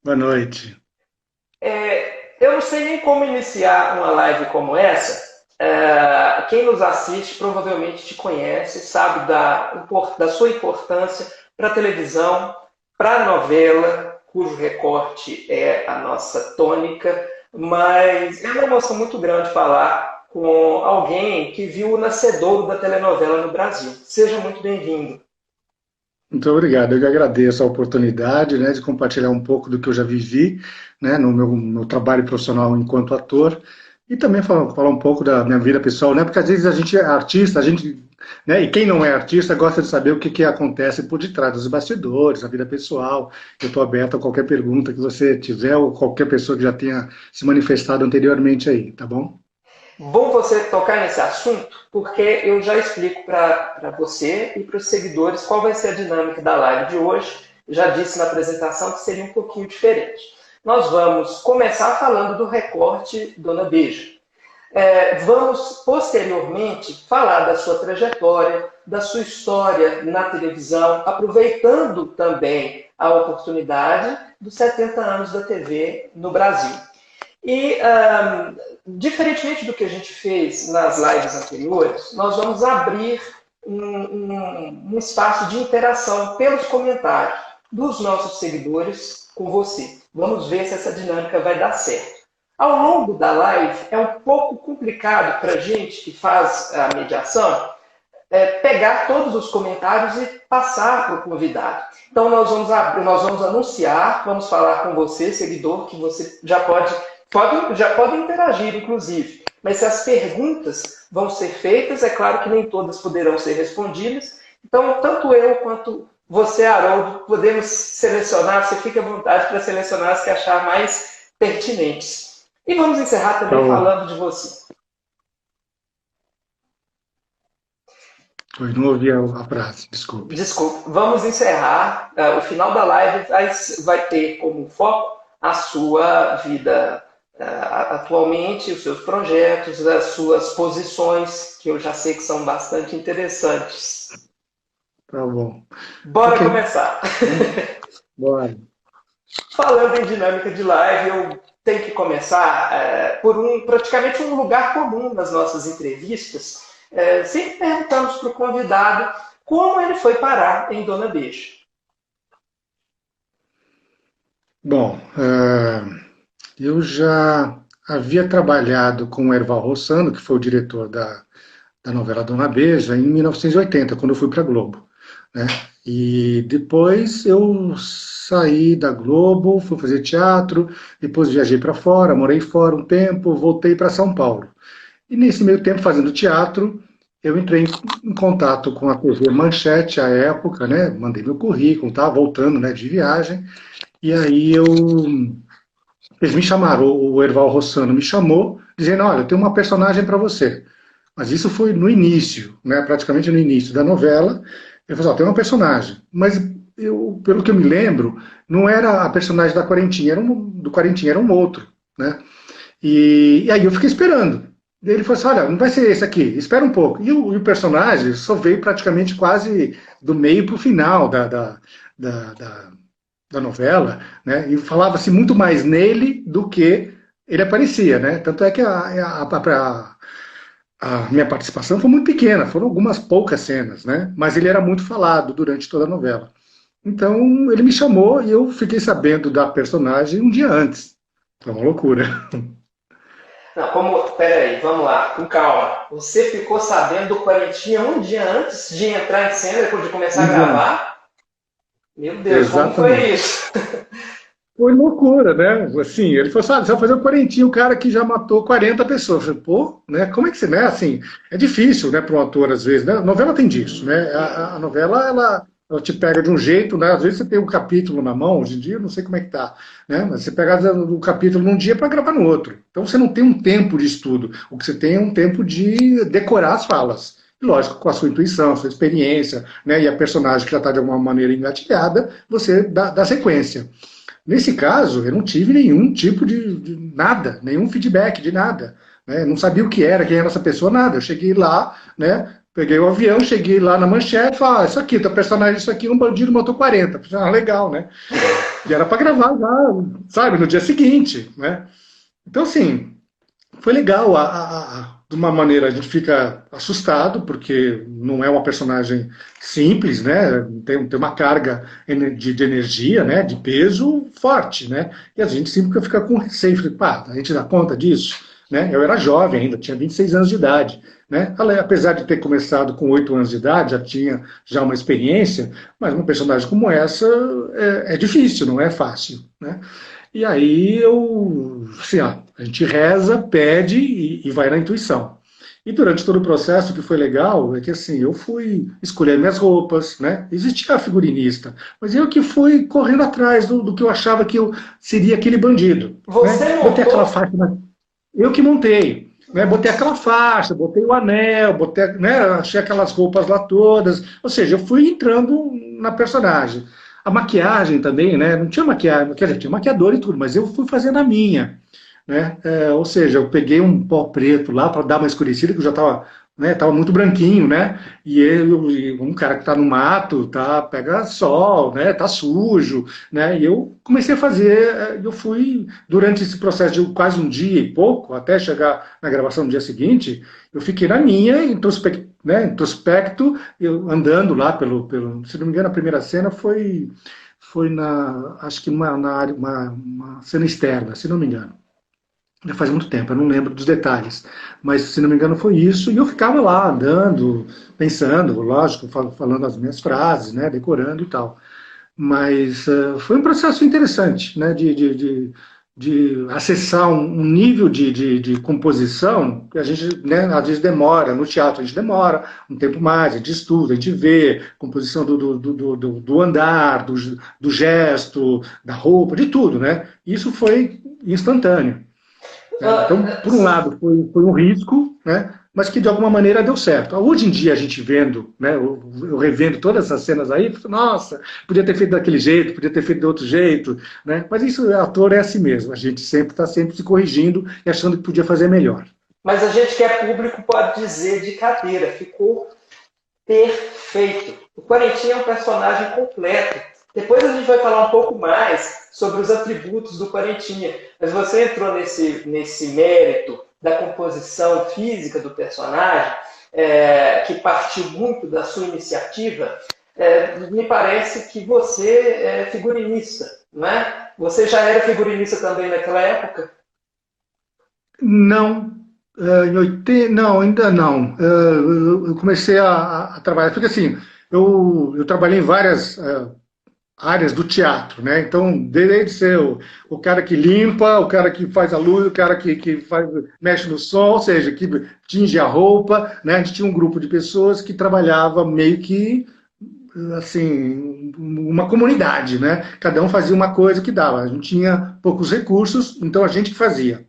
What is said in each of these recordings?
Boa noite. Eu não sei nem como iniciar uma live como essa. Quem nos assiste provavelmente te conhece, sabe da sua importância para a televisão, para a novela, cujo recorte é a nossa tônica, mas é uma emoção muito grande falar com alguém que viu o nascedouro da telenovela no Brasil. Seja muito bem-vindo. Muito obrigado. Eu que agradeço a oportunidade, né, de compartilhar um pouco do que eu já vivi, né, no meu trabalho profissional enquanto ator e também falar um pouco da minha vida pessoal, né, porque às vezes a gente é artista, né, e quem não é artista gosta de saber o que acontece por detrás dos bastidores, a vida pessoal. Eu estou aberto a qualquer pergunta que você tiver ou qualquer pessoa que já tenha se manifestado anteriormente aí, tá bom? Bom você tocar nesse assunto, porque eu já explico para você e para os seguidores qual vai ser a dinâmica da live de hoje. Já disse na apresentação que seria um pouquinho diferente. Nós vamos começar falando do recorte Dona Beija. Vamos, posteriormente, falar da sua trajetória, da sua história na televisão, aproveitando também a oportunidade dos 70 anos da TV no Brasil. E, diferentemente do que a gente fez nas lives anteriores, nós vamos abrir um espaço de interação pelos comentários dos nossos seguidores com você. Vamos ver se essa dinâmica vai dar certo. Ao longo da live, é um pouco complicado para a gente que faz a mediação pegar todos os comentários e passar para o convidado. Então, nós vamos anunciar, vamos falar com você, seguidor, que você já pode interagir, inclusive. Mas se as perguntas vão ser feitas, é claro que nem todas poderão ser respondidas. Então, tanto eu quanto você, Haroldo, podemos selecionar, você fica à vontade para selecionar as que achar mais pertinentes. E vamos encerrar Tá também bom. falando de você. Eu não ouvi a frase, desculpe. Desculpa, vamos encerrar. O final da live vai ter como foco a sua vida atualmente, os seus projetos, as suas posições, que eu já sei que são bastante interessantes. Tá bom. Bora Ok, começar. bora. Falando em dinâmica de live, eu tenho que começar por praticamente um lugar comum nas nossas entrevistas. Sempre perguntamos para o convidado como ele foi parar em Dona Beija. Bom, eu já havia trabalhado com o Erval Rossano, que foi o diretor da novela Dona Beija, em 1980, quando eu fui para a Globo, né? E depois eu saí da Globo, fui fazer teatro, depois viajei para fora, morei fora um tempo, voltei para São Paulo. E nesse meio tempo, fazendo teatro, eu entrei em contato com a TV Manchete à época, né? Mandei meu currículo, estava voltando, né, de viagem, e aí eles me chamaram, o Erval Rossano me chamou, dizendo, olha, tem uma personagem para você. Mas isso foi no início, né, praticamente no início da novela. Ele falou, ó, tem uma personagem. Mas, pelo que eu me lembro, não era a personagem da Quarentinha, do Quarentinha, era um outro. Né? E aí eu fiquei esperando. Ele falou assim, olha, não vai ser esse aqui, espera um pouco. E o personagem só veio praticamente quase do meio para o final da, da, da novela, né? E falava-se muito mais nele do que ele aparecia, né? Tanto é que a minha participação foi muito pequena, foram algumas poucas cenas, né? Mas ele era muito falado durante toda a novela. Então ele me chamou e eu fiquei sabendo da personagem um dia antes. Foi uma loucura. Não, peraí, vamos lá, com calma. Você ficou sabendo do Quarentinha um dia antes de entrar em cena, depois de começar a Um dia antes. gravar? Meu Deus, como foi Exatamente. isso? Foi loucura, né? Assim, ele falou, sabe, você vai fazer o quarentinho, o cara que já matou 40 pessoas. Eu falei, pô, né? Como é que você, né? Assim, é difícil, né, para um ator, às vezes, né? A novela tem disso, né? A novela, ela te pega de um jeito, né? Às vezes você tem um capítulo na mão, hoje em dia, eu não sei como é que tá, né? Mas você pega o capítulo num dia para gravar no outro. Então você não tem um tempo de estudo. O que você tem é um tempo de decorar as falas. E, lógico, com a sua intuição, a sua experiência, né? E a personagem que já está de alguma maneira engatilhada, você dá sequência. Nesse caso, eu não tive nenhum tipo de nada, nenhum feedback de nada. Né? Não sabia o que era, quem era essa pessoa, nada. Eu cheguei lá, né? Peguei o avião, cheguei lá na manchete, falei, isso aqui, teu personagem, isso aqui, um bandido matou 40. Ah, legal, né? E era para gravar já, sabe, no dia seguinte, né? Então, assim, foi legal. De uma maneira, a gente fica assustado, porque não é uma personagem simples, né? Tem uma carga de energia, né? De peso forte, né? E a gente sempre fica com receio. Pá, a gente dá conta disso? Né? Eu era jovem ainda, tinha 26 anos de idade. Né? Apesar de ter começado com 8 anos de idade, já tinha uma experiência, mas uma personagem como essa é difícil, não é fácil. Né? E aí assim, ó, a gente reza, pede e vai na intuição. E durante todo o processo, o que foi legal é que assim, eu fui escolher minhas roupas, né? Existia a figurinista, mas eu que fui correndo atrás do que eu achava que eu seria aquele bandido. Você Né? Botei aquela montou? faixa, eu que montei. Né? Botei aquela faixa, botei o anel, botei, né? Achei aquelas roupas lá todas. Ou seja, eu fui entrando na personagem. A maquiagem também, né? Não tinha maquiagem, quer dizer, tinha maquiador e tudo, mas eu fui fazendo a minha. Né? Ou seja, eu peguei um pó preto lá para dar uma escurecida, que eu já estava, né, tava muito branquinho, né? Um cara que está no mato, pega sol, né? Tá sujo, né? E eu comecei a fazer, eu fui, durante esse processo de quase um dia e pouco, até chegar na gravação no dia seguinte, eu fiquei na minha, introspecto, eu andando lá se não me engano, a primeira cena foi acho que uma cena externa, se não me engano. Já faz muito tempo, eu não lembro dos detalhes, mas se não me engano foi isso, e eu ficava lá andando, pensando, lógico, falando as minhas frases, né, decorando e tal. Mas foi um processo interessante, né, de acessar um nível de composição que a gente, né, às vezes demora, no teatro a gente demora um tempo mais, a gente estuda, a gente vê composição do andar, do gesto, da roupa, de tudo, né? Isso foi instantâneo. Então, por um lado, foi um risco, né, mas que de alguma maneira deu certo. Hoje em dia, a gente vendo, né, eu revendo todas essas cenas aí, nossa, podia ter feito daquele jeito, podia ter feito de outro jeito, né, mas isso, ator é assim mesmo, a gente está sempre se corrigindo e achando que podia fazer melhor. Mas a gente que é público pode dizer de cadeira, ficou perfeito. O Quarentinha é um personagem completo. Depois a gente vai falar um pouco mais sobre os atributos do Quarentinha. Mas você entrou nesse mérito da composição física do personagem, que partiu muito da sua iniciativa. Me parece que você é figurinista, não é? Você já era figurinista também naquela época? Não, não, ainda não. Eu comecei a trabalhar, porque assim, eu trabalhei em várias áreas do teatro, né? Então, desde ser o cara que limpa, o cara que faz a luz, o cara que mexe no som, ou seja, que tinge a roupa, né? A gente tinha um grupo de pessoas que trabalhava meio que assim, uma comunidade, né? Cada um fazia uma coisa que dava. A gente tinha poucos recursos, então a gente que fazia.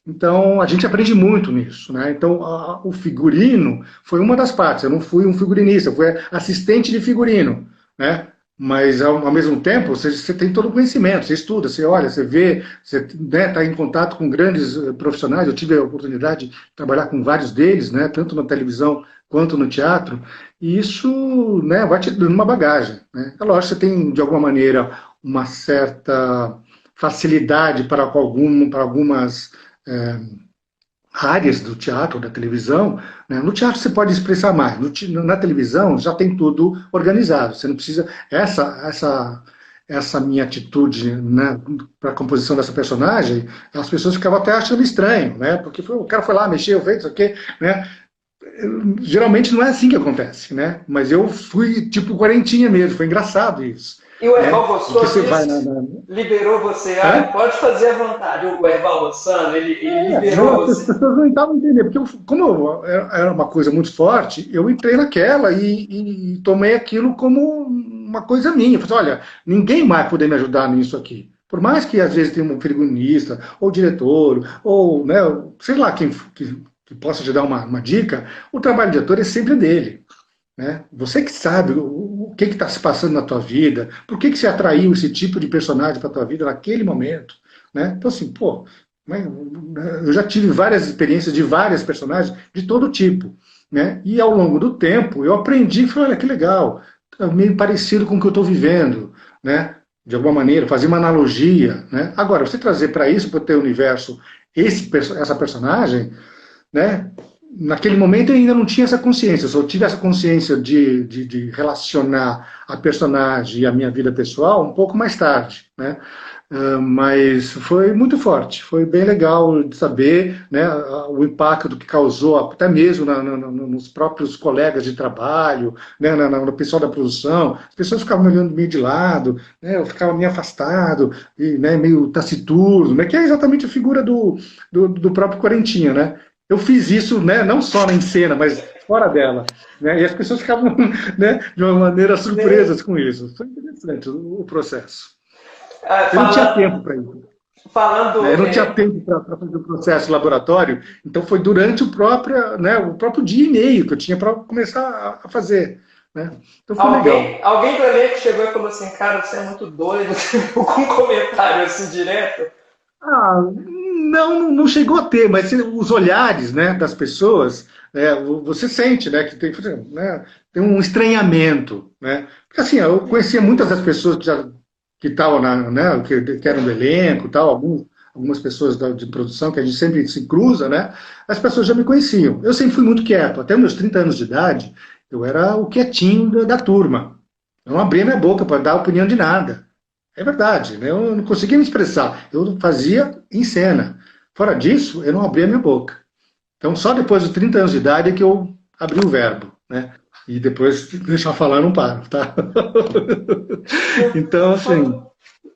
Então, a gente aprende muito nisso, né? Então, o figurino foi uma das partes. Eu não fui um figurinista, eu fui assistente de figurino, né? Mas, ao mesmo tempo, você tem todo o conhecimento, você estuda, você olha, você vê, você, né, tá em contato com grandes profissionais. Eu tive a oportunidade de trabalhar com vários deles, né? Tanto na televisão quanto no teatro. E isso, né, vai te dando uma bagagem, né? É lógico, você tem, de alguma maneira, uma certa facilidade para algumas áreas do teatro, da televisão. Né? No teatro você pode expressar mais, na televisão já tem tudo organizado, você não precisa. Essa minha atitude, né, para a composição dessa personagem, as pessoas ficavam até achando estranho, né? Porque o cara foi lá, mexeu, fez isso aqui, né? Geralmente não é assim que acontece, né? Mas eu fui tipo quarentinha mesmo, foi engraçado isso. E o Erval Rossano liberou você, pode fazer à vontade. O Erval Rossano, ele liberou você. As pessoas não estavam entendendo, porque como era uma coisa muito forte, eu entrei naquela e tomei aquilo como uma coisa minha. Eu falei, olha, ninguém mais poder me ajudar nisso aqui. Por mais que às vezes tenha um figurinista, ou diretor, ou né, sei lá quem que possa te dar uma dica, o trabalho de ator é sempre dele. Né? Você que sabe o que está se passando na tua vida, por que você atraiu esse tipo de personagem para a tua vida naquele momento. Né? Então, assim, pô, né, eu já tive várias experiências de várias personagens de todo tipo. né? E ao longo do tempo eu aprendi, falei, olha que legal, é meio parecido com o que eu estou vivendo, né? De alguma maneira, fazer uma analogia, né? Agora, você trazer para isso, para o teu universo, essa personagem, né? Naquele momento eu ainda não tinha essa consciência, eu só tive essa consciência de relacionar a personagem e a minha vida pessoal um pouco mais tarde, né? Mas foi muito forte, foi bem legal de saber, né, o impacto que causou até mesmo nos próprios colegas de trabalho, né, no pessoal da produção. As pessoas ficavam me olhando meio de lado, né, eu ficava meio afastado, e, né, meio taciturno, né, que é exatamente a figura do próprio Quarentinha, né? Eu fiz isso, né, não só em cena, mas fora dela, né, e as pessoas ficavam, né, de uma maneira surpresas com isso. Foi interessante o processo. Eu não tinha tempo para isso. Né? Falando, Eu não tinha tempo para fazer o processo laboratório, então foi durante né, o próprio dia e meio que eu tinha para começar a fazer. Né? Então foi legal. alguém do elenco chegou e falou assim, cara, você é muito doido, com um comentário assim direto. Ah, não chegou a ter, mas os olhares, né, das pessoas, você sente, né, que tem, né, tem um estranhamento, né? Porque assim, eu conhecia muitas das pessoas que estavam né, que eram do elenco, tal, algumas pessoas de produção que a gente sempre se cruza, né? As pessoas já me conheciam. Eu sempre fui muito quieto, até meus 30 anos de idade, eu era o quietinho da turma. Eu não abria minha boca para dar opinião de nada. É verdade, né? Eu não conseguia me expressar. Eu fazia em cena. Fora disso, eu não abria minha boca. Então, só depois dos 30 anos de idade é que eu abri o verbo, né? E depois, deixar falar, eu não paro, tá? Então, assim...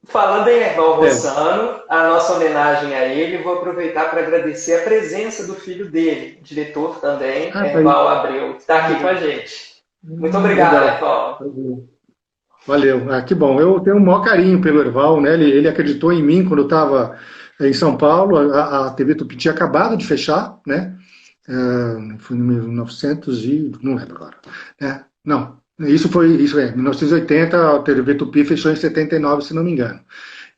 Falando em Erval É. Rossano, a nossa homenagem a ele, vou aproveitar para agradecer a presença do filho dele, diretor também, Ah, tá aí. Erval Abreu, que está aqui com a gente. Muito obrigado, Legal. Erval. Valeu. Ah, que bom. Eu tenho um maior carinho pelo Erval, né? Ele acreditou em mim quando eu estava em São Paulo. A TV Tupi tinha acabado de fechar, né? Foi em 1900 e... não lembro agora. Não, isso é, 1980, a TV Tupi fechou em 79, se não me engano.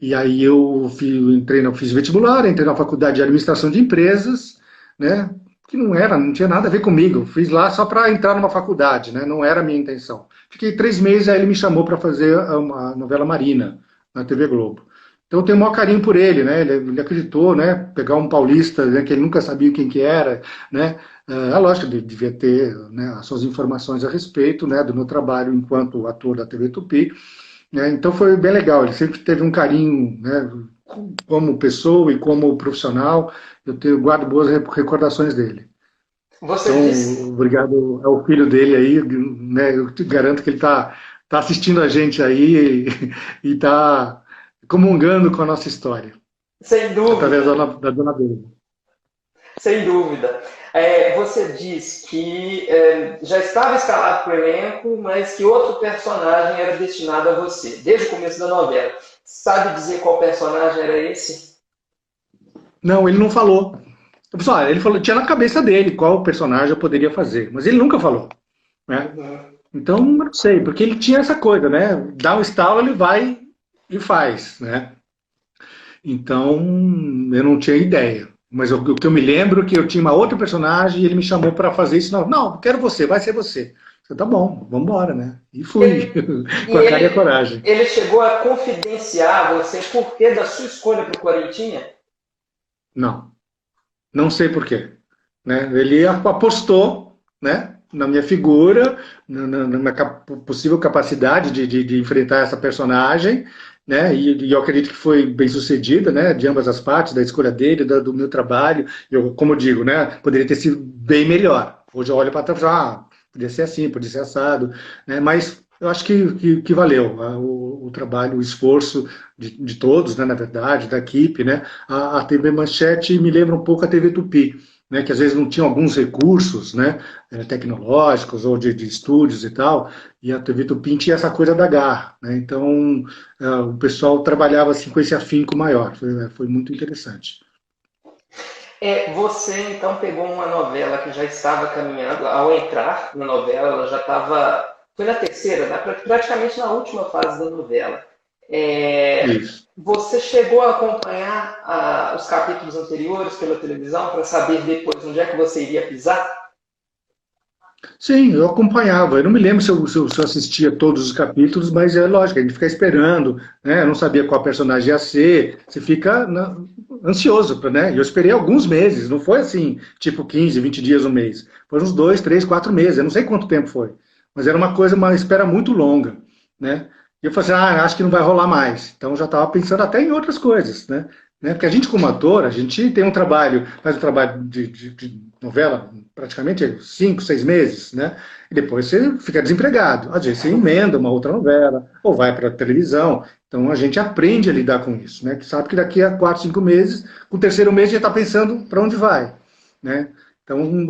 E aí eu fiz vestibular, entrei na faculdade de administração de empresas, né? Que não tinha nada a ver comigo. Fiz lá só para entrar numa faculdade, né? Não era a minha intenção. Fiquei 3 meses, aí ele me chamou para fazer uma novela Marina na TV Globo. Então eu tenho o maior carinho por ele, né? Ele acreditou, né? Pegar um paulista, né, que ele nunca sabia quem que era, né? Lógico, ele devia ter, né, as suas informações a respeito, né, do meu trabalho enquanto ator da TV Tupi, né? Então foi bem legal. Ele sempre teve um carinho, né, como pessoa e como profissional. Guardo boas recordações dele. Você Então, disse, obrigado ao filho dele aí, né? Eu te garanto que ele tá assistindo a gente aí e está comungando com a nossa história, sem através dúvida, da dona dele. sem dúvida. Você diz que já estava escalado para o elenco, mas que outro personagem era destinado a você, desde o começo da novela. Sabe dizer qual personagem era esse? Não, ele não falou. Pessoal, ele falou, tinha na cabeça dele qual personagem eu poderia fazer, mas ele nunca falou, né? Uhum. Então, eu não sei, porque ele tinha essa coisa, né? Dá um estalo, ele vai e faz, né? Então, eu não tinha ideia. Mas o que eu me lembro é que eu tinha uma outra personagem e ele me chamou para fazer isso. Não, quero você, vai ser você. Eu, tá bom, vamos embora, né? E fui, E com a cara e a coragem. ele chegou a confidenciar você por que da sua escolha para o Corinthians? Não, não sei por quê. Né? Ele apostou, né, na minha figura, na minha possível capacidade de enfrentar essa personagem, né, e eu acredito que foi bem sucedida, né, de ambas as partes, da escolha dele, do meu trabalho. Como eu digo, né, poderia ter sido bem melhor. Hoje eu olho para trás e falo, podia ser assim, podia ser assado, né, mas eu acho que valeu o trabalho, o esforço de todos, né, na verdade, da equipe, né. A TV Manchete me lembra um pouco a TV Tupi, né, que às vezes não tinham alguns recursos, né, tecnológicos ou de estúdios e tal, e a TV Tupi tinha essa coisa da garra, né, então o pessoal trabalhava assim com esse afinco maior, foi muito interessante. Você então pegou uma novela que já estava caminhando, ao entrar na novela, ela já estava. Foi na terceira, né? Praticamente na última fase da novela. Isso. Você chegou a acompanhar os capítulos anteriores pela televisão para saber depois onde é que você iria pisar? Sim, eu acompanhava. Eu não me lembro se eu assistia todos os capítulos, mas é lógico, a gente fica esperando, né? Eu não sabia qual personagem ia ser, você fica ansioso, né? E eu esperei alguns meses, não foi assim, tipo 15, 20 dias, um mês. Foram uns 2, 3, 4 meses, eu não sei quanto tempo foi, mas era uma espera muito longa, né? E eu falei assim, acho que não vai rolar mais. Então eu já estava pensando até em outras coisas, né? Porque a gente, como ator, a gente tem um trabalho, faz um trabalho de novela, praticamente 5, 6 meses, né? E depois você fica desempregado. Às vezes você emenda uma outra novela, ou vai para a televisão. Então a gente aprende a lidar com isso, né? Que sabe que daqui a 4, 5 meses, o terceiro mês já está pensando para onde vai, né? Então,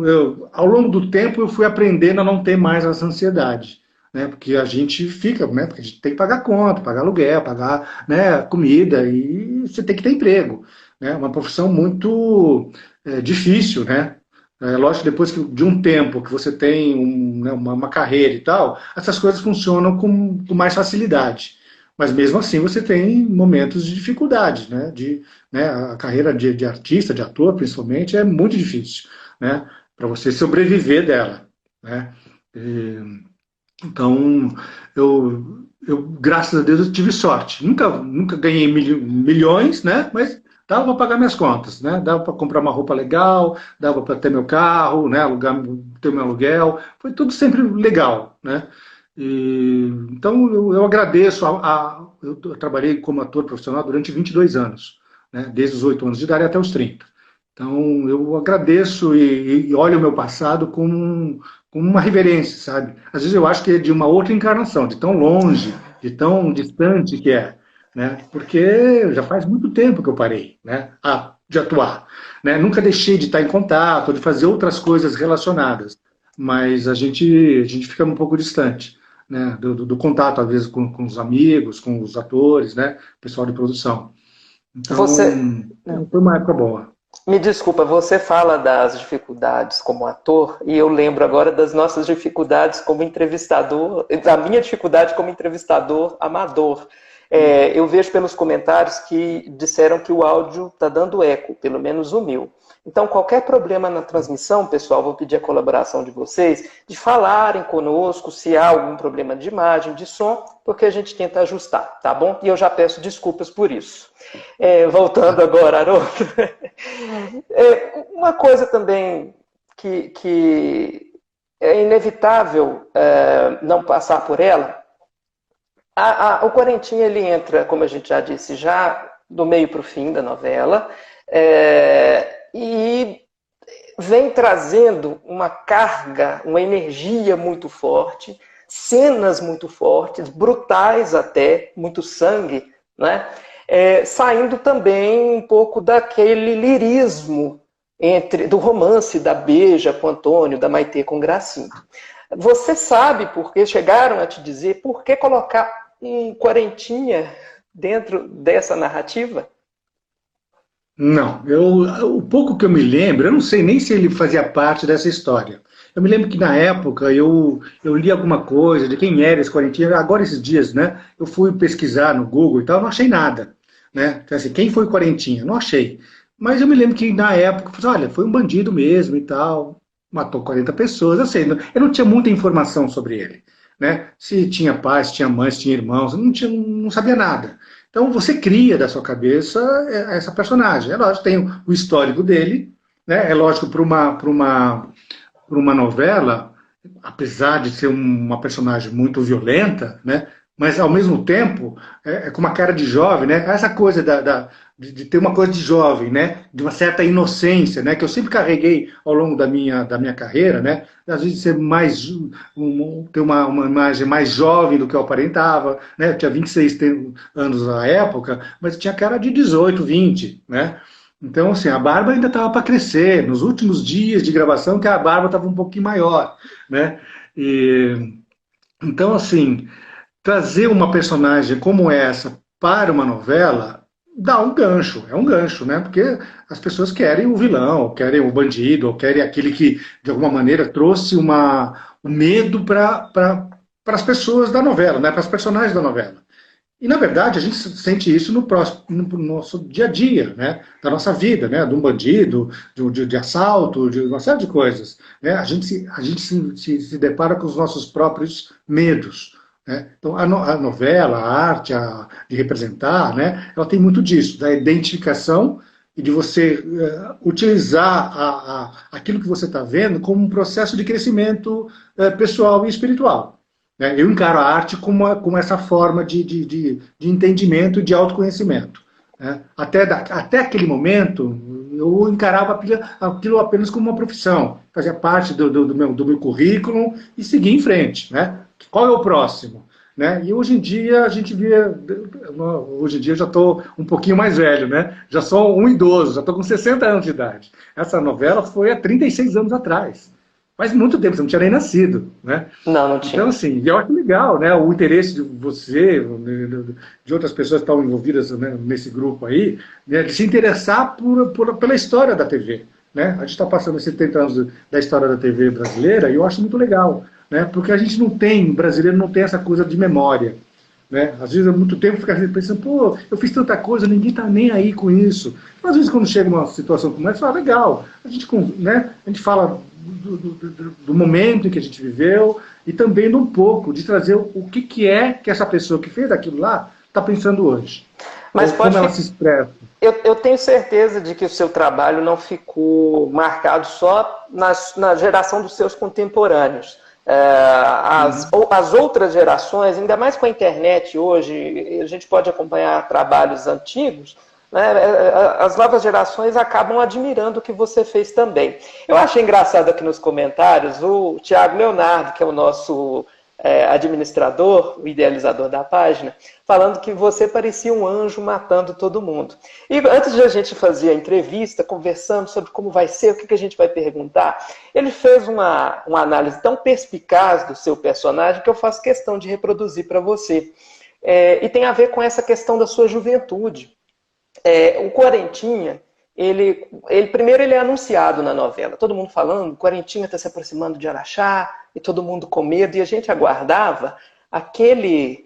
ao longo do tempo, eu fui aprendendo a não ter mais essa ansiedade, né? Porque a gente fica, né? Porque a gente tem que pagar conta, pagar aluguel, pagar, né, comida, e você tem que ter emprego, né? Uma profissão muito difícil, né? É lógico, depois de um tempo que você tem né, uma carreira e tal, essas coisas funcionam com mais facilidade. Mas mesmo assim você tem momentos de dificuldade, né? Né, a carreira de artista, de ator, principalmente, é muito difícil, né? Para você sobreviver dela, né? E, então, graças a Deus, eu tive sorte. Nunca ganhei milhões, né? Mas dava para pagar minhas contas, né? Dava para comprar uma roupa legal, dava para ter meu carro, né? Ter meu aluguel. Foi tudo sempre legal, né? Então, eu agradeço. Eu trabalhei como ator profissional durante 22 anos, né? Desde os 8 anos de idade até os 30. Então, eu agradeço e olho o meu passado com uma reverência, sabe? Às vezes eu acho que é de uma outra encarnação, de tão longe, de tão distante que é, né? Porque já faz muito tempo que eu parei, né? De atuar, né? Nunca deixei de estar em contato, de fazer outras coisas relacionadas, mas a gente fica um pouco distante, né? Do contato, às vezes, com os amigos, com os atores, né? Pessoal de produção. Você, Então, foi uma época boa. me desculpa, você fala das dificuldades como ator, e eu lembro agora das nossas dificuldades como entrevistador, da minha dificuldade como entrevistador amador. Eu vejo pelos comentários que disseram que o áudio está dando eco, pelo menos o meu. Então, qualquer problema na transmissão, pessoal, vou pedir a colaboração de vocês, de falarem conosco se há algum problema de imagem, de som, porque a gente tenta ajustar, tá bom? E eu já peço desculpas por isso. Voltando agora, Haroldo. Uma coisa também que é inevitável não passar por ela, o Quarentinha ele entra, como a gente já disse, já do meio para o fim da novela, e vem trazendo uma carga, uma energia muito forte, cenas muito fortes, brutais até, muito sangue, né? Saindo também um pouco daquele lirismo do romance da Beija com Antônio, da Maitê com Gracinha. Você sabe porque chegaram a te dizer por que colocar um Quarentinha dentro dessa narrativa? Não, o pouco que eu me lembro, eu não sei nem se ele fazia parte dessa história. Eu me lembro que na época eu li alguma coisa de quem era esse Quarentinha, agora esses dias, né? Eu fui pesquisar no Google e tal, não achei nada, né? Então, assim, quem foi o Quarentinha? Não achei. Mas eu me lembro que na época, eu falei, olha, foi um bandido mesmo e tal, matou 40 pessoas, eu sei, eu não tinha muita informação sobre ele, né? Se tinha pai, se tinha mãe, se tinha irmãos, eu não sabia nada. Então você cria da sua cabeça essa personagem. É lógico, tem o histórico dele, né? É lógico, para uma novela, apesar de ser uma personagem muito violenta, né? Mas ao mesmo tempo com uma cara de jovem, né? Essa coisa de ter uma coisa de jovem, né? De uma certa inocência, né? Que eu sempre carreguei ao longo da minha carreira, né? Às vezes ser ter uma imagem mais jovem do que eu aparentava, né? Eu tinha 26 anos na época, mas tinha cara de 18, 20, né? Então, assim, a barba ainda estava para crescer. Nos últimos dias de gravação, que a barba estava um pouquinho maior, né? Então, assim, trazer uma personagem como essa para uma novela dá é um gancho, né? Porque as pessoas querem o vilão, ou querem o bandido, ou querem aquele que, de alguma maneira, trouxe o medo para as pessoas da novela, né? Para os personagens da novela. E, na verdade, a gente sente isso no nosso dia a dia, né? Da nossa vida, né? De um bandido, de assalto, de uma série de coisas. Né? A gente se depara com os nossos próprios medos. Né? Então, a novela, a arte, de representar, né? Ela tem muito disso, da identificação e de você utilizar aquilo que você está vendo como um processo de crescimento pessoal e espiritual. Né? Eu encaro a arte como essa forma de entendimento e de autoconhecimento. Né? Até aquele momento, eu encarava aquilo apenas como uma profissão, fazia parte do meu currículo e seguia em frente. Né? Qual é o próximo? Né? E hoje em dia a gente vê, hoje em dia eu já estou um pouquinho mais velho, né? Já sou um idoso, já estou com 60 anos de idade. Essa novela foi há 36 anos atrás. Faz muito tempo, você não tinha nem nascido, né? Não, não tinha. Então, assim, eu acho legal, né? O interesse de você, de outras pessoas que estão envolvidas, né, nesse grupo aí, né, de se interessar pela história da TV. Né? A gente está passando 70 anos da história da TV brasileira e eu acho muito legal, né? Porque a gente não tem, brasileiro não tem essa coisa de memória. Né? Às vezes, há muito tempo, fica pensando, pô, eu fiz tanta coisa, ninguém está nem aí com isso. Mas, às vezes, quando chega uma situação como essa, fala, legal, né, a gente fala do momento em que a gente viveu e também de um pouco, de trazer o que é que essa pessoa que fez aquilo lá está pensando hoje. Mas como ela se expressa. Eu tenho certeza de que o seu trabalho não ficou marcado só na geração dos seus contemporâneos. As outras gerações, ainda mais com a internet hoje, a gente pode acompanhar trabalhos antigos, né? As novas gerações acabam admirando o que você fez também. Eu achei engraçado aqui nos comentários o Tiago Leonardo, que é o nosso administrador, o idealizador da página, falando que você parecia um anjo matando todo mundo. E antes de a gente fazer a entrevista, conversando sobre como vai ser, o que a gente vai perguntar, ele fez uma análise tão perspicaz do seu personagem que eu faço questão de reproduzir para você. E tem a ver com essa questão da sua juventude. O Quarentinha, primeiro ele é anunciado na novela, todo mundo falando, o Quarentinha está se aproximando de Araxá, e todo mundo com medo, e a gente aguardava aquele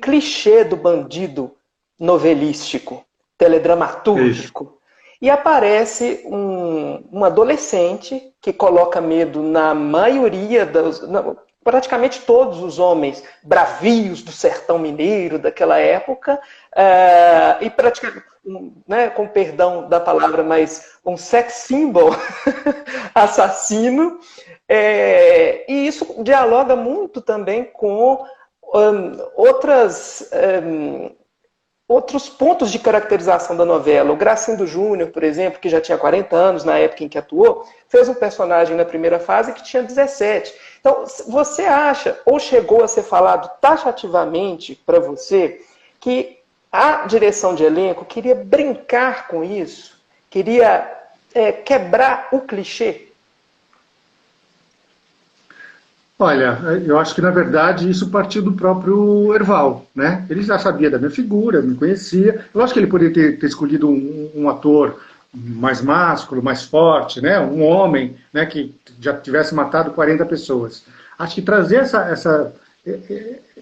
clichê do bandido novelístico, teledramatúrgico. Isso. E aparece um adolescente que coloca medo na maioria praticamente todos os homens bravios do sertão mineiro daquela época, e praticamente, né, com perdão da palavra, mas um sex symbol assassino. E isso dialoga muito também com outros pontos de caracterização da novela. O Gracindo Júnior, por exemplo, que já tinha 40 anos na época em que atuou, fez um personagem na primeira fase que tinha 17. Então, você acha, ou chegou a ser falado taxativamente para você, que a direção de elenco queria brincar com isso, queria quebrar o clichê? Olha, eu acho que, na verdade, isso partiu do próprio Erval, né? Ele já sabia da minha figura, me conhecia. Eu acho que ele poderia ter escolhido um ator mais másculo, mais forte, né? Um homem, né, que já tivesse matado 40 pessoas. Acho que trazer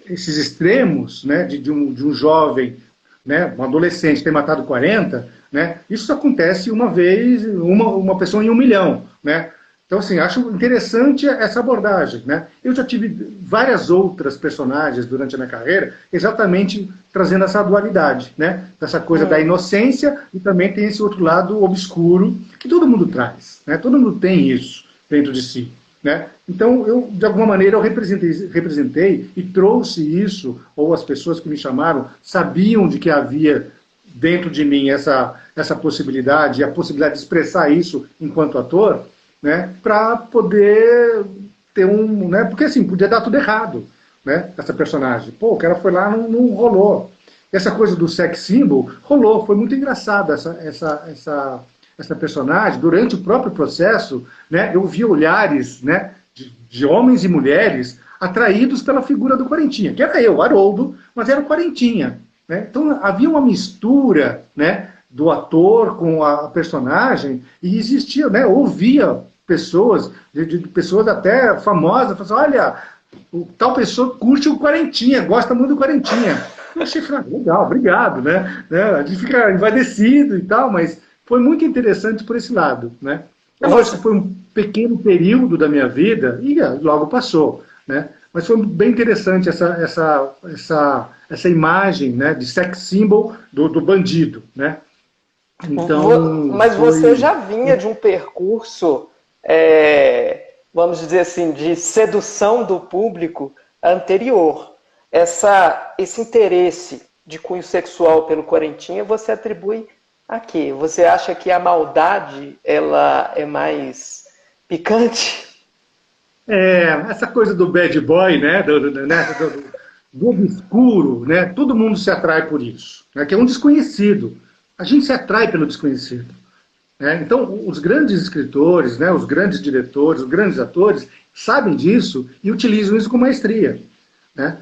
esses extremos, né, de um jovem, né, um adolescente ter matado 40, né? Isso acontece uma vez, uma pessoa em 1 milhão, né? Então, assim, acho interessante essa abordagem, né? Eu já tive várias outras personagens durante a minha carreira, exatamente trazendo essa dualidade, né? Essa coisa da inocência e também tem esse outro lado obscuro que todo mundo traz, né? Todo mundo tem isso dentro de si, né? Então, eu, de alguma maneira, eu representei e trouxe isso, ou as pessoas que me chamaram sabiam de que havia dentro de mim essa possibilidade, a possibilidade de expressar isso enquanto ator, né, para poder ter né, porque assim, podia dar tudo errado, né, essa personagem. Pô, o cara foi lá, não rolou. Essa coisa do sex symbol rolou, foi muito engraçada essa personagem. Durante o próprio processo, né, eu vi olhares, né, de homens e mulheres atraídos pela figura do Quarentinha, que era eu, Haroldo, mas era o Quarentinha. Né? Então havia uma mistura, né, do ator com a personagem, e existia, né, ouvia pessoas, de pessoas até famosas, falando assim, olha, tal pessoa curte o Quarentinha, gosta muito do Quarentinha. Achei, legal, obrigado, né? A gente fica envadecido e tal, mas foi muito interessante por esse lado, né? Lógico que foi um pequeno período da minha vida e logo passou, né? Mas foi bem interessante essa imagem, né, de sex symbol do bandido, né? Então, mas você já vinha de um percurso, vamos dizer assim, de sedução do público anterior. Esse interesse de cunho sexual pelo Quarentinha, você atribui a quê? Você acha que a maldade ela é mais picante? Essa coisa do bad boy, né, do obscuro, né, todo mundo se atrai por isso, né, que é um desconhecido. A gente se atrai pelo desconhecido. Né? Então, os grandes escritores, né, os grandes diretores, os grandes atores, sabem disso e utilizam isso com maestria. Né?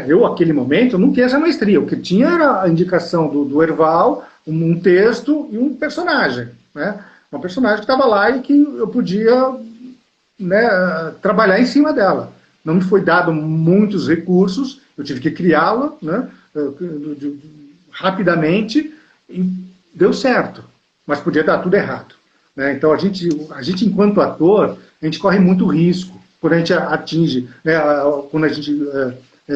Eu, naquele momento, não tinha essa maestria. O que tinha era a indicação do Erval, um texto e um personagem. Né? Uma personagem que estava lá e que eu podia, né, trabalhar em cima dela. Não me foi dado muitos recursos, eu tive que criá-la, né, rapidamente, e deu certo. Mas podia dar tudo errado. Né? Então, a gente, enquanto ator, a gente corre muito risco quando a gente atinge, né, quando a gente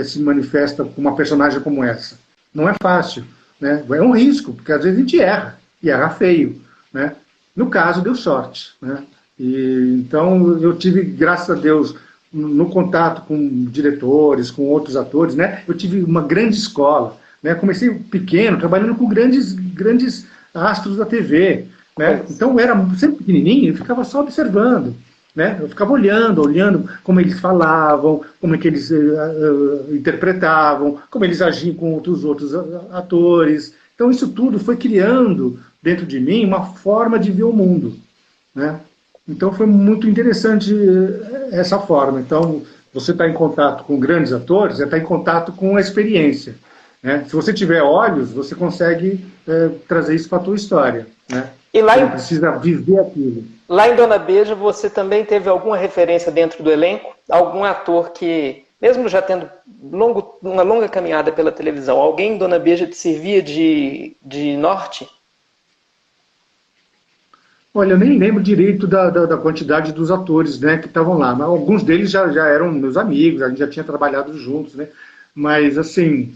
se manifesta com uma personagem como essa. Não é fácil. Né? É um risco, porque às vezes a gente erra, e erra feio. Né? No caso, deu sorte. Né? Então, eu tive, graças a Deus, no contato com diretores, com outros atores, né, eu tive uma grande escola. Né? Comecei pequeno, trabalhando com grandes astros da TV. Né? Então, eu era sempre pequenininho e ficava só observando. Né? Eu ficava olhando como eles falavam, como é que eles interpretavam, como eles agiam com outros atores. Então, isso tudo foi criando dentro de mim uma forma de ver o mundo. Né? Então, foi muito interessante essa forma. Então, você está em contato com grandes atores, você está em contato com a experiência. Né? Se você tiver olhos, você consegue trazer isso para a tua história. Né? E lá você não precisa viver aquilo. Lá em Dona Beija, você também teve alguma referência dentro do elenco? Algum ator que, mesmo já tendo uma longa caminhada pela televisão, alguém em Dona Beija te servia de norte? Olha, eu nem lembro direito da quantidade dos atores, né, que estavam lá. Mas alguns deles já eram meus amigos, a gente já tinha trabalhado juntos. Né? Mas, assim...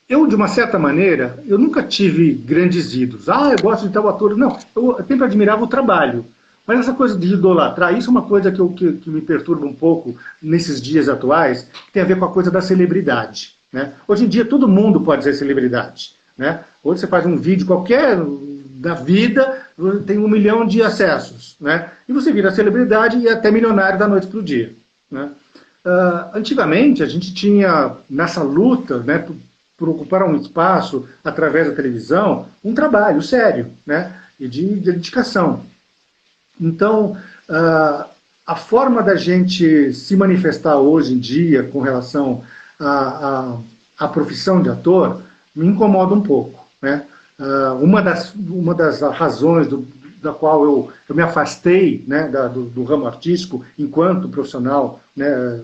eu, de uma certa maneira, eu nunca tive grandes ídolos. Eu gosto de tal ator. Não, eu sempre admirava o trabalho. Mas essa coisa de idolatrar, isso é uma coisa que me perturba um pouco nesses dias atuais, que tem a ver com a coisa da celebridade. Né? Hoje em dia, todo mundo pode ser celebridade. Né? Hoje você faz um vídeo qualquer da vida, tem 1 milhão de acessos. Né? E você vira celebridade e é até milionário da noite para o dia. Né? Antigamente, a gente tinha, nessa luta, né, por ocupar um espaço através da televisão, um trabalho sério, né, e de dedicação. Então, a forma da gente se manifestar hoje em dia com relação à profissão de ator me incomoda um pouco. Né? Uma das razões da qual eu me afastei, né, do ramo artístico enquanto profissional, né,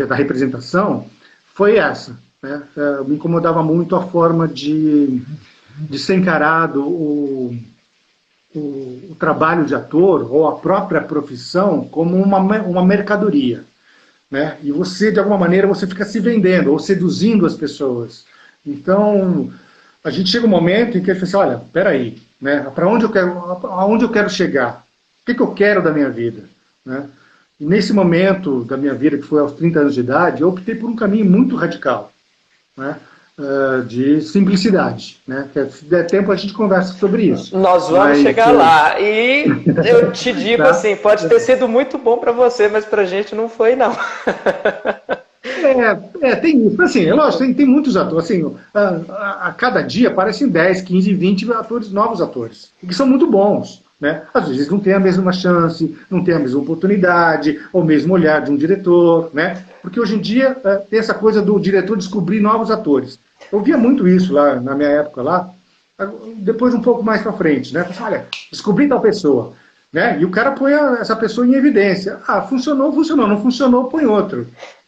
da representação foi essa. Né? Me incomodava muito a forma de ser encarado o trabalho de ator ou a própria profissão como uma mercadoria. Né? E você, de alguma maneira, você fica se vendendo ou seduzindo as pessoas. Então, a gente chega um momento em que a gente fala assim, olha, peraí, né? Aonde eu quero chegar? O que eu quero da minha vida? Né? E nesse momento da minha vida, que foi aos 30 anos de idade, eu optei por um caminho muito radical. Né? De simplicidade. Né? Se der tempo, a gente conversa sobre isso. Nós vamos chegar lá. E eu te digo tá? Assim, pode ter sido muito bom para você, mas para a gente não foi, não. Tem isso. Assim, lógico, tem muitos atores. Assim, a cada dia aparecem 10, 15, 20 atores, novos atores, que são muito bons. Né? Às vezes não tem a mesma chance, não tem a mesma oportunidade, ou o mesmo olhar de um diretor. Né? Porque hoje em dia tem essa coisa do diretor descobrir novos atores. Eu via muito isso lá na minha época lá, depois um pouco mais para frente. Né? Olha, descobri tal pessoa. Né? E o cara põe essa pessoa em evidência. Funcionou, não funcionou, põe outro.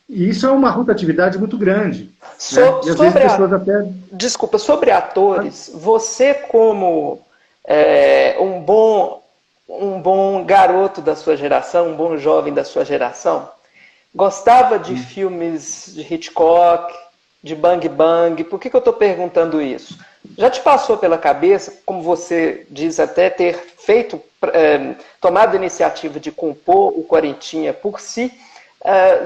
E isso é uma rotatividade muito grande. So, Né? E às vezes pessoas até... Desculpa, sobre atores, você como um bom garoto da sua geração, um bom jovem da sua geração, gostava de filmes de Hitchcock, de Bang Bang? Por que eu estou perguntando isso? Já te passou pela cabeça, como você diz até ter feito, tomado a iniciativa de compor o Quarentinha por si,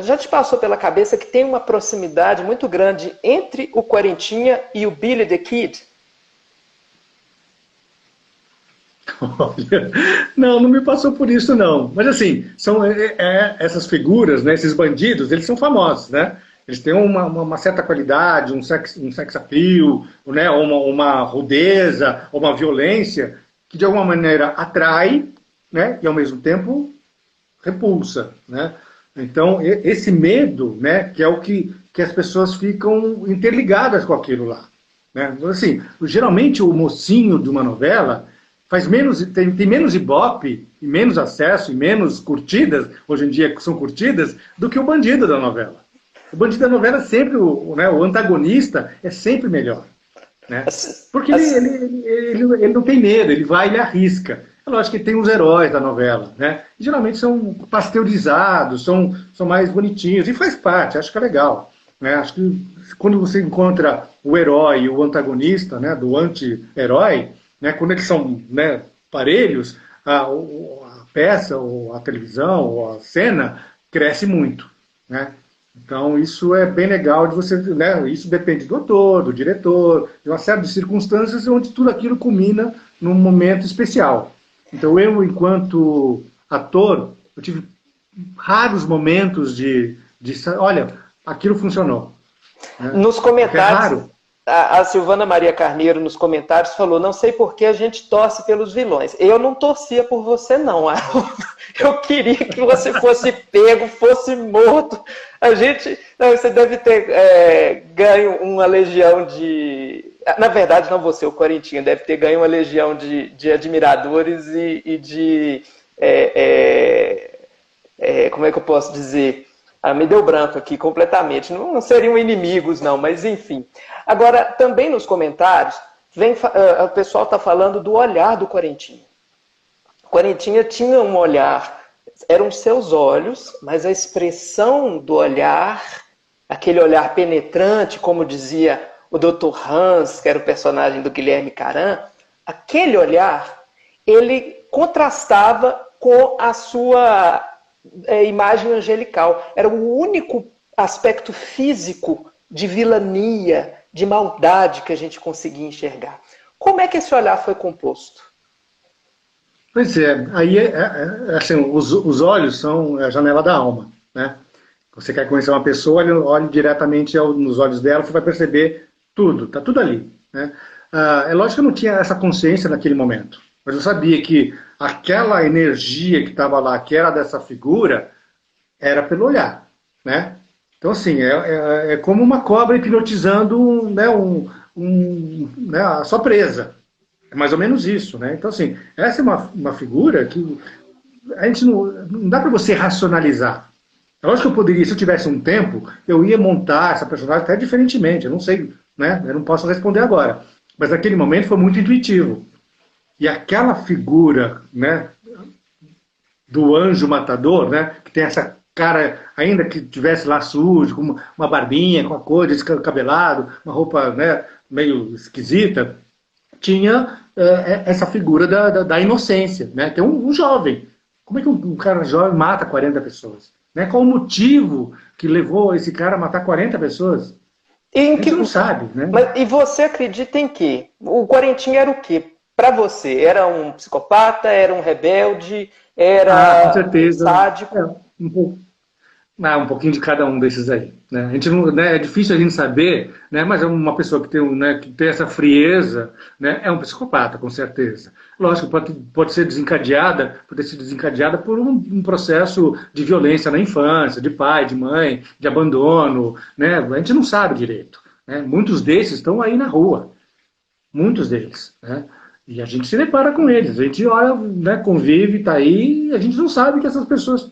já te passou pela cabeça que tem uma proximidade muito grande entre o Quarentinha e o Billy the Kid? Olha, não me passou por isso, não. Mas, assim, são essas figuras, né, esses bandidos, eles são famosos, né? Eles têm uma certa qualidade, um sex appeal, né, uma rudeza, uma violência que, de alguma maneira, atrai, né, e, ao mesmo tempo, repulsa, né? Então, esse medo, né, que é o que as pessoas ficam interligadas com aquilo lá. Né? Então, assim, geralmente, o mocinho de uma novela tem menos ibope, e menos acesso, e menos curtidas, hoje em dia são curtidas, do que o bandido da novela. O bandido da novela é sempre, o antagonista é sempre melhor. Né? Porque ele não tem medo, ele vai e ele arrisca. É lógico que tem os heróis da novela, né? E, geralmente são pasteurizados, são mais bonitinhos, e faz parte, acho que é legal. Né? Acho que quando você encontra o herói e o antagonista, né, do anti-herói, né, quando eles são, né, parelhos, a peça, ou a televisão, ou a cena, cresce muito. Né? Então, isso é bem legal de você, né, isso depende do autor, do diretor, de uma série de circunstâncias onde tudo aquilo culmina num momento especial. Então, eu, enquanto ator, eu tive raros momentos de olha, aquilo funcionou. Né? Nos comentários, é raro. A Silvana Maria Carneiro, nos comentários, falou: não sei por que a gente torce pelos vilões. Eu não torcia por você, não. Eu queria que você fosse pego, fosse morto. Você deve ter ganho uma legião de... Na verdade, não você, o Quarentinha, deve ter ganho uma legião de admiradores e de... como é que eu posso dizer? Me deu branco aqui completamente. Não seriam inimigos, não, mas enfim. Agora, também nos comentários, o pessoal está falando do olhar do Quarentinha. O Quarentinha tinha um olhar, eram seus olhos, mas a expressão do olhar, aquele olhar penetrante, como dizia o Dr. Hans, que era o personagem do Guilherme Caram, aquele olhar, ele contrastava com a sua imagem angelical. Era o único aspecto físico de vilania, de maldade que a gente conseguia enxergar. Como é que esse olhar foi composto? Pois é, aí assim, os olhos são a janela da alma, né? Você quer conhecer uma pessoa, olhe diretamente nos olhos dela, você vai perceber tudo, tá tudo ali, né? É lógico que eu não tinha essa consciência naquele momento, mas eu sabia que aquela energia que estava lá, que era dessa figura, era pelo olhar, né? Então, assim, é como uma cobra hipnotizando, né, né, a sua presa. É mais ou menos isso, né? Então, assim, essa é uma figura que a gente não dá para você racionalizar. É lógico que eu poderia, se eu tivesse um tempo, eu ia montar essa personagem até diferentemente, eu não sei, né? Eu não posso responder agora. Mas naquele momento foi muito intuitivo. E aquela figura, né, do anjo matador, né, que tem essa cara, ainda que tivesse lá sujo, com uma barbinha, com a cor, descabelado, uma roupa, né, meio esquisita, tinha essa figura da inocência, né, que é um jovem. Como é que um cara jovem mata 40 pessoas? Né? Qual o motivo que levou esse cara a matar 40 pessoas? A gente não sabe, né? E você acredita em quê? O Quarentinha era o quê? Para você, era um psicopata, era um rebelde, era com certeza. Um sádico? Um pouquinho de cada um desses aí. Né? A gente não, né, é difícil a gente saber, né, mas é uma pessoa que tem essa frieza, né, é um psicopata, com certeza. Lógico, pode ser desencadeada, pode ser desencadeada por um processo de violência na infância, de pai, de mãe, de abandono. Né? A gente não sabe direito. Né? Muitos desses estão aí na rua. Muitos deles. Né? E a gente se depara com eles. A gente olha, né, convive, está aí, e a gente não sabe que essas pessoas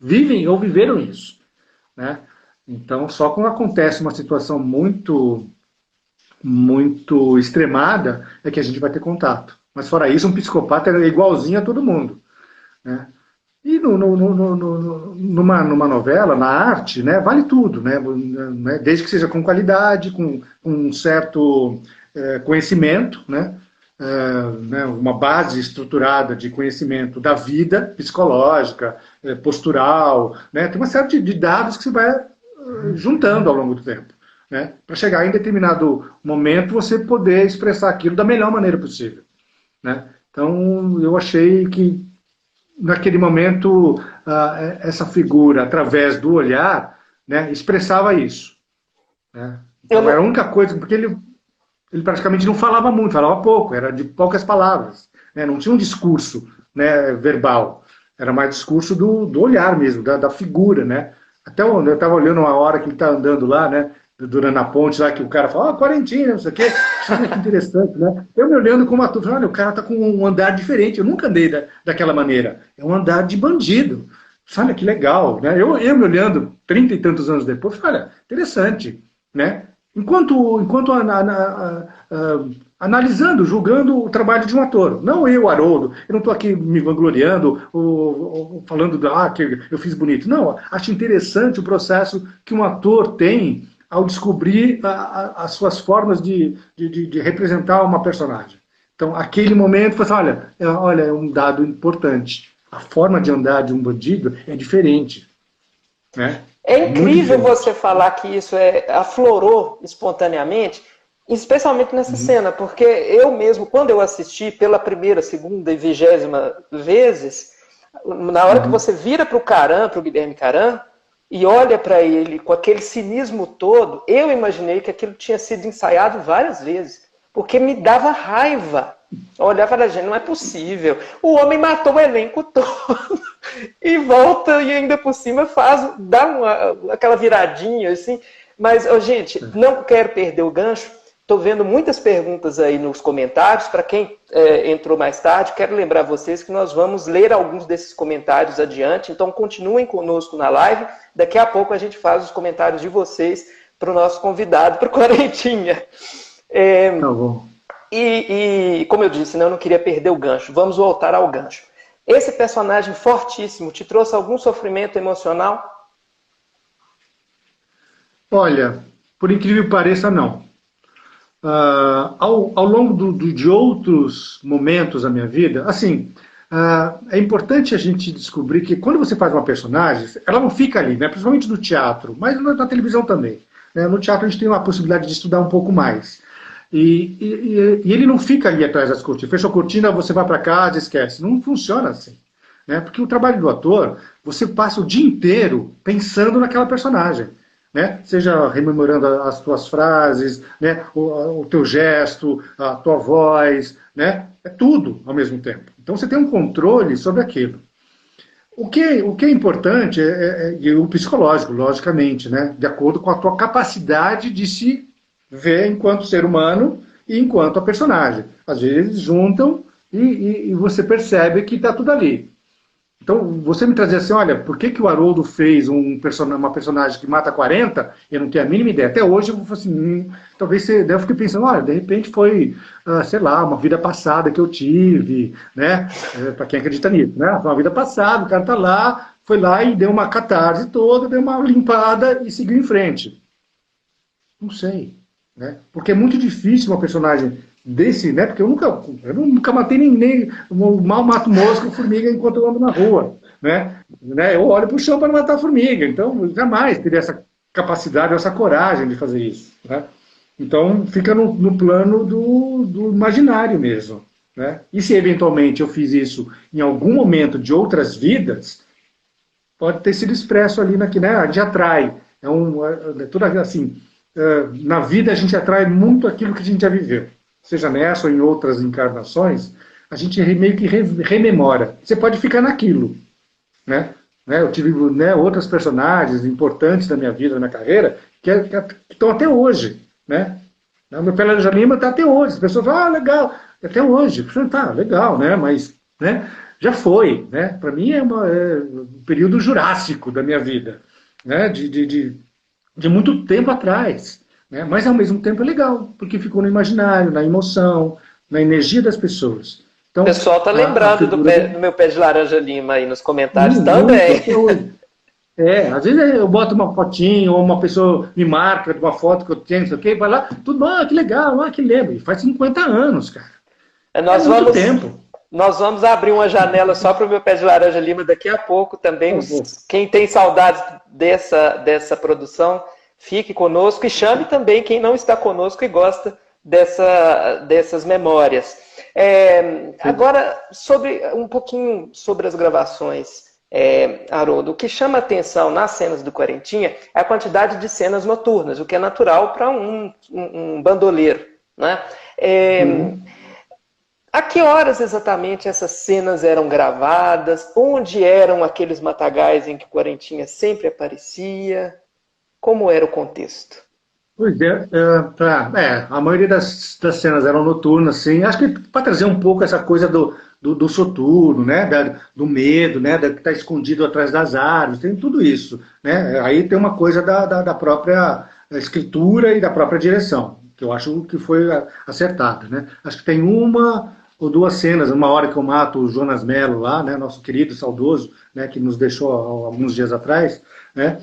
vivem ou viveram isso. Né? Então, só quando acontece uma situação muito extremada é que a gente vai ter contato. Mas fora isso, um psicopata é igualzinho a todo mundo, né? E numa novela, na arte, né, vale tudo, né, desde que seja com qualidade, com um certo conhecimento, né, uma base estruturada de conhecimento da vida psicológica, postural, né, tem uma série de dados que você vai juntando ao longo do tempo, né, para chegar em determinado momento você poder expressar aquilo da melhor maneira possível, né. Então, eu achei que naquele momento, essa figura, através do olhar, né, expressava isso, né? Então, era a única coisa, porque ele praticamente não falava muito, falava pouco, era de poucas palavras, né? Não tinha um discurso, né, verbal, era mais discurso do olhar mesmo, da figura, né? Até eu estava olhando uma hora que ele está andando lá, né, durante a ponte lá, que o cara fala, quarentinha, não sei o quê, olha que interessante, né? Eu me olhando como ator, olha, o cara está com um andar diferente, eu nunca andei daquela maneira, é um andar de bandido, olha que legal, né? Eu me olhando 30 e tantos anos depois, olha, interessante, né? Enquanto analisando, julgando o trabalho de um ator. Não eu, Haroldo, eu não estou aqui me vangloriando, ou falando que eu fiz bonito. Não, acho interessante o processo que um ator tem ao descobrir as suas formas de representar uma personagem. Então, aquele momento, você olha, é um dado importante. A forma de andar de um bandido é diferente, né? É incrível você falar que isso aflorou espontaneamente, especialmente nessa cena, porque eu mesmo, quando eu assisti pela primeira, segunda e 20ª vezes, na hora que você vira para o Guilherme Caram, e olha para ele com aquele cinismo todo, eu imaginei que aquilo tinha sido ensaiado várias vezes, porque me dava raiva. Eu olhava para a gente, não é possível. O homem matou o elenco todo e volta e ainda por cima dá aquela viradinha assim. Mas, gente, não quero perder o gancho. Estou vendo muitas perguntas aí nos comentários. Para quem entrou mais tarde, quero lembrar vocês que nós vamos ler alguns desses comentários adiante. Então, continuem conosco na live. Daqui a pouco a gente faz os comentários de vocês para o nosso convidado, para o Quarentinha. Tá bom. E, como eu disse, eu não queria perder o gancho. Vamos voltar ao gancho. Esse personagem fortíssimo te trouxe algum sofrimento emocional? Olha, por incrível que pareça, não. Ao longo de outros momentos da minha vida, assim, é importante a gente descobrir que quando você faz uma personagem, ela não fica ali, né? Principalmente no teatro, mas na televisão também, né? No teatro a gente tem uma possibilidade de estudar um pouco mais. E ele não fica ali atrás das cortinas. Fechou a cortina, você vai para casa, esquece. Não funciona assim, né? Porque o trabalho do ator, você passa o dia inteiro pensando naquela personagem, né? Seja rememorando as tuas frases, né? O teu gesto, a tua voz, né? É tudo ao mesmo tempo. Então você tem um controle sobre aquilo. O que é importante é o psicológico, logicamente, né? De acordo com a tua capacidade de se ver enquanto ser humano e enquanto a personagem. Às vezes juntam e você percebe que está tudo ali. Então, você me trazia assim, olha, por que o Haroldo fez uma personagem que mata 40? Eu não tenho a mínima ideia. Até hoje eu vou assim, talvez você... Daí eu fiquei pensando, olha, de repente foi, sei lá, uma vida passada que eu tive, né? Para quem acredita nisso, né? Foi uma vida passada, o cara tá lá, foi lá e deu uma catarse toda, deu uma limpada e seguiu em frente. Não sei, né? Porque é muito difícil uma personagem desse, né? Porque eu nunca matei nem mal mato mosca ou formiga enquanto eu ando na rua, né? Eu olho para o chão para matar a formiga, então eu jamais teria essa capacidade, essa coragem de fazer isso, né? Então fica no plano do imaginário mesmo, né? E se eventualmente eu fiz isso em algum momento de outras vidas, pode ter sido expresso ali né? A gente atrai, tudo assim, na vida a gente atrai muito aquilo que a gente já viveu. Seja nessa ou em outras encarnações, a gente meio que rememora. Você pode ficar naquilo, né? Eu tive outras personagens importantes da minha vida, da minha carreira, que estão até hoje, né? O meu Pelé de Lima está até hoje. As pessoas falam, legal, até hoje. Tá, legal, né? Mas, né? Já foi, né? Para mim é um período jurássico da minha vida, né? de muito tempo atrás, né? Mas ao mesmo tempo é legal, porque ficou no imaginário, na emoção, na energia das pessoas. O Então, pessoal tá a lembrando figura do meu pé de laranja lima aí nos comentários muito, também. até hoje. Às vezes eu boto uma fotinho, ou uma pessoa me marca de uma foto que eu tenho, não sei o quê, vai lá, tudo bom, que legal, que lembro. E faz 50 anos, cara. É Nós muito vamos, tempo. nós vamos abrir uma janela só para o meu pé de laranja lima daqui a pouco também. Quem tem saudades dessa produção, fique conosco e chame também quem não está conosco e gosta dessas memórias. Agora, um pouquinho sobre as gravações, Haroldo, o que chama atenção nas cenas do Quarentinha é a quantidade de cenas noturnas, o que é natural para um bandoleiro, né? A que horas exatamente essas cenas eram gravadas? Onde eram aqueles matagais em que o Quarentinha sempre aparecia? Como era o contexto? Pois a maioria das cenas eram noturnas, sim. Acho que para trazer um pouco essa coisa do soturno, né? Do medo, né? Que está escondido atrás das árvores, tem tudo isso, né? Aí tem uma coisa da própria escritura e da própria direção, que eu acho que foi acertada, né? Acho que tem uma ou duas cenas, uma hora que eu mato o Jonas Mello lá, né? Nosso querido, saudoso, né? Que nos deixou há alguns dias atrás, né?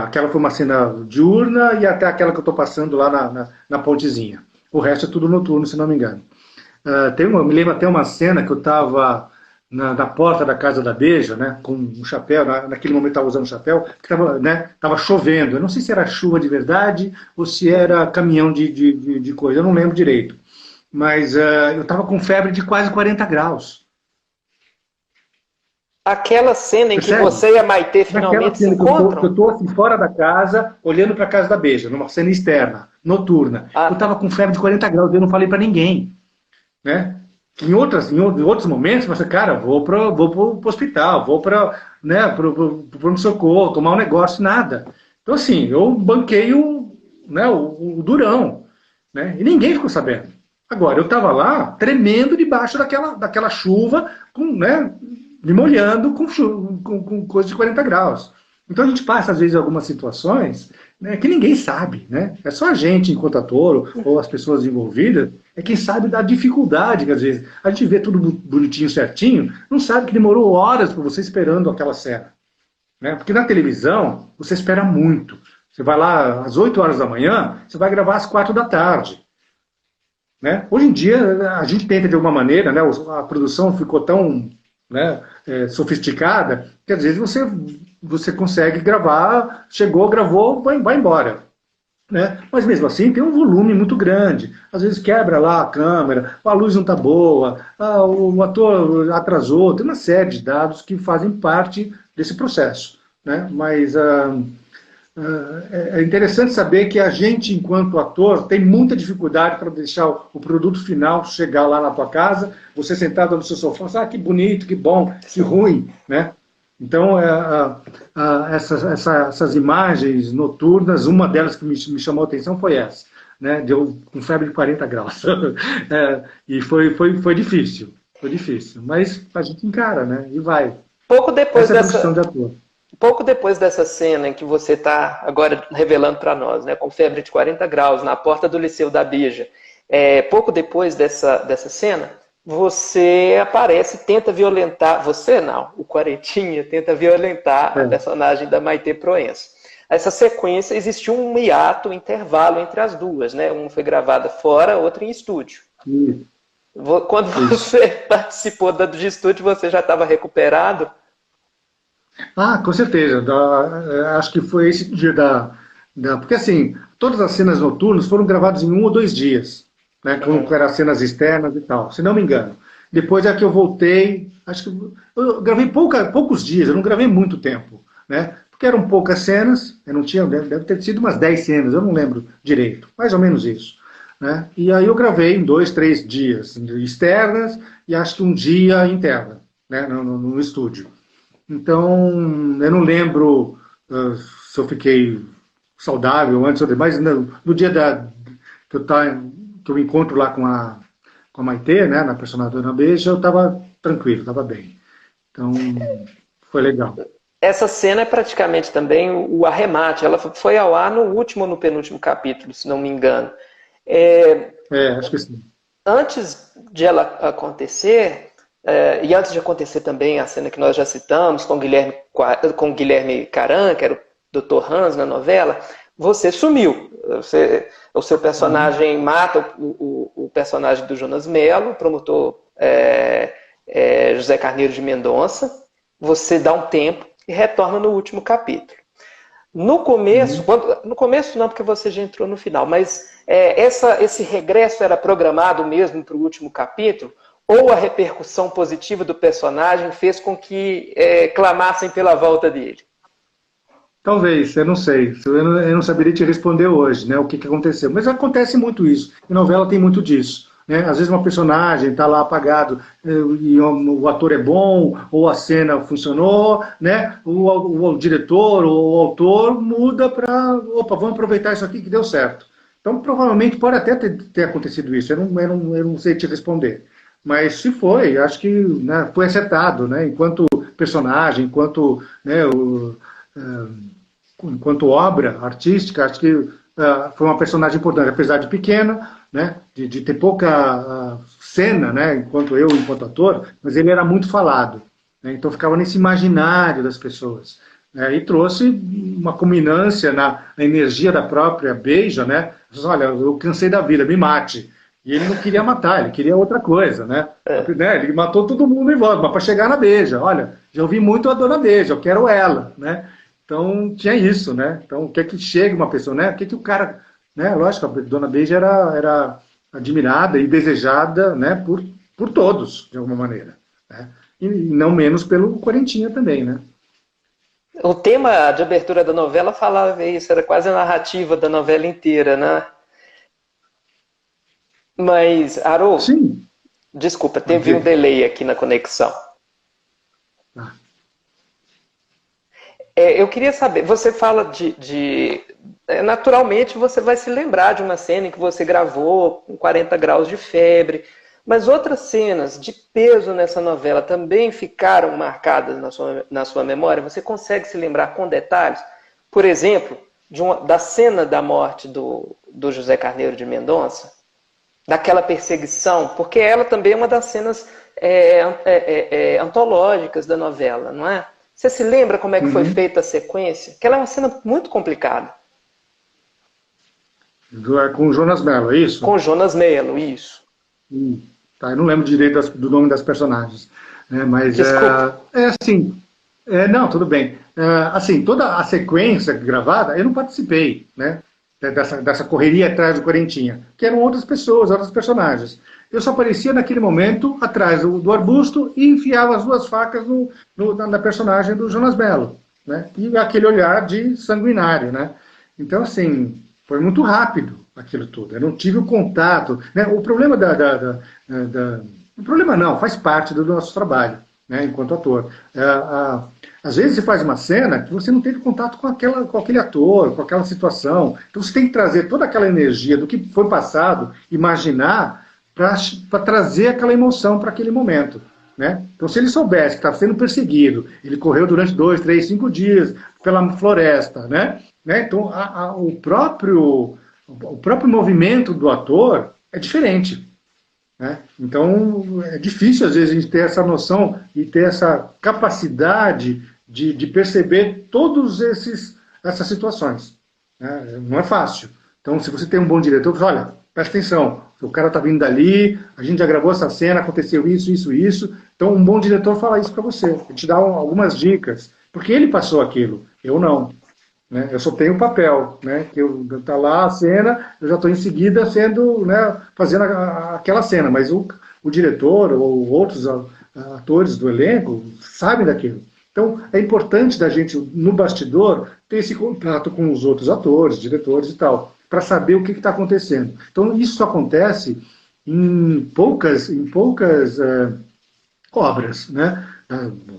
Aquela foi uma cena diurna e até aquela que eu estou passando lá na pontezinha. O resto é tudo noturno, se não me engano. Eu me lembro até uma cena que eu estava na porta da casa da Beija, né, com um chapéu, naquele momento estava usando chapéu, que estava, né, chovendo. Eu não sei se era chuva de verdade ou se era caminhão de coisa, eu não lembro direito. Mas eu estava com febre de quase 40 graus. Aquela cena em que Percebe? você e a Maitê Naquela finalmente se cena que eu encontram? estou assim, fora da casa, olhando para a casa da Beija, numa cena externa, noturna. Eu estava com febre de 40 graus, eu não falei para ninguém, né? Em outros momentos, você, cara, vou pro hospital, vou para, né, pro pronto-socorro, tomar um negócio, nada. Então, assim, eu banquei o durão, né? E ninguém ficou sabendo. Agora, eu estava lá tremendo debaixo daquela chuva, né, me molhando com coisa de 40 graus. Então a gente passa, às vezes, algumas situações, né, que ninguém sabe, né? É só a gente, enquanto ator, ou as pessoas envolvidas, é quem sabe da dificuldade que, às vezes, a gente vê tudo bonitinho, certinho, não sabe que demorou horas para você esperando aquela cena, né? Porque na televisão, você espera muito. Você vai lá às 8 horas da manhã, você vai gravar às 4 da tarde. Né? Hoje em dia, a gente tenta de alguma maneira, né, a produção ficou tão, né, sofisticada, que às vezes você consegue gravar, chegou, gravou, vai embora. Né? Mas mesmo assim tem um volume muito grande. Às vezes quebra lá a câmera, a luz não está boa, o ator atrasou, tem uma série de dados que fazem parte desse processo. Né? Mas é interessante saber que a gente, enquanto ator, tem muita dificuldade para deixar o produto final chegar lá na tua casa, você sentado no seu sofá, que bonito, que bom, que ruim, né? Então, essas imagens noturnas, uma delas que me chamou a atenção foi essa, né? Deu com febre de 40 graus. E foi difícil, mas a gente encara, né? E vai. Pouco depois Essa é a profissão de ator. Pouco depois dessa cena em que você está agora revelando para nós, né, com febre de 40 graus, na porta do Liceu da Beija, pouco depois dessa cena, você aparece e tenta violentar, você não, o Quarentinha tenta violentar a personagem da Maitê Proença. Essa sequência, existiu um hiato, um intervalo entre as duas, né? Uma foi gravada fora, outra em estúdio. Quando você participou de estúdio, você já estava recuperado? Com certeza. Acho que foi esse dia porque assim, todas as cenas noturnas foram gravadas em 1 ou 2 dias, né? Como eram as cenas externas e tal, se não me engano. Depois é que eu voltei, acho que eu gravei poucos dias, eu não gravei muito tempo, né? Porque eram poucas cenas, eu não tinha, deve ter sido umas 10 cenas, eu não lembro direito, mais ou menos isso. Né? E aí eu gravei em 2, 3 dias externas e acho que um dia interna, né? no estúdio. Então, eu não lembro se eu fiquei saudável antes ou depois, mas no dia que eu me encontro lá com a Maitê, né, na personagem Dona Beija, eu estava tranquilo, estava bem. Então, foi legal. Essa cena é praticamente também o arremate. Ela foi ao ar no último ou no penúltimo capítulo, se não me engano. Acho que sim. Antes de ela acontecer, e antes de acontecer também a cena que nós já citamos com Guilherme Caran, que era o Dr. Hans na novela, você sumiu. O seu personagem mata o personagem do Jonas Mello, o promotor José Carneiro de Mendonça. Você dá um tempo e retorna no último capítulo. No começo, no começo não, porque você já entrou no final, mas esse regresso era programado mesmo para o último capítulo, ou a repercussão positiva do personagem fez com que clamassem pela volta dele? Talvez, eu não sei. Eu não saberia te responder hoje, né, o que aconteceu. Mas acontece muito isso. Em novela tem muito disso. Né? Às vezes uma personagem está lá apagado e o ator é bom, ou a cena funcionou, né? O diretor ou o autor muda para, opa, vamos aproveitar isso aqui que deu certo. Então, provavelmente pode até ter acontecido isso. Eu não sei te responder. Mas se foi, acho que, né, foi acertado, né? Enquanto personagem, enquanto, né, enquanto obra artística, acho que foi uma personagem importante, apesar de pequena, né, de ter pouca cena, né, enquanto ator, mas ele era muito falado, né, então ficava nesse imaginário das pessoas, né, e trouxe uma culminância na energia da própria Beija, né, olha, eu cansei da vida, me mate. E ele não queria matar, ele queria outra coisa, né? Ele matou todo mundo em volta, mas para chegar na Beija, olha, já ouvi muito a dona Beija, eu quero ela, né? Então, tinha isso, né? Então, o que é que chega uma pessoa, né? O que é que o cara... Né? Lógico, a dona Beija era admirada e desejada, né, por todos, de alguma maneira. Né? E não menos pelo Quarentinha também, né? O tema de abertura da novela falava isso, era quase a narrativa da novela inteira, né? Mas, Haroldo, sim, desculpa, teve um delay aqui na conexão. Eu queria saber, você fala naturalmente você vai se lembrar de uma cena em que você gravou com 40 graus de febre, mas outras cenas de peso nessa novela também ficaram marcadas na sua memória? Você consegue se lembrar com detalhes? Por exemplo, da cena da morte do José Carneiro de Mendonça? Daquela perseguição? Porque ela também é uma das cenas antológicas da novela, não é? Você se lembra como é que foi feita a sequência? Que ela é uma cena muito complicada. Com o Jonas Mello, é isso? Com o Jonas Mello, isso. Tá, eu não lembro direito do nome das personagens. Né, mas assim... não, tudo bem. Assim, toda a sequência gravada, eu não participei, né? Dessa correria atrás do Quarentinha, que eram outras pessoas, outros personagens. Eu só aparecia naquele momento atrás do arbusto e enfiava as duas facas na personagem do Jonas Mello, né? E aquele olhar de sanguinário, né? Então, assim, foi muito rápido aquilo tudo. Eu não tive o contato, né? O problema o problema não, faz parte do nosso trabalho, né? Enquanto ator. Às vezes você faz uma cena que você não teve contato com aquele ator, com aquela situação. Então você tem que trazer toda aquela energia do que foi passado, imaginar, para trazer aquela emoção para aquele momento. Né? Então, se ele soubesse que estava sendo perseguido, ele correu durante 2, 3, 5 dias pela floresta, né? Então o próprio movimento do ator é diferente. Né? Então, é difícil, às vezes, a gente ter essa noção e ter essa capacidade de perceber todas essas situações. Né? Não é fácil. Então, se você tem um bom diretor, você fala, olha, presta atenção, o cara está vindo dali, a gente já gravou essa cena, aconteceu isso, isso, isso. Então, um bom diretor fala isso para você, ele te dá algumas dicas, porque ele passou aquilo, eu não. Né? Eu só tenho o papel, né? Que tá lá a cena, eu já estou em seguida fazendo aquela cena, mas o diretor ou outros atores do elenco sabem daquilo. Então, é importante da gente, no bastidor, ter esse contato com os outros atores, diretores e tal, para saber o que está acontecendo. Então, isso acontece em poucas obras, né?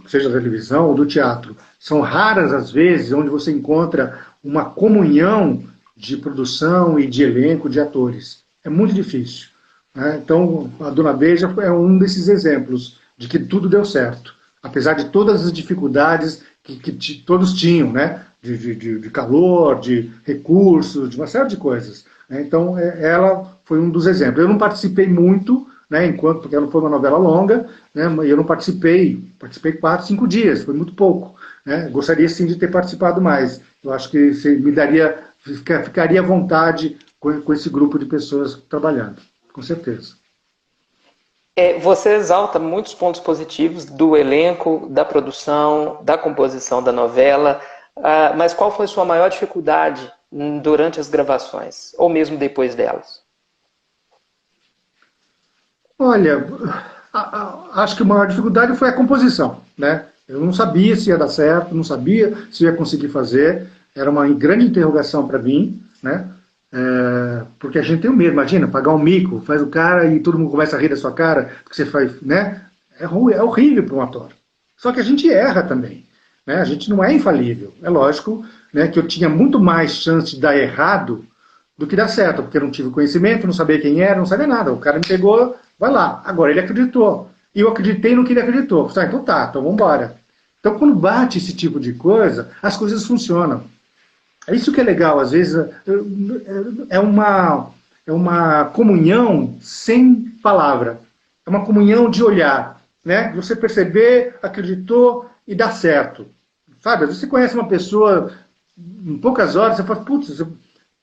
Seja da televisão ou do teatro. São raras as vezes onde você encontra uma comunhão de produção e de elenco de atores. É muito difícil. Né? Então, a Dona Beija é um desses exemplos de que tudo deu certo. apesar de todas as dificuldades que todos tinham, né? De calor, de recursos, de uma série de coisas. Né? Então, ela foi um dos exemplos. Eu não participei muito, né, porque ela não foi uma novela longa, né, eu não participei 4, 5 dias, foi muito pouco. Né? Gostaria sim de ter participado mais. Eu acho que me daria, ficaria à vontade com esse grupo de pessoas trabalhando, com certeza. Você exalta muitos pontos positivos do elenco, da produção, da composição da novela, mas qual foi sua maior dificuldade durante as gravações, ou mesmo depois delas? Olha, acho que a maior dificuldade foi a composição, né? Eu não sabia se ia dar certo, não sabia se ia conseguir fazer, era uma grande interrogação para mim, né? Porque a gente tem o medo, imagina, pagar um mico, faz o cara e todo mundo começa a rir da sua cara, porque você faz, né? É horrível para um ator. Só que a gente erra também, né? A gente não é infalível. É lógico, né, que eu tinha muito mais chance de dar errado do que dar certo, porque eu não tive conhecimento, não sabia quem era, não sabia nada. O cara me pegou, vai lá. Agora ele acreditou. E eu acreditei no que ele acreditou. Então vamos embora. Então quando bate esse tipo de coisa, as coisas funcionam. É isso que é legal, às vezes é uma comunhão sem palavra. É uma comunhão de olhar, né? Você perceber, acreditou e dá certo. Sabe, às vezes você conhece uma pessoa em poucas horas, você fala, putz,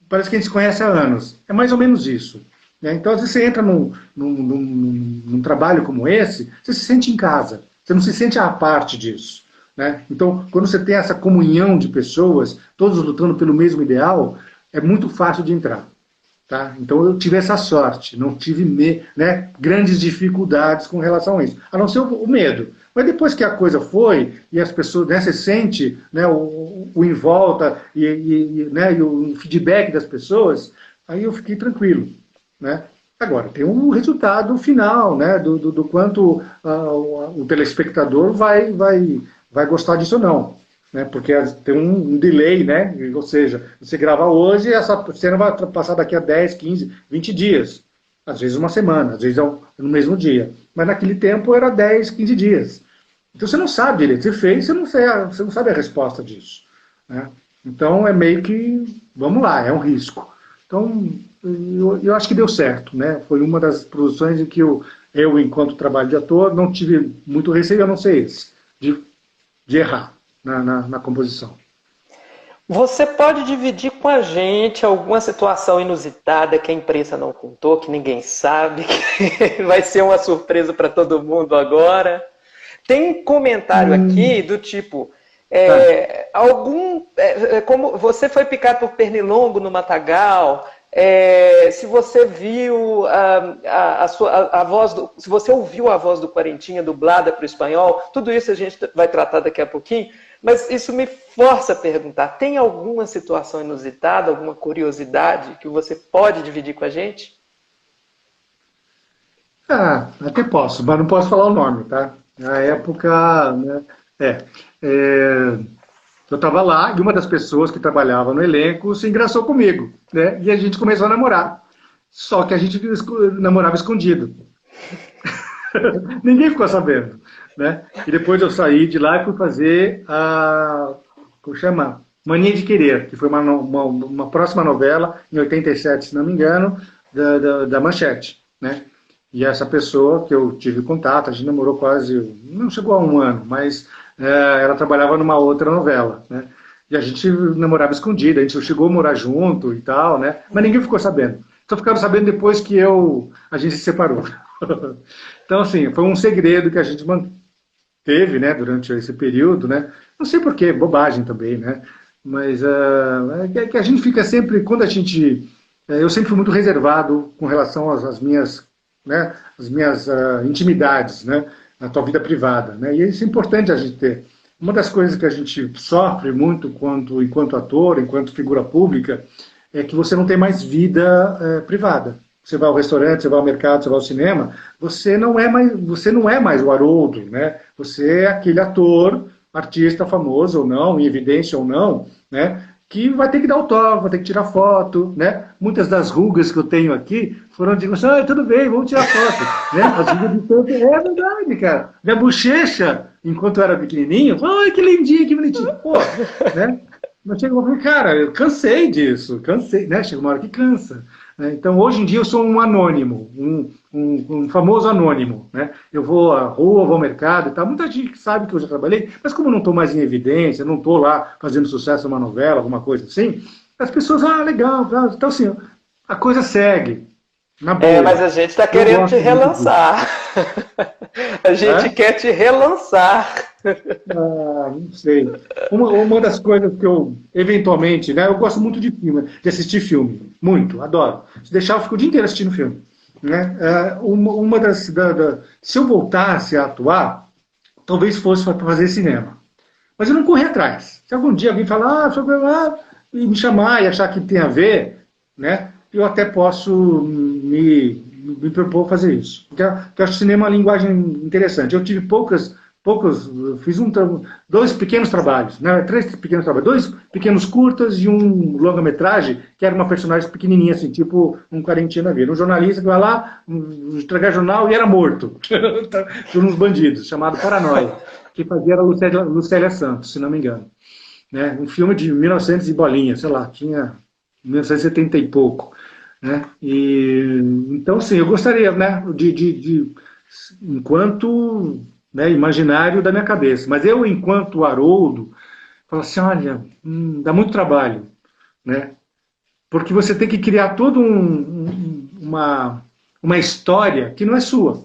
parece que a gente se conhece há anos. É mais ou menos isso. Né? Então, às vezes você entra num trabalho como esse, você se sente em casa. Você não se sente à parte disso. Né? Então, quando você tem essa comunhão de pessoas, todos lutando pelo mesmo ideal, é muito fácil de entrar. Tá? Então, eu tive essa sorte, não tive grandes dificuldades com relação a isso, a não ser o medo. Mas depois que a coisa foi, e as pessoas, né, você sente, né, o em volta né, e o feedback das pessoas, aí eu fiquei tranquilo. Né? Agora, tem um resultado final, né, do quanto o telespectador vai gostar disso ou não. Né, porque tem um delay, né, ou seja, você grava hoje e essa cena vai passar daqui a 10, 15, 20 dias. Às vezes uma semana, às vezes no mesmo dia. Mas naquele tempo era 10, 15 dias. Então você não sabe direito. Você fez, você não sabe a resposta disso. Né? Então é meio que, vamos lá, é um risco. Então eu acho que deu certo. Né? Foi uma das produções em que eu enquanto trabalho de ator, não tive muito receio, a não ser esse, de errar na composição. Você pode dividir com a gente alguma situação inusitada que a imprensa não contou, que ninguém sabe, que vai ser uma surpresa para todo mundo agora? Tem comentário aqui do tipo, como você foi picado por pernilongo no Matagal, se você viu a voz se você ouviu a voz do Quarentinha dublada para o espanhol, tudo isso a gente vai tratar daqui a pouquinho, mas isso me força a perguntar, tem alguma situação inusitada, alguma curiosidade que você pode dividir com a gente? Até posso, mas não posso falar o nome, tá? Na época, né, eu estava lá e uma das pessoas que trabalhava no elenco se engraçou comigo, né? E a gente começou a namorar. Só que a gente namorava escondido. Ninguém ficou sabendo, né? E depois eu saí de lá e fui fazer como chama? Mania de Querer, que foi uma próxima novela, em 87, se não me engano, da Manchete, né? E essa pessoa que eu tive contato, a gente namorou quase, não chegou a um ano, mas ela trabalhava numa outra novela, né? E a gente namorava escondida, a gente chegou a morar junto e tal, né? Mas ninguém ficou sabendo. Só ficaram sabendo depois que a gente se separou. Então, assim, foi um segredo que a gente manteve, né, durante esse período, né? Não sei porquê, bobagem também, né? Mas é que a gente fica sempre, quando a gente... eu sempre fui muito reservado com relação às minhas... né, as minhas intimidades, né, na tua vida privada, né, e isso é importante a gente ter. Uma das coisas que a gente sofre muito enquanto ator, enquanto figura pública, é que você não tem mais vida privada. Você vai ao restaurante, você vai ao mercado, você vai ao cinema, você não é mais o Haroldo, né, você é aquele ator, artista famoso ou não, em evidência ou não, né, que vai ter que dar autógrafo, vai ter que tirar foto, né? Muitas das rugas que eu tenho aqui foram de tudo bem, vamos tirar foto, né? As rugas de tanto, é verdade, cara. Minha bochecha, enquanto eu era pequenininho, ai, que lindinho, que bonitinho. Pô, né? Mas chega uma hora, cara, eu cansei disso, cansei, né? Chega uma hora que cansa. Né? Então, hoje em dia, eu sou um anônimo, um famoso anônimo. Né? Eu vou à rua, vou ao mercado e tal. Muita gente sabe que eu já trabalhei, mas como eu não estou mais em evidência, não estou lá fazendo sucesso numa novela, alguma coisa assim, as pessoas, legal. Então, assim, a coisa segue. Na boa. Mas a gente está querendo te relançar. A gente quer te relançar. Não sei. Uma das coisas que eu, eventualmente, né, eu gosto muito de filme, de assistir filme, muito, adoro. Se deixar, eu fico o dia inteiro assistindo filme. Né? Se eu voltasse a atuar, talvez fosse para fazer cinema. Mas eu não corri atrás. Se algum dia alguém falar, e me chamar e achar que tem a ver, né, eu até posso me propor fazer isso. Porque eu acho cinema uma linguagem interessante. Eu tive fiz dois pequenos trabalhos, né, 3 pequenos trabalhos, 2 pequenos curtas e um longa-metragem, que era uma personagem pequenininha, assim, tipo um quarentinha na vida. Um jornalista que vai lá, entregar jornal e era morto, por uns bandidos, chamado Paranoia, que fazia era Lucélia Santos, se não me engano. Né, um filme de 1900 e bolinha, sei lá, tinha 1970 e pouco. Né? Então, sim, eu gostaria, né, enquanto, né, imaginário da minha cabeça, mas eu, enquanto Haroldo, falo assim, olha, dá muito trabalho, né? Porque você tem que criar toda uma história que não é sua.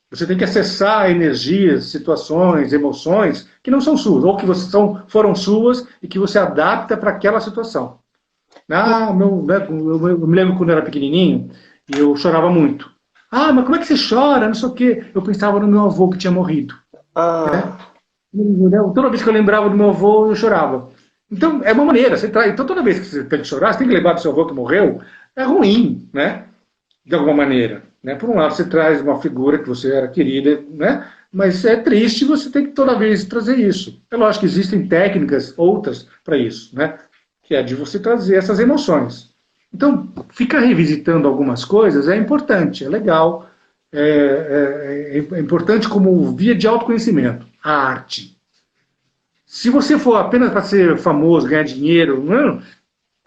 Você tem que acessar energias, situações, emoções que não são suas, ou que foram suas e que você adapta para aquela situação. Eu me lembro quando eu era pequenininho e eu chorava muito. Mas como é que você chora? Não sei o quê. Eu pensava no meu avô que tinha morrido. Né? Toda vez que eu lembrava do meu avô, eu chorava. Então, é uma maneira. Então, toda vez que você tem que chorar, você tem que lembrar do seu avô que morreu. É ruim, né? De alguma maneira. Né? Por um lado, você traz uma figura que você era querida, né? Mas é triste, você tem que toda vez trazer isso. É lógico que existem técnicas outras para isso, né? Que é de você trazer essas emoções. Então, ficar revisitando algumas coisas é importante, é legal, é importante como via de autoconhecimento, a arte. Se você for apenas para ser famoso, ganhar dinheiro,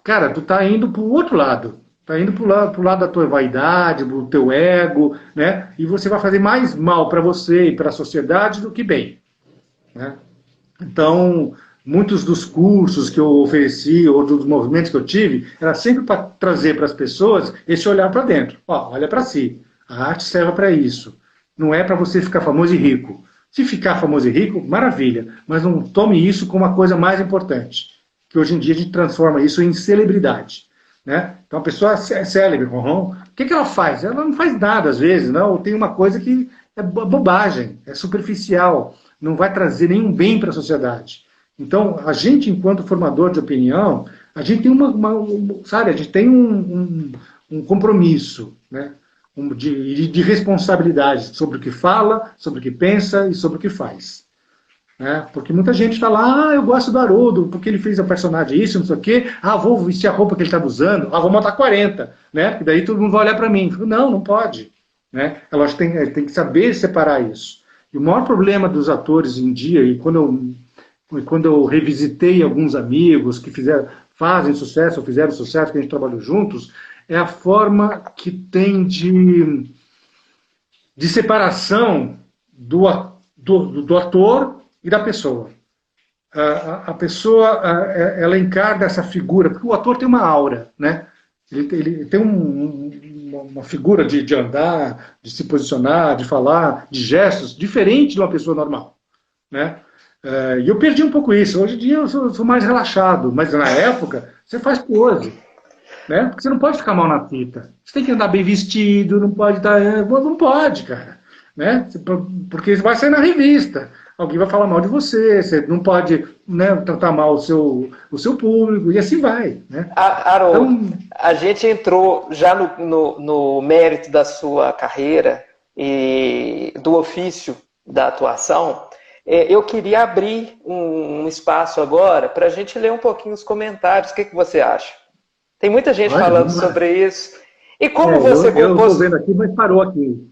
cara, tu está indo para o outro lado. Está indo para o lado da tua vaidade, do teu ego, né? E você vai fazer mais mal para você e para a sociedade do que bem. Né? Então, muitos dos cursos que eu ofereci, ou dos movimentos que eu tive, era sempre para trazer para as pessoas esse olhar para dentro. Olha para si. A arte serve para isso. Não é para você ficar famoso e rico. Se ficar famoso e rico, maravilha. Mas não tome isso como a coisa mais importante. Que hoje em dia a gente transforma isso em celebridade. Né? Então a pessoa é célebre. O que ela faz? Ela não faz nada às vezes. Não? Tem uma coisa que é bobagem, é superficial. Não vai trazer nenhum bem para a sociedade. Então, a gente, enquanto formador de opinião, a gente tem sabe, a gente tem um compromisso, né, de responsabilidade sobre o que fala, sobre o que pensa e sobre o que faz. Né? Porque muita gente fala, eu gosto do Haroldo, porque ele fez a personagem isso, não sei o quê, vou vestir a roupa que ele estava usando, vou matar 40, né? E daí todo mundo vai olhar para mim. Não pode. Né? Ela tem que saber separar isso. E o maior problema dos atores em dia, e quando eu revisitei alguns amigos que fazem sucesso, ou fizeram sucesso, que a gente trabalhou juntos, é a forma que tem de separação do ator e da pessoa. A pessoa, ela encarna essa figura, porque o ator tem uma aura, né? Ele tem uma figura de andar, de se posicionar, de falar, de gestos, diferente de uma pessoa normal, né? E eu perdi um pouco isso. Hoje em dia eu sou mais relaxado, mas na época você faz pose, né? Porque você não pode ficar mal na fita. Você tem que andar bem vestido, não pode não pode, cara, né? Porque vai sair na revista. Alguém vai falar mal de você, você não pode, né, tratar mal o seu público, e assim vai. Né? Haroldo, então, a gente entrou já no mérito da sua carreira e do ofício da atuação. Eu queria abrir um espaço agora para a gente ler um pouquinho os comentários. O que você acha? Tem muita gente falando sobre isso. E como você compôs... Eu estou vendo aqui, mas parou aqui.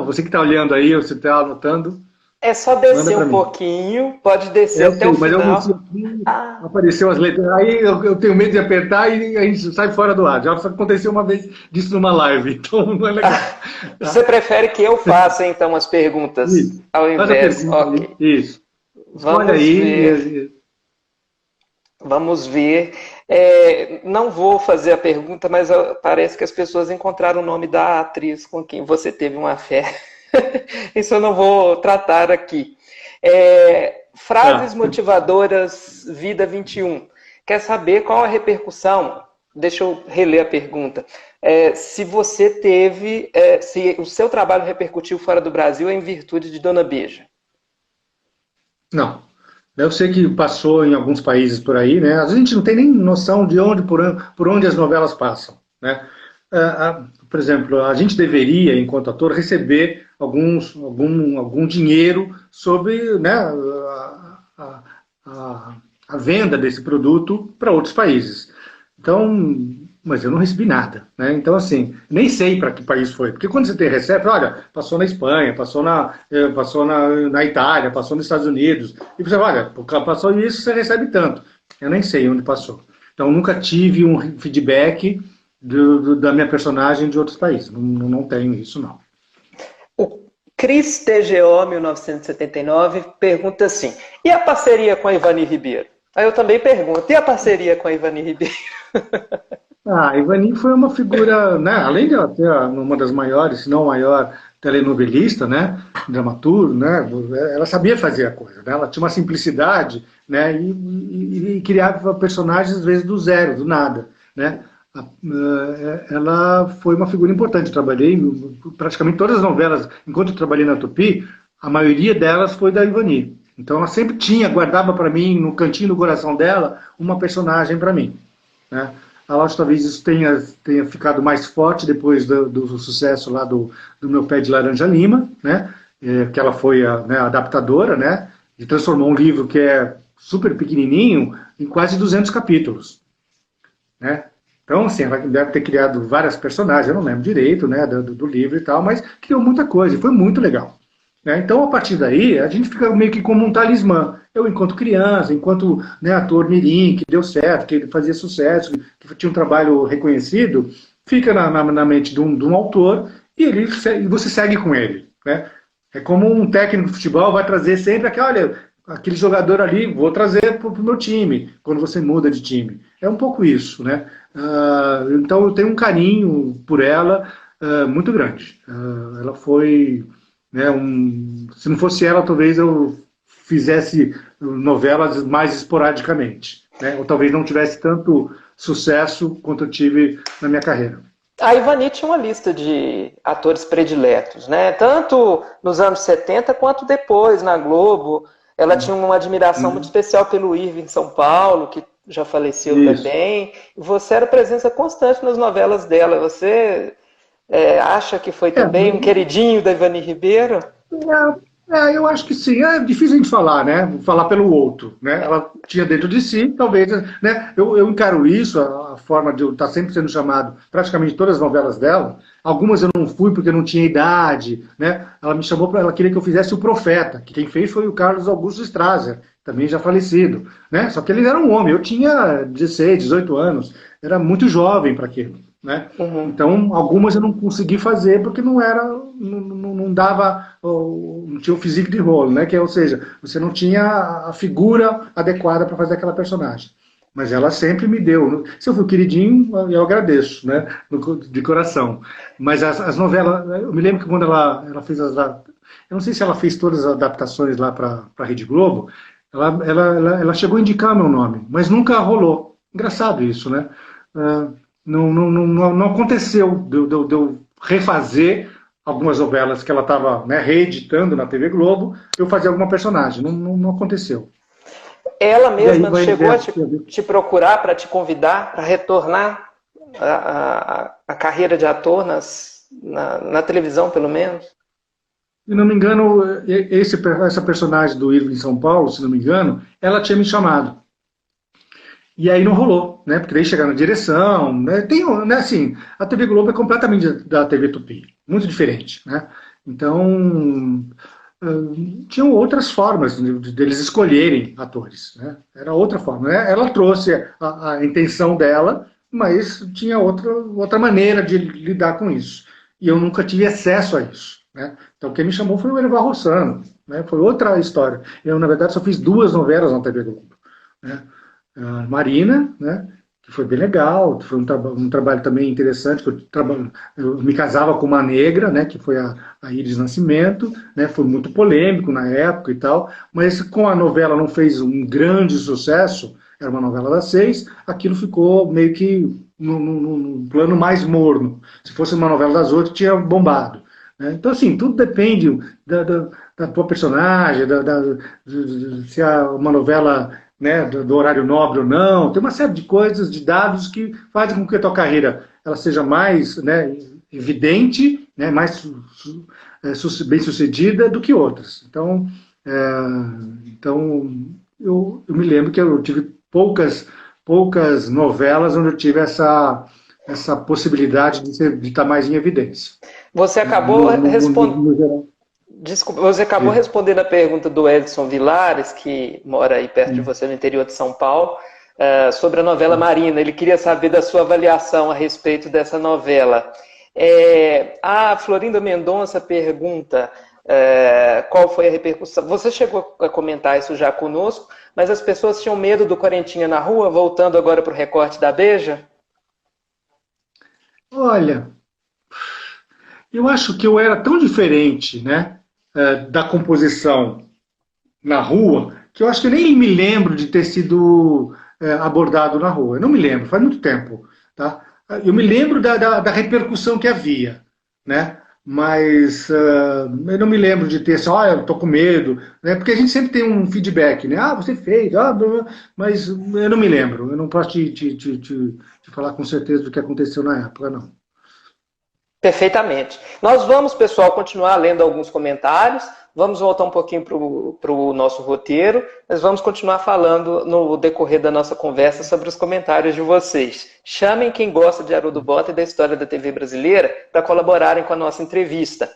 Você que está olhando aí, você está anotando... É só Manda descer para um mim. pouquinho, pode descer Eu até o sei, mas eu não final. sei aqui, Ah, apareceu as letras. Aí eu tenho medo de apertar e a gente sai fora do ar. Já aconteceu uma vez disso numa live, então não é legal. você Tá? prefere que eu faça então as perguntas Isso. ao Faz a invés? pergunta aí. Ok. Isso. Escolhe Vamos aí. ver. Vamos ver. Não vou fazer a pergunta, mas parece que as pessoas encontraram o nome da atriz com quem você teve uma fé. Isso eu não vou tratar aqui. Frases Tá. motivadoras Vida 21. Quer saber qual a repercussão? Deixa eu reler a pergunta. Se você teve, se o seu trabalho repercutiu fora do Brasil em virtude de Dona Beija. Não. Eu sei que passou em alguns países por aí, né? Às vezes a gente não tem nem noção de onde, por onde as novelas passam, né? Por exemplo, a gente deveria, enquanto ator, receber algum dinheiro sobre, né, a, a, a venda desse produto para outros países. Então, mas eu não recebi nada, né? Então, assim, nem sei para que país foi. Porque quando você recebe, olha, passou na Espanha, passou na Itália, passou nos Estados Unidos. E você, olha, passou isso, você recebe tanto. Eu nem sei onde passou. Então, nunca tive um feedback da minha personagem de outros países. Não tenho isso, não. O Cris TGO 1979 pergunta assim: e a parceria com a Ivani Ribeiro? Aí eu também pergunto: e a parceria com a Ivani Ribeiro? A Ivani foi uma figura, né, além de ela ter uma das maiores, se não a maior telenovelista, né, dramaturgo, né, ela sabia fazer a coisa, né, ela tinha uma simplicidade, né, e criava personagens às vezes do zero, do nada, né. Ela foi uma figura importante. Eu trabalhei praticamente todas as novelas, enquanto eu trabalhei na Tupi, a maioria delas foi da Ivani. Então ela sempre guardava para mim, no cantinho do coração dela, uma personagem para mim, né? Eu acho que talvez isso tenha ficado mais forte depois do sucesso lá do Meu Pé de Laranja Lima, né? Que ela foi né, a adaptadora, né? E transformou um livro que é super pequenininho em quase 200 capítulos, né? Então, assim, ela deve ter criado várias personagens, eu não lembro direito, né, do livro e tal, mas criou muita coisa e foi muito legal, né? Então, a partir daí, a gente fica meio que como um talismã. Eu, enquanto criança, enquanto, né, ator mirim, que deu certo, que fazia sucesso, que tinha um trabalho reconhecido, fica na mente de um autor e você segue com ele, né? É como um técnico de futebol vai trazer sempre olha, aquele jogador ali, vou trazer para o meu time, quando você muda de time. É um pouco isso, né? Então, eu tenho um carinho por ela muito grande. Ela foi, né, se não fosse ela, talvez eu fizesse novelas mais esporadicamente, né? Ou talvez não tivesse tanto sucesso quanto eu tive na minha carreira. A Ivani tinha uma lista de atores prediletos, né? Tanto nos anos 70 quanto depois na Globo. Ela tinha uma admiração muito especial pelo Irving São Paulo, que já faleceu Isso. também. Você era presença constante nas novelas dela. Você acha que foi É, também um queridinho da Ivani Ribeiro? eu acho que sim. É difícil a gente falar, né? Falar pelo outro, né? Ela tinha dentro de si, talvez, né? Eu encaro isso, a forma de eu estar sempre sendo chamado, praticamente todas as novelas dela. Algumas eu não fui porque não tinha idade, né? Ela me chamou ela queria que eu fizesse o Profeta, que quem fez foi o Carlos Augusto Strasser, também já falecido, né? Só que ele era um homem, eu tinha 16, 18 anos, era muito jovem para aquilo, né? Uhum. Então, algumas eu não consegui fazer porque não dava, não tinha o physique de rolo, né? Ou seja, você não tinha a figura adequada para fazer aquela personagem. Mas ela sempre me deu. Se eu fui queridinho, eu agradeço, né? De coração. Mas as novelas, eu me lembro que quando ela fez eu não sei se ela fez todas as adaptações lá para a Rede Globo, ela chegou a indicar meu nome, mas nunca rolou. Engraçado isso, né? Não aconteceu de eu refazer algumas novelas que ela estava, né, reeditando na TV Globo, eu fazer alguma personagem. Não aconteceu. Ela E aí mesma vai chegou a ver. te procurar para te convidar para retornar a carreira de ator na televisão, pelo menos? Se não me engano, essa personagem do Irving São Paulo, se não me engano, ela tinha me chamado. E aí não rolou, né? Porque daí chegar na direção, né? Né, assim, a TV Globo é completamente da TV Tupi, muito diferente, né? Então, tinham outras formas deles escolherem atores, né? Era outra forma, né? Ela trouxe a intenção dela, mas tinha outra maneira de lidar com isso. E eu nunca tive acesso a isso, né? Então quem me chamou foi o Erval Rossano, né? Foi outra história. Eu, na verdade, só fiz 2 novelas na TV Globo, né? A Marina, né? Que foi bem legal, foi um trabalho também interessante, que eu me casava com uma negra, né? Que foi a Iris Nascimento, né? Foi muito polêmico na época e tal, mas com a novela não fez um grande sucesso, era uma novela das 6, aquilo ficou meio que num plano mais morno. Se fosse uma novela das 8, tinha bombado, né? Então, assim, tudo depende da tua personagem, se é uma novela, né, do horário nobre ou não. Tem uma série de coisas, de dados que fazem com que a tua carreira ela seja mais, né, evidente, né, mais bem sucedida do que outras. Então eu me lembro que eu tive poucas novelas onde eu tive essa possibilidade de estar mais em evidência. Você acabou respondendo. Desculpa, você acabou respondendo a pergunta do Edson Vilares, que mora aí perto de você, no interior de São Paulo, sobre a novela Marina. Ele queria saber da sua avaliação a respeito dessa novela. A Florinda Mendonça pergunta qual foi a repercussão. Você chegou a comentar isso já conosco, mas as pessoas tinham medo do Quarentinha na Rua, voltando agora para o recorte da Beija? Olha, eu acho que eu era tão diferente, né, da composição na rua, que eu acho que eu nem me lembro de ter sido abordado na rua. Eu não me lembro, faz muito tempo. Tá? Eu me lembro da repercussão que havia, né? Mas eu não me lembro de ter assim, eu tô com medo, né? Porque a gente sempre tem um feedback, né? Você fez, mas eu não me lembro. Eu não posso te falar com certeza do que aconteceu na época, não. Perfeitamente. Nós vamos, pessoal, continuar lendo alguns comentários, vamos voltar um pouquinho para o nosso roteiro, mas vamos continuar falando no decorrer da nossa conversa sobre os comentários de vocês. Chamem quem gosta de Haroldo Bota e da história da TV brasileira para colaborarem com a nossa entrevista.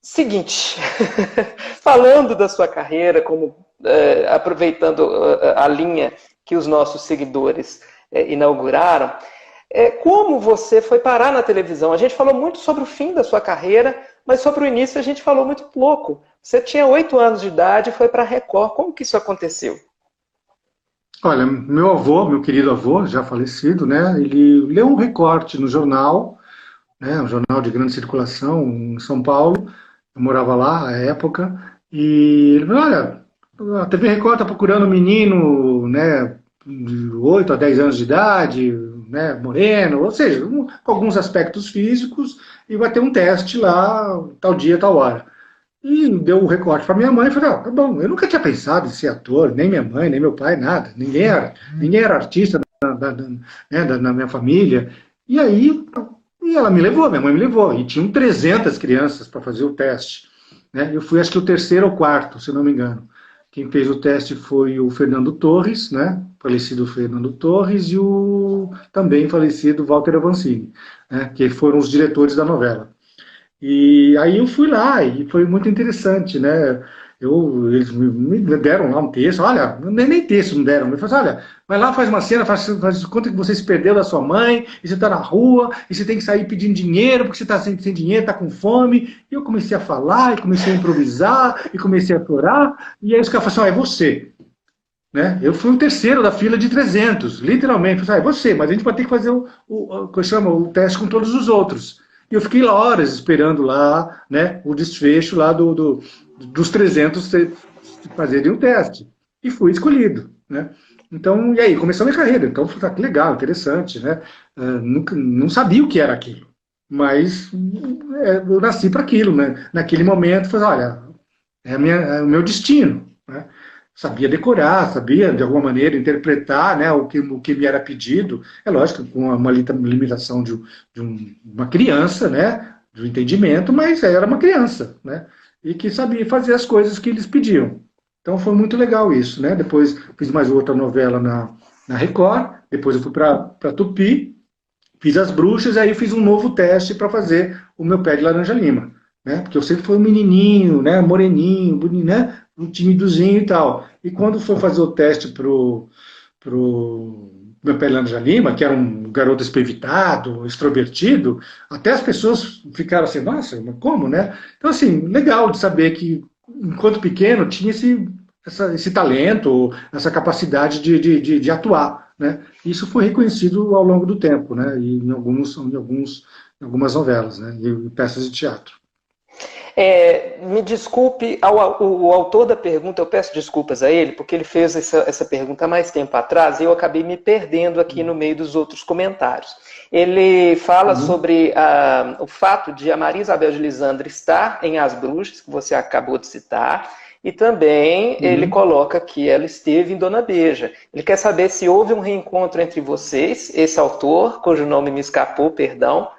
Seguinte, falando da sua carreira, aproveitando a linha que os nossos seguidores inauguraram, como você foi parar na televisão? A gente falou muito sobre o fim da sua carreira, mas sobre o início a gente falou muito pouco. Você tinha 8 anos de idade e foi para a Record. Como que isso aconteceu? Olha, meu avô, meu querido avô, já falecido, né? Ele leu um recorte no jornal, né? Um jornal de grande circulação em São Paulo. Eu morava lá à época. E ele falou, olha, a TV Record está procurando um menino, né, de 8 a 10 anos de idade, né, moreno, ou seja, com alguns aspectos físicos, e vai ter um teste lá, tal dia, tal hora. E deu o recorte para minha mãe e falei, tá bom, eu nunca tinha pensado em ser ator, nem minha mãe, nem meu pai, nada. Ninguém era artista na minha família. E aí, ela me levou, minha mãe me levou, e tinham 300 crianças para fazer o teste. Né? Eu fui, acho que o terceiro ou quarto, se não me engano. Quem fez o teste foi o Fernando Torres, né? Falecido Fernando Torres, e o também falecido Walter Avancini, né? Que foram os diretores da novela. E aí eu fui lá, e foi muito interessante, né? Eles me deram lá um texto, olha, nem texto me deram, me falaram, olha, vai lá, faz uma cena, faz conta que você se perdeu da sua mãe, e você está na rua, e você tem que sair pedindo dinheiro, porque você está sem dinheiro, está com fome. E eu comecei a falar, e comecei a improvisar, e comecei a chorar, e aí os caras falaram assim, é você. Né? Eu fui o terceiro da fila de 300, literalmente. É você, mas a gente vai ter que fazer o teste com todos os outros. E eu fiquei lá horas esperando lá, né, o desfecho lá dos 300 fazerem o teste. E fui escolhido. Né? Então, e aí, começou a minha carreira. Então, que legal, interessante. Né? Não sabia o que era aquilo. Mas eu nasci para aquilo. Né? Naquele momento, falei, olha, é o meu destino. Né? Sabia decorar, sabia de alguma maneira interpretar, né, o que me era pedido, é lógico, com uma limitação de uma criança, né, de um entendimento, mas era uma criança, né, e que sabia fazer as coisas que eles pediam. Então foi muito legal isso, né, depois fiz mais outra novela na Record, depois eu fui para Tupi, fiz As Bruxas, e aí fiz um novo teste para fazer o Meu Pé de Laranja Lima. né? Porque eu sempre fui um menininho, né? Moreninho, bonito, né? Um timidozinho e tal. E quando foi fazer o teste pro meu Pelanja Lima, que era um garoto espevitado, extrovertido, até as pessoas ficaram assim, nossa, mas como, né? Então, assim, legal de saber que, enquanto pequeno, tinha esse talento, essa capacidade de atuar, né? Isso foi reconhecido ao longo do tempo, né? E em algumas novelas, né? E peças de teatro. Me desculpe, o autor da pergunta, eu peço desculpas a ele, porque ele fez essa pergunta há mais tempo atrás e eu acabei me perdendo aqui no meio dos outros comentários. Ele fala Uhum. sobre o fato de a Maria Isabel de Lisandro estar em As Bruxas, que você acabou de citar, e também ele Uhum. coloca que ela esteve em Dona Beija. Ele quer saber se houve um reencontro entre vocês, esse autor, cujo nome me escapou, perdão,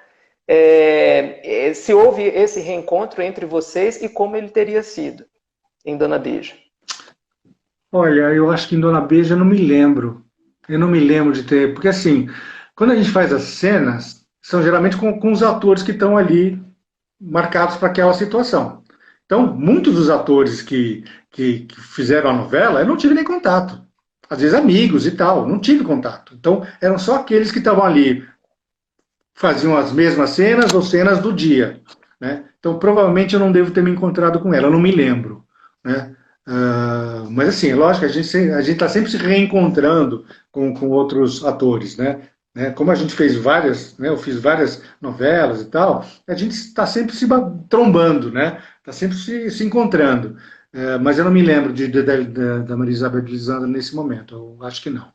se houve esse reencontro entre vocês e como ele teria sido em Dona Beija. Olha, eu acho que em Dona Beija eu não me lembro. Eu não me lembro de ter. Porque, assim, quando a gente faz as cenas, são geralmente com os atores que estão ali marcados para aquela situação. Então, muitos dos atores que fizeram a novela, eu não tive nem contato. Às vezes amigos e tal, não tive contato. Então, eram só aqueles que estavam ali, faziam as mesmas cenas ou cenas do dia, né? Então, provavelmente eu não devo ter me encontrado com ela, eu não me lembro, né? Mas assim, é lógico, a gente está sempre se reencontrando com outros atores, né? Como a gente fez várias, né? Eu fiz várias novelas e tal, a gente está sempre trombando, né? Está sempre se encontrando. Mas eu não me lembro da Maria Isabel de Lisandro nesse momento, eu acho que não.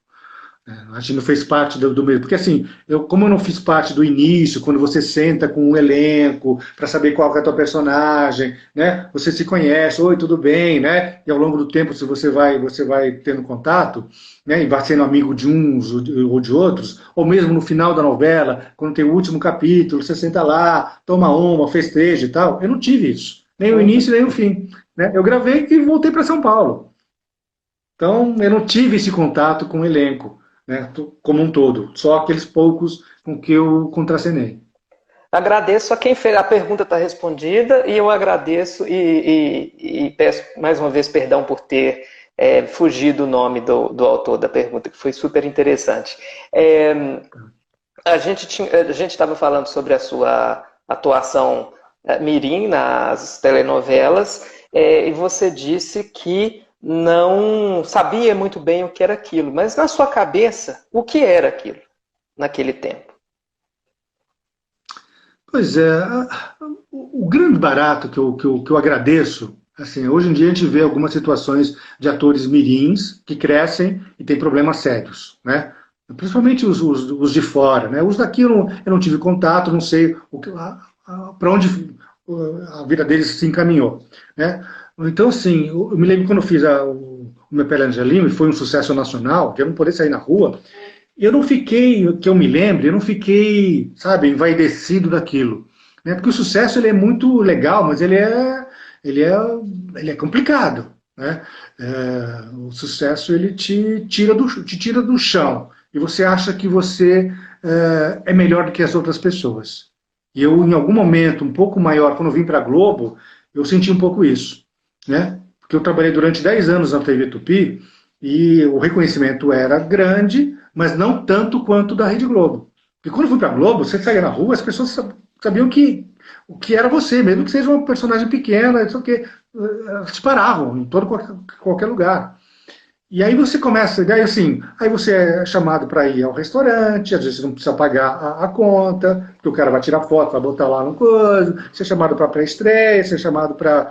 A gente não fez parte do mesmo. Porque assim, como eu não fiz parte do início, quando você senta com um elenco para saber qual é a tua personagem, né? Você se conhece, oi, tudo bem, né? E ao longo do tempo, se você vai tendo contato, né? E vai sendo amigo de uns ou de outros, ou mesmo no final da novela, quando tem o último capítulo, você senta lá, toma uma, festeja e tal. Eu não tive isso. Nem o Uhum. início, nem o fim. Né? Eu gravei e voltei para São Paulo. Então, eu não tive esse contato com o elenco, né, como um todo, só aqueles poucos com que eu contracenei. Agradeço a quem fez. A pergunta está respondida e eu agradeço e peço mais uma vez perdão por ter fugido o nome do autor da pergunta, que foi super interessante. A gente estava falando sobre a sua atuação mirim nas telenovelas, e você disse que não sabia muito bem o que era aquilo, mas na sua cabeça, o que era aquilo naquele tempo? Pois é, o grande barato que eu agradeço, assim, hoje em dia a gente vê algumas situações de atores mirins que crescem e têm problemas sérios, né? Principalmente os de fora, né? Os daqui eu não tive contato, não sei para onde a vida deles se encaminhou, né? Então, assim, eu me lembro quando eu fiz o meu Pele Angelino, e foi um sucesso nacional, que eu não poder sair na rua, eu não fiquei, que eu me lembre, eu não fiquei, sabe, envaidecido daquilo. Né? Porque o sucesso ele é muito legal, mas ele é, ele é complicado. Né? O sucesso ele te tira do chão e você acha que você é melhor do que as outras pessoas. E eu, em algum momento, um pouco maior, quando eu vim para a Globo, eu senti um pouco isso. Né? Porque eu trabalhei durante 10 anos na TV Tupi e o reconhecimento era grande, mas não tanto quanto da Rede Globo. Porque quando eu fui para a Globo, você saía na rua, as pessoas sabiam o que era você, mesmo que seja uma personagem pequena, não sei o quê, te paravam em qualquer lugar. E aí você começa, daí assim, aí você é chamado para ir ao restaurante, às vezes você não precisa pagar a conta, porque o cara vai tirar foto, vai botar lá no coisa, você é chamado para pré-estreia, você é chamado para.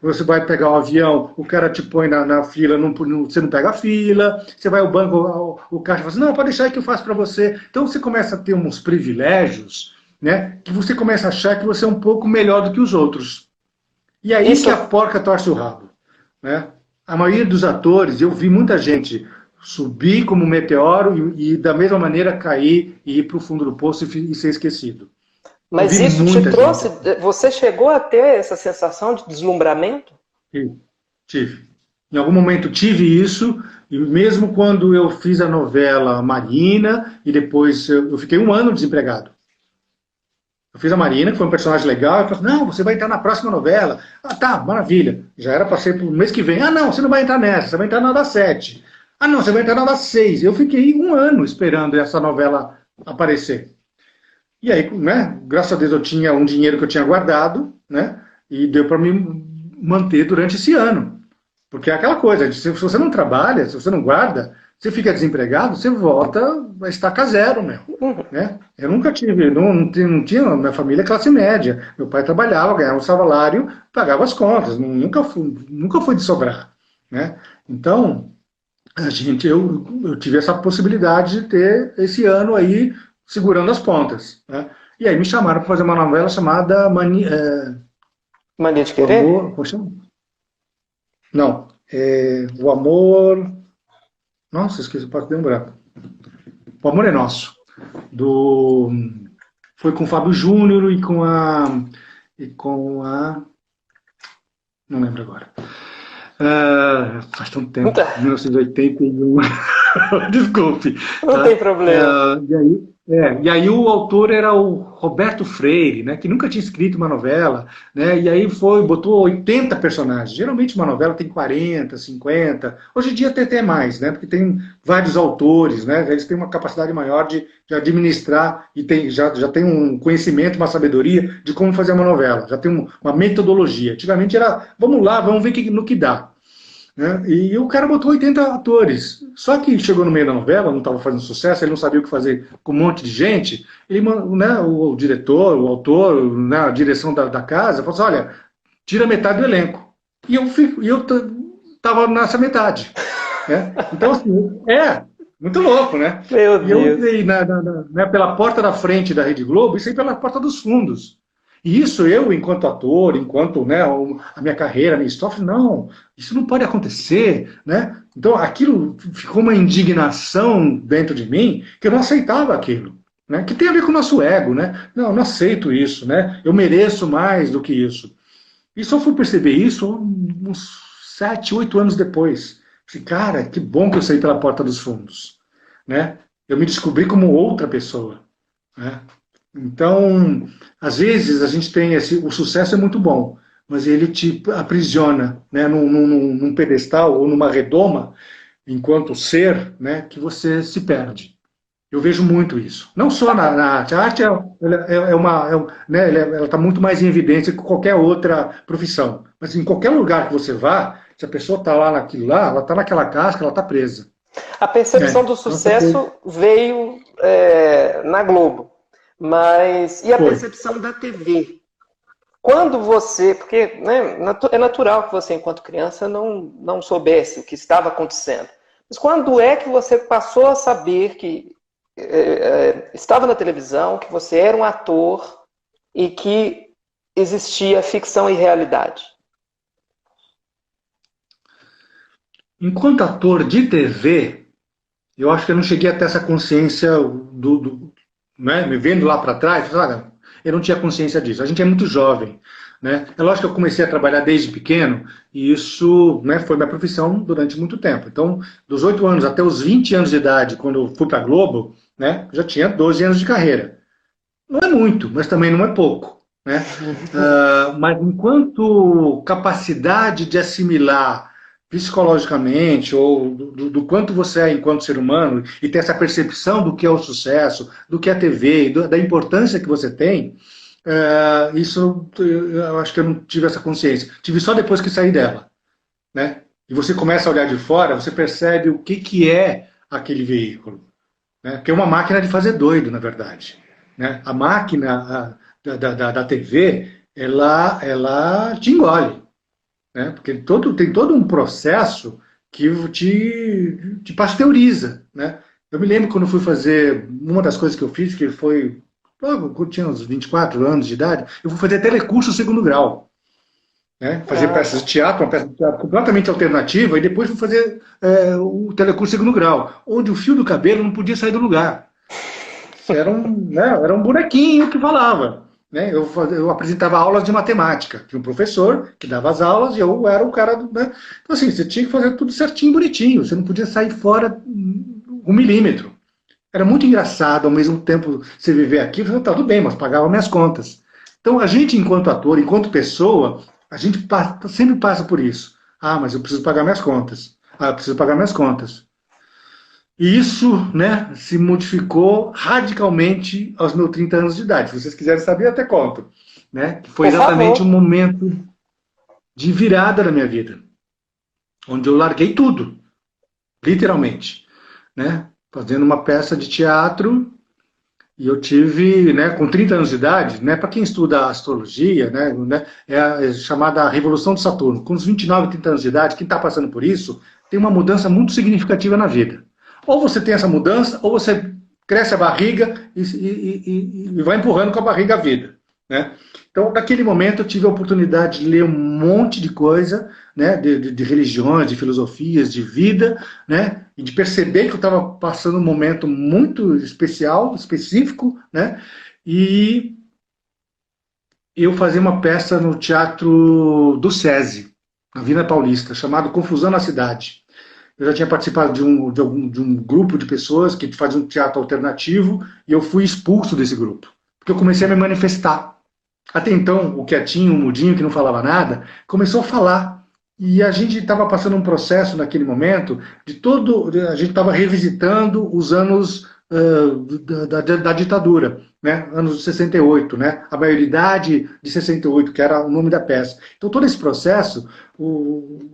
Você vai pegar um avião, o cara te põe na fila, você não pega a fila, você vai ao banco, o caixa fala assim, não, pode deixar aí que eu faço para você. Então você começa a ter uns privilégios, né, que você começa a achar que você é um pouco melhor do que os outros. E aí que Isso a porca torce o rabo. Né? A maioria dos atores, eu vi muita gente subir como um meteoro e da mesma maneira cair e ir para o fundo do poço e ser esquecido. Eu Mas vi isso te muita gente trouxe, assim. você chegou a ter essa sensação de deslumbramento? Tive. Em algum momento tive isso, e mesmo quando eu fiz a novela Marina, e depois eu fiquei um ano desempregado. Eu fiz a Marina, que foi um personagem legal, eu falei, não, você vai entrar na próxima novela. Ah, tá, maravilha. Já era para ser pro mês que vem. Ah, não, você não vai entrar nessa, você vai entrar na das 7. Ah, não, você vai entrar na das 6. Eu fiquei um ano esperando essa novela aparecer. E aí, né, graças a Deus eu tinha um dinheiro que eu tinha guardado, né, e deu para me manter durante esse ano. Porque é aquela coisa, se você não trabalha, se você não guarda, você fica desempregado, você volta a estaca zero, meu. Uhum. Né? Eu nunca tive, não tinha minha família classe média. Meu pai trabalhava, ganhava um salário, pagava as contas, nunca fui de sobrar. Né? Então, eu tive essa possibilidade de ter esse ano aí segurando as pontas. Né? E aí me chamaram para fazer uma novela chamada Mania de O Querer? Amor. Como chama? Não. O Amor. Nossa, esqueci, posso lembrar. O Amor é Nosso. Do, foi com o Fábio Júnior e com a. Não lembro agora. Faz tanto tempo, 1981. Desculpe. Não Tá? tem problema. E aí o autor era o Roberto Freire, né, que nunca tinha escrito uma novela, né, e aí botou 80 personagens. Geralmente uma novela tem 40, 50, hoje em dia até mais, né, porque tem vários autores, né, eles têm uma capacidade maior de administrar e já tem um conhecimento, uma sabedoria de como fazer uma novela, já tem uma metodologia. Antigamente era, vamos lá, vamos ver no que dá. Né? E o cara botou 80 atores. Só que chegou no meio da novela, não estava fazendo sucesso, ele não sabia o que fazer com um monte de gente. Ele, né, o diretor, o autor, né, a direção da casa, falou assim: olha, tira metade do elenco. E eu estava nessa metade. Né? Então, assim, muito louco, né? Meu E eu Deus. entrei né, pela porta da frente da Rede Globo e saí pela porta dos fundos. E isso eu, enquanto ator, enquanto, né, a minha carreira, a minha história, não, isso não pode acontecer, né? Então aquilo ficou uma indignação dentro de mim que eu não aceitava aquilo, né? Que tem a ver com o nosso ego, né? Não, eu não aceito isso, né? Eu mereço mais do que isso. E só fui perceber isso uns 7, 8 anos depois. Falei, cara, que bom que eu saí pela porta dos fundos, né? Eu me descobri como outra pessoa, né? Então, às vezes a gente tem o sucesso é muito bom, mas ele te aprisiona, né, num pedestal ou numa redoma, enquanto ser, né, que você se perde. Eu vejo muito isso. Não só na arte. A arte né, ela está muito mais em evidência que qualquer outra profissão. Mas em qualquer lugar que você vá, se a pessoa está lá naquilo lá, ela está naquela casca, ela está presa. A percepção do sucesso veio na Globo. Mas e a percepção da TV? Quando você, porque né, é natural que você, enquanto criança, não soubesse o que estava acontecendo. Mas quando é que você passou a saber que estava na televisão, que você era um ator e que existia ficção e realidade? Enquanto ator de TV, eu acho que eu não cheguei até essa consciência né, me vendo lá para trás, olha, eu não tinha consciência disso. A gente é muito jovem, né? É lógico que eu comecei a trabalhar desde pequeno e isso, né, foi minha profissão durante muito tempo. Então, dos 8 anos até os 20 anos de idade, quando eu fui para a Globo, né, já tinha 12 anos de carreira. Não é muito, mas também não é pouco, né? Mas enquanto capacidade de assimilar psicologicamente, ou do quanto você é enquanto ser humano, e ter essa percepção do que é o sucesso, do que é a TV, da importância que você tem, isso eu acho que eu não tive essa consciência. Tive só depois que saí dela. Né? E você começa a olhar de fora, você percebe o que é aquele veículo. Né? Que é uma máquina de fazer doido, na verdade. Né? A máquina da TV, ela te engole. Né? Porque tem todo um processo que te pasteuriza. Né? Eu me lembro quando fui fazer, uma das coisas que eu fiz, que foi, logo quando tinha uns 24 anos de idade, eu fui fazer telecurso segundo grau. Né? Fazer peças de teatro, uma peça de teatro completamente alternativa, e depois fui fazer o telecurso segundo grau, onde o fio do cabelo não podia sair do lugar. Era um bonequinho que falava. Né? Eu apresentava aulas de matemática. Tinha um professor que dava as aulas e eu era o cara. Né? Então, assim, você tinha que fazer tudo certinho, bonitinho. Você não podia sair fora 1 milímetro. Era muito engraçado, ao mesmo tempo, você viver aquilo, tá tudo bem, mas pagava minhas contas. Então, a gente, enquanto ator, enquanto pessoa, a gente sempre passa por isso. Ah, mas eu preciso pagar minhas contas. Ah, eu preciso pagar minhas contas. E isso, né, se modificou radicalmente aos meus 30 anos de idade. Se vocês quiserem saber, eu até conto. Né? Foi Por exatamente um favor. momento de virada na minha vida, onde eu larguei tudo, literalmente. Né? Fazendo uma peça de teatro. E eu tive, né, com 30 anos de idade, né, para quem estuda astrologia, é chamada Revolução de Saturno. Com uns 29, 30 anos de idade, quem está passando por isso, tem uma mudança muito significativa na vida. Ou você tem essa mudança, ou você cresce a barriga e vai empurrando com a barriga a vida. Né? Então, naquele momento, eu tive a oportunidade de ler um monte de coisa, né, de religiões, de filosofias, de vida, né, e de perceber que eu estava passando um momento muito especial, específico, né, e eu fazia uma peça no Teatro do SESI, na Vila Paulista, chamado Confusão na Cidade. Eu já tinha participado de um grupo de pessoas que fazia um teatro alternativo, e eu fui expulso desse grupo, porque eu comecei a me manifestar. Até então, o quietinho, o mudinho, que não falava nada, começou a falar. E a gente estava passando um processo naquele momento a gente estava revisitando os anos da ditadura, né? Anos de 68, né? A maioridade de 68, que era o nome da peça. Então, todo esse processo,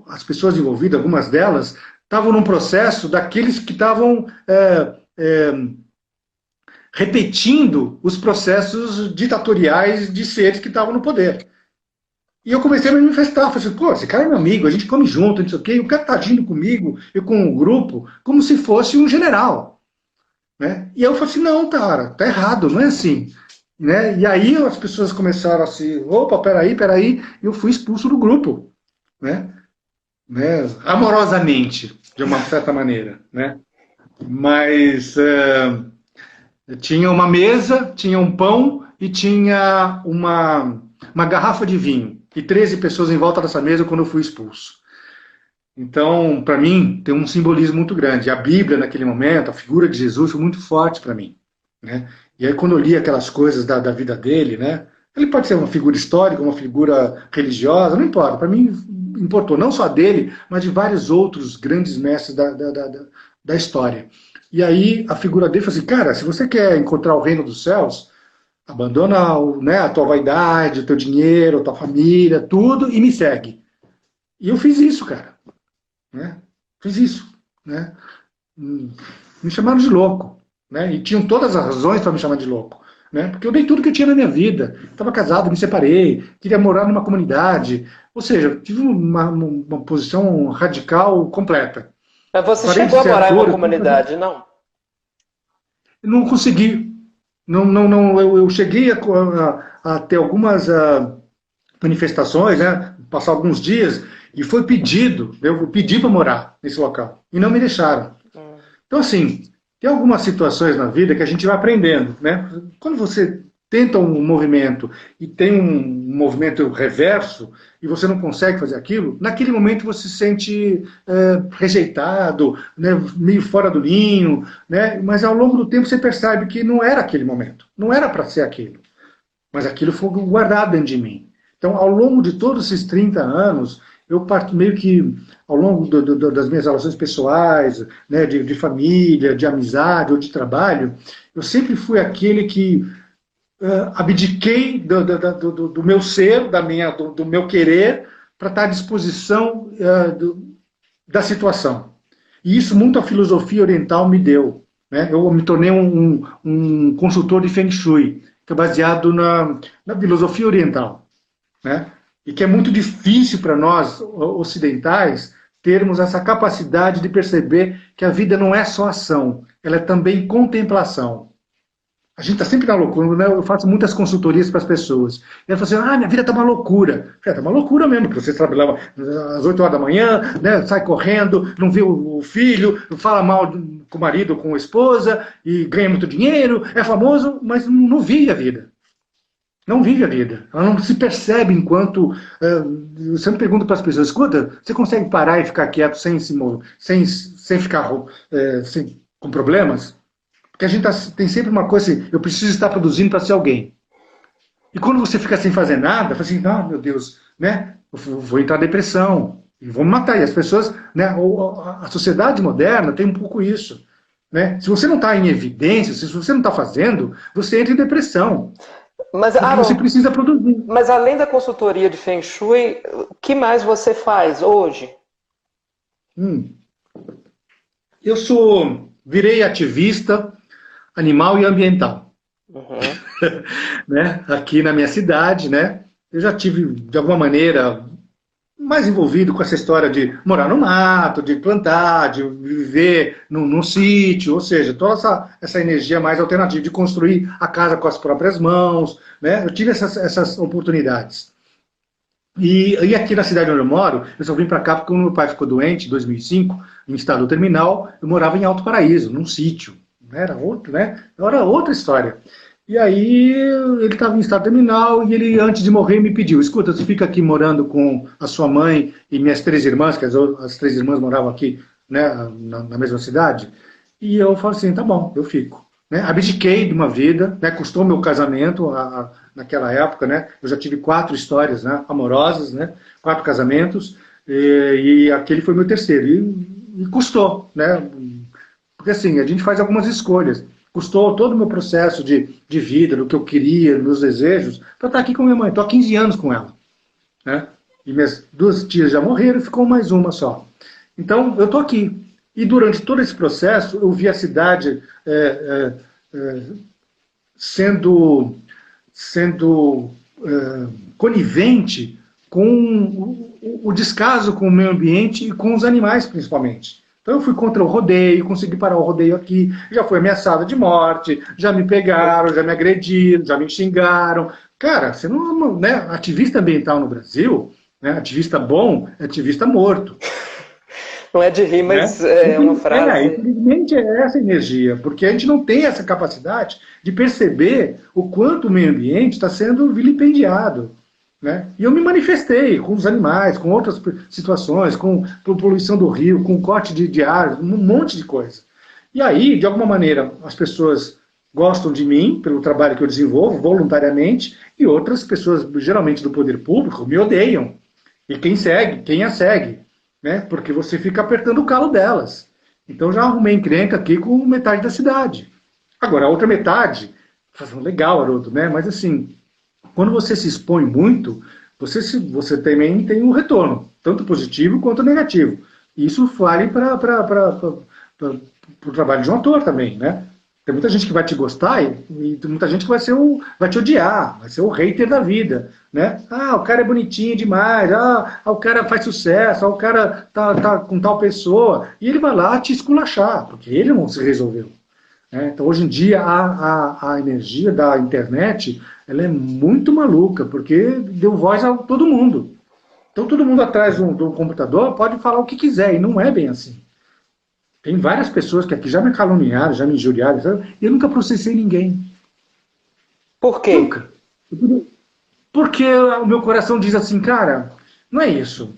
as pessoas envolvidas, algumas delas, estavam num processo daqueles que estavam repetindo os processos ditatoriais de seres que estavam no poder. E eu comecei a me manifestar, falei assim, pô, esse cara é meu amigo, a gente come junto, não sei o quê, e o cara está agindo comigo e com o grupo como se fosse um general. Né? E eu falei assim, não, cara, tá errado, não é assim. Né? E aí as pessoas começaram a se, opa, peraí, e eu fui expulso do grupo. Né? Amorosamente, de uma certa maneira. Né? Mas tinha uma mesa, tinha um pão e tinha uma garrafa de vinho. E 13 pessoas em volta dessa mesa quando eu fui expulso. Então, para mim, tem um simbolismo muito grande. A Bíblia, naquele momento, a figura de Jesus foi muito forte para mim. Né? E aí, quando eu li aquelas coisas da vida dele, né? Ele pode ser uma figura histórica, uma figura religiosa, não importa. Para mim, importou não só dele, mas de vários outros grandes mestres da história. E aí, a figura dele falou assim, cara, se você quer encontrar o reino dos céus, abandona né, a tua vaidade, o teu dinheiro, a tua família, tudo, e me segue. E eu fiz isso, cara. Né? Fiz isso. Né? Me chamaram de louco. Né? E tinham todas as razões para me chamar de louco. Né? Porque eu dei tudo que eu tinha na minha vida. Estava casado, me separei, queria morar numa comunidade. Ou seja, tive uma posição radical completa. Mas você Parei chegou de a ser morar em uma ator. comunidade, não? Não consegui. Não, eu cheguei a ter algumas manifestações, né? Passar alguns dias, e foi pedido, eu pedi para morar nesse local, e não me deixaram. Então, assim, tem algumas situações na vida que a gente vai aprendendo, né? Quando você tenta um movimento e tem um movimento reverso e você não consegue fazer aquilo, naquele momento você se sente rejeitado, né, meio fora do ninho, né, mas ao longo do tempo você percebe que não era aquele momento, não era para ser aquilo, mas aquilo foi guardado dentro de mim. Então, ao longo de todos esses 30 anos, eu parto meio que, ao longo das minhas relações pessoais, né, de família, de amizade ou de trabalho, eu sempre fui aquele que abdiquei do meu ser, do meu querer, para estar à disposição da situação. E isso muito a filosofia oriental me deu. Né? Eu me tornei um consultor de Feng Shui, que é baseado na filosofia oriental. Né? E que é muito difícil para nós, ocidentais, termos essa capacidade de perceber que a vida não é só ação, ela é também contemplação. A gente está sempre na loucura, né? Eu faço muitas consultorias para as pessoas. E ela fala assim, minha vida está uma loucura. Está uma loucura mesmo, porque você trabalhava às 8 horas da manhã, né? Sai correndo, não vê o filho, fala mal com o marido, com a esposa, e ganha muito dinheiro, é famoso, mas não vive a vida. Não vive a vida. Ela não se percebe enquanto... eu sempre pergunto para as pessoas, escuta, você consegue parar e ficar quieto sem ficar com problemas? Porque a gente tem sempre uma coisa assim, eu preciso estar produzindo para ser alguém. E quando você fica sem fazer nada, fala assim, ah, meu Deus, né? Eu vou entrar em depressão, e vou me matar. E as pessoas, né? A sociedade moderna tem um pouco isso. Né? Se você não está em evidência, se você não está fazendo, você entra em depressão. Mas, Porque você precisa produzir. mas além da consultoria de Feng Shui, o que mais você faz hoje? Eu virei ativista animal e ambiental. Uhum. Né? Aqui na minha cidade, né? Eu já tive, de alguma maneira, mais envolvido com essa história de morar no mato, de plantar, de viver num sítio, ou seja, toda essa energia mais alternativa, de construir a casa com as próprias mãos, né? Eu tive essas oportunidades. E aqui na cidade onde eu moro, eu só vim para cá porque o meu pai ficou doente em 2005, em estado terminal, eu morava em Alto Paraíso, num sítio, né? Era outro, né? Era outra história. E aí ele estava em estado terminal e ele, antes de morrer, me pediu, escuta, você fica aqui morando com a sua mãe e minhas 3 irmãs, que as 3 irmãs moravam aqui, né, na mesma cidade? E eu falei assim, tá bom, eu fico. Né? Abdiquei de uma vida, né, custou meu casamento naquela época, né? Eu já tive 4 histórias, né, amorosas, né, 4 casamentos, e aquele foi meu terceiro. E custou, né? Porque assim, a gente faz algumas escolhas. Custou todo o meu processo de vida, do que eu queria, dos meus desejos, para estar aqui com minha mãe. Estou há 15 anos com ela. Né? E minhas 2 tias já morreram, ficou mais uma só. Então, eu estou aqui. E durante todo esse processo, eu vi a cidade sendo conivente com o descaso com o meio ambiente e com os animais, principalmente. Então eu fui contra o rodeio, consegui parar o rodeio aqui, já fui ameaçada de morte, já me pegaram, já me agrediram, já me xingaram. Cara, você não, né, ativista ambiental no Brasil, né, ativista bom, é ativista morto. Não é de rir, mas né? é uma frase... Infelizmente é essa energia, porque a gente não tem essa capacidade de perceber o quanto o meio ambiente está sendo vilipendiado. Né? E eu me manifestei com os animais, com outras situações, com poluição do rio, com corte de ar, um monte de coisa. E aí, de alguma maneira, as pessoas gostam de mim, pelo trabalho que eu desenvolvo, voluntariamente, e outras pessoas, geralmente do poder público, me odeiam. E quem a segue, né? Porque você fica apertando o calo delas. Então já arrumei encrenca aqui com metade da cidade. Agora, a outra metade, legal, Haroldo, né? Mas assim, quando você se expõe muito, você também tem um retorno, tanto positivo quanto negativo. E isso vale para o trabalho de um ator também, né? Tem muita gente que vai te gostar e muita gente que vai te odiar, vai ser o hater da vida, né? Ah, o cara é bonitinho demais, o cara faz sucesso, o cara tá com tal pessoa, e ele vai lá te esculachar, porque ele não se resolveu. Então, hoje em dia, a energia da internet ela é muito maluca, porque deu voz a todo mundo. Então, todo mundo atrás do computador pode falar o que quiser, e não é bem assim. Tem várias pessoas que aqui já me caluniaram, já me injuriaram, e eu nunca processei ninguém. Por quê? Nunca. Porque o meu coração diz assim, cara, não é isso.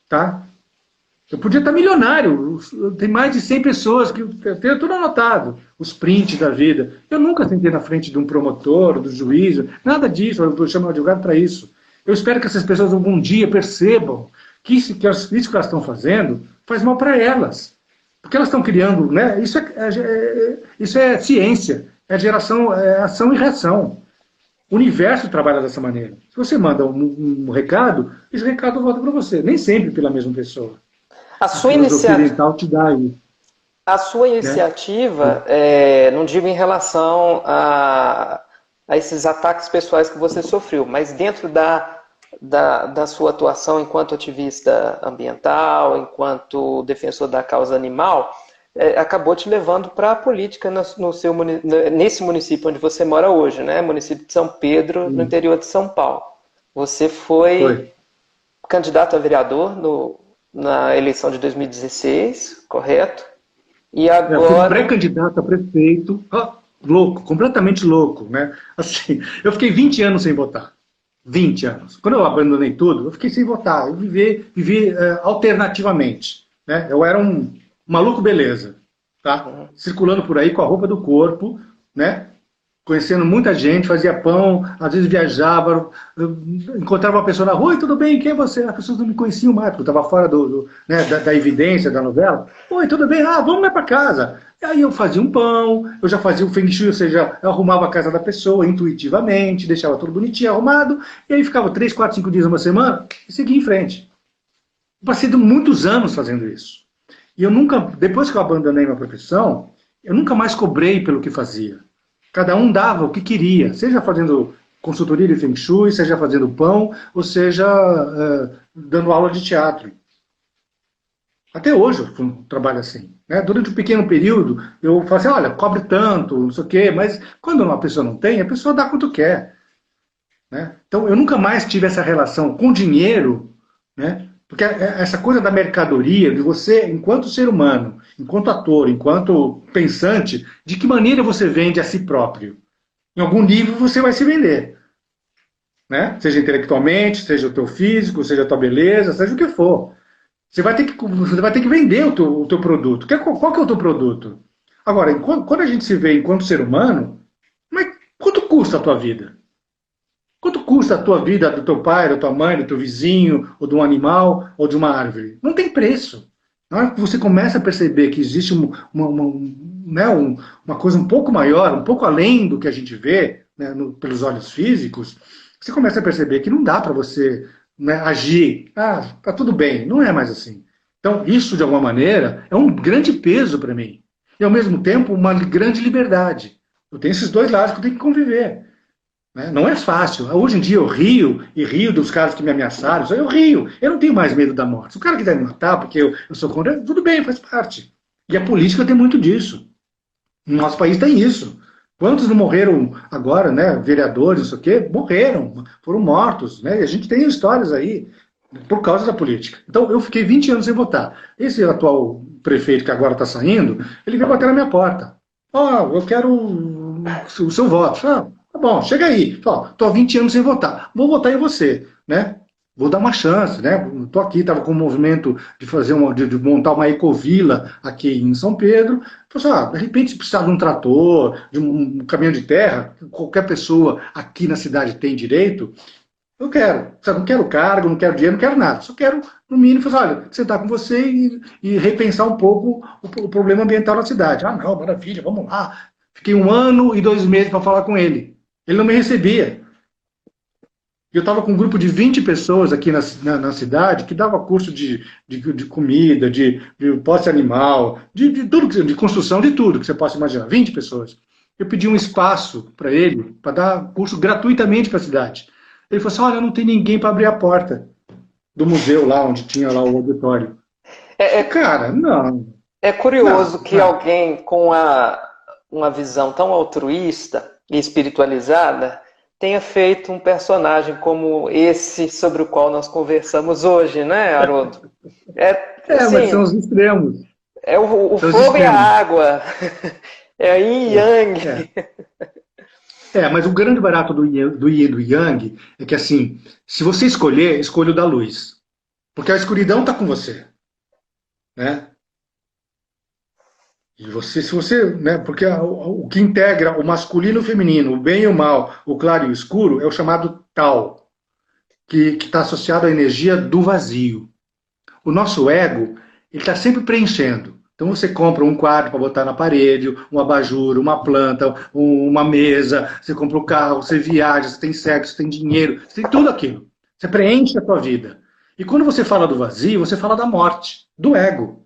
Tá? Eu podia estar milionário, tem mais de 100 pessoas, que eu tenho tudo anotado, os prints da vida. Eu nunca sentei na frente de um promotor, do juiz, nada disso, eu vou chamar um advogado para isso. Eu espero que essas pessoas algum dia percebam que isso que elas estão fazendo faz mal para elas. Porque elas estão criando, né? Isso é ciência, é geração, é ação e reação. O universo trabalha dessa maneira. Se você manda um recado, esse recado volta para você, nem sempre pela mesma pessoa. A sua iniciativa te dá aí. A sua iniciativa, não digo em relação a esses ataques pessoais que você sofreu, mas dentro da sua atuação enquanto ativista ambiental, enquanto defensor da causa animal, acabou te levando para a política nesse município onde você mora hoje, né? Município de São Pedro, no interior de São Paulo. Você foi candidato a vereador na eleição de 2016, correto? E agora... Eu fui pré-candidato a prefeito, louco, completamente louco, né? Assim, eu fiquei 20 anos sem votar. 20 anos. Quando eu abandonei tudo, eu fiquei sem votar. Eu vivi alternativamente. Né? Eu era um maluco beleza. tá? Circulando por aí com a roupa do corpo, né? Conhecendo muita gente, fazia pão, às vezes viajava, encontrava uma pessoa na rua, oi, tudo bem, quem é você? As pessoas não me conheciam mais, porque eu estava fora né, da evidência da novela. Oi, tudo bem? Ah, vamos lá para casa. E aí eu fazia um pão, eu já fazia o feng shui, ou seja, eu arrumava a casa da pessoa intuitivamente, deixava tudo bonitinho, arrumado, e aí ficava 3, 4, 5 dias, uma semana, e seguia em frente. Eu passei muitos anos fazendo isso. E eu nunca, depois que eu abandonei minha profissão, eu nunca mais cobrei pelo que fazia. Cada um dava o que queria, seja fazendo consultoria de Feng Shui, seja fazendo pão, ou seja dando aula de teatro. Até hoje eu trabalho assim. Né? Durante um pequeno período, eu falo assim, olha, cobre tanto, não sei o quê, mas quando uma pessoa não tem, a pessoa dá quanto quer. Né? Então, eu nunca mais tive essa relação com dinheiro, né? Porque essa coisa da mercadoria, de você, enquanto ser humano, enquanto ator, enquanto pensante, de que maneira você vende a si próprio? Em algum nível você vai se vender. Né? Seja intelectualmente, seja o teu físico, seja a tua beleza, seja o que for. Você vai ter que vender o teu produto. Qual que é o teu produto? Agora, quando a gente se vê enquanto ser humano, mas quanto custa a tua vida? Quanto custa a tua vida do teu pai, da tua mãe, do teu vizinho, ou de um animal, ou de uma árvore? Não tem preço. Na hora que você começa a perceber que existe né, uma coisa um pouco maior, um pouco além do que a gente vê, né, pelos olhos físicos, você começa a perceber que não dá para você, né, agir. Ah, tá tudo bem. Não é mais assim. Então, isso, de alguma maneira, é um grande peso para mim. E, ao mesmo tempo, uma grande liberdade. Eu tenho esses dois lados que eu tenho que conviver. Né? Não é fácil. Hoje em dia eu rio, e rio dos caras que me ameaçaram, eu rio. Eu não tenho mais medo da morte. Se o cara quiser me matar porque eu sou contra, tudo bem, faz parte. E a política tem muito disso. No nosso país tem isso. Quantos não morreram agora, né? Vereadores, não sei o quê, morreram, foram mortos. Né? E a gente tem histórias aí por causa da política. Então eu fiquei 20 anos sem votar. Esse atual prefeito que agora está saindo, ele veio bater na minha porta. Ó, eu quero o seu voto. Ah, tá bom, chega aí. Estou há 20 anos sem votar. Vou votar em você, né? Vou dar uma chance, né? Estou aqui, estava com um movimento de fazer de montar uma ecovila aqui em São Pedro. Falei assim, de repente, se precisar de um trator, de um caminhão de terra, qualquer pessoa aqui na cidade tem direito, eu quero. Não quero cargo, não quero dinheiro, não quero nada. Só quero, no mínimo, fazer, olha, sentar com você e repensar um pouco o problema ambiental na cidade. Ah, não, maravilha, vamos lá. Fiquei 1 ano e 2 meses para falar com ele. Ele não me recebia. Eu estava com um grupo de 20 pessoas aqui na cidade que dava curso de comida, de posse animal, de tudo, de construção, de tudo que você possa imaginar. 20 pessoas. Eu pedi um espaço para ele, para dar curso gratuitamente para a cidade. Ele falou assim, olha, não tem ninguém para abrir a porta do museu lá, onde tinha lá o auditório. Cara, não. É curioso não, que não. alguém com uma visão tão altruísta e espiritualizada tenha feito um personagem como esse sobre o qual nós conversamos hoje, né, Haroldo? Mas Assim, são os extremos. é o São os fogo e a extremos. água, é a yin e yang. Mas o grande barato do yin e do yang é que, assim, se você escolher, escolha o da luz. Porque a escuridão está com você. Né? E se você, né, porque o que integra o masculino e o feminino, o bem e o mal, o claro e o escuro, é o chamado Tao, que está associado à energia do vazio. O nosso ego, ele está sempre preenchendo. Então você compra um quadro para botar na parede, um abajur, uma planta, uma mesa, você compra um carro, você viaja, você tem sexo, você tem dinheiro, você tem tudo aquilo. Você preenche a tua vida. E quando você fala do vazio, você fala da morte, do ego.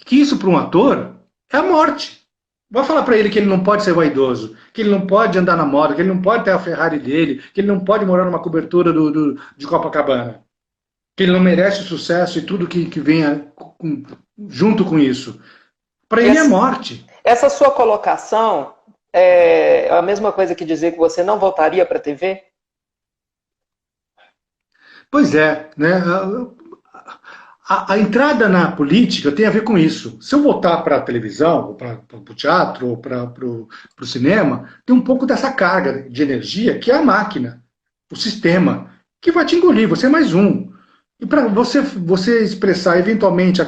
Que isso para um ator é a morte. Vai falar para ele que ele não pode ser vaidoso, que ele não pode andar na moda, que ele não pode ter a Ferrari dele, que ele não pode morar numa cobertura de Copacabana, que ele não merece o sucesso e tudo que venha junto com isso. Para ele é morte. Essa sua colocação é a mesma coisa que dizer que você não voltaria para a TV? Pois é, né? A entrada na política tem a ver com isso. Se eu voltar para a televisão, ou para o teatro, ou para o cinema, tem um pouco dessa carga de energia que é a máquina, o sistema, que vai te engolir, você é mais um. E para você expressar eventualmente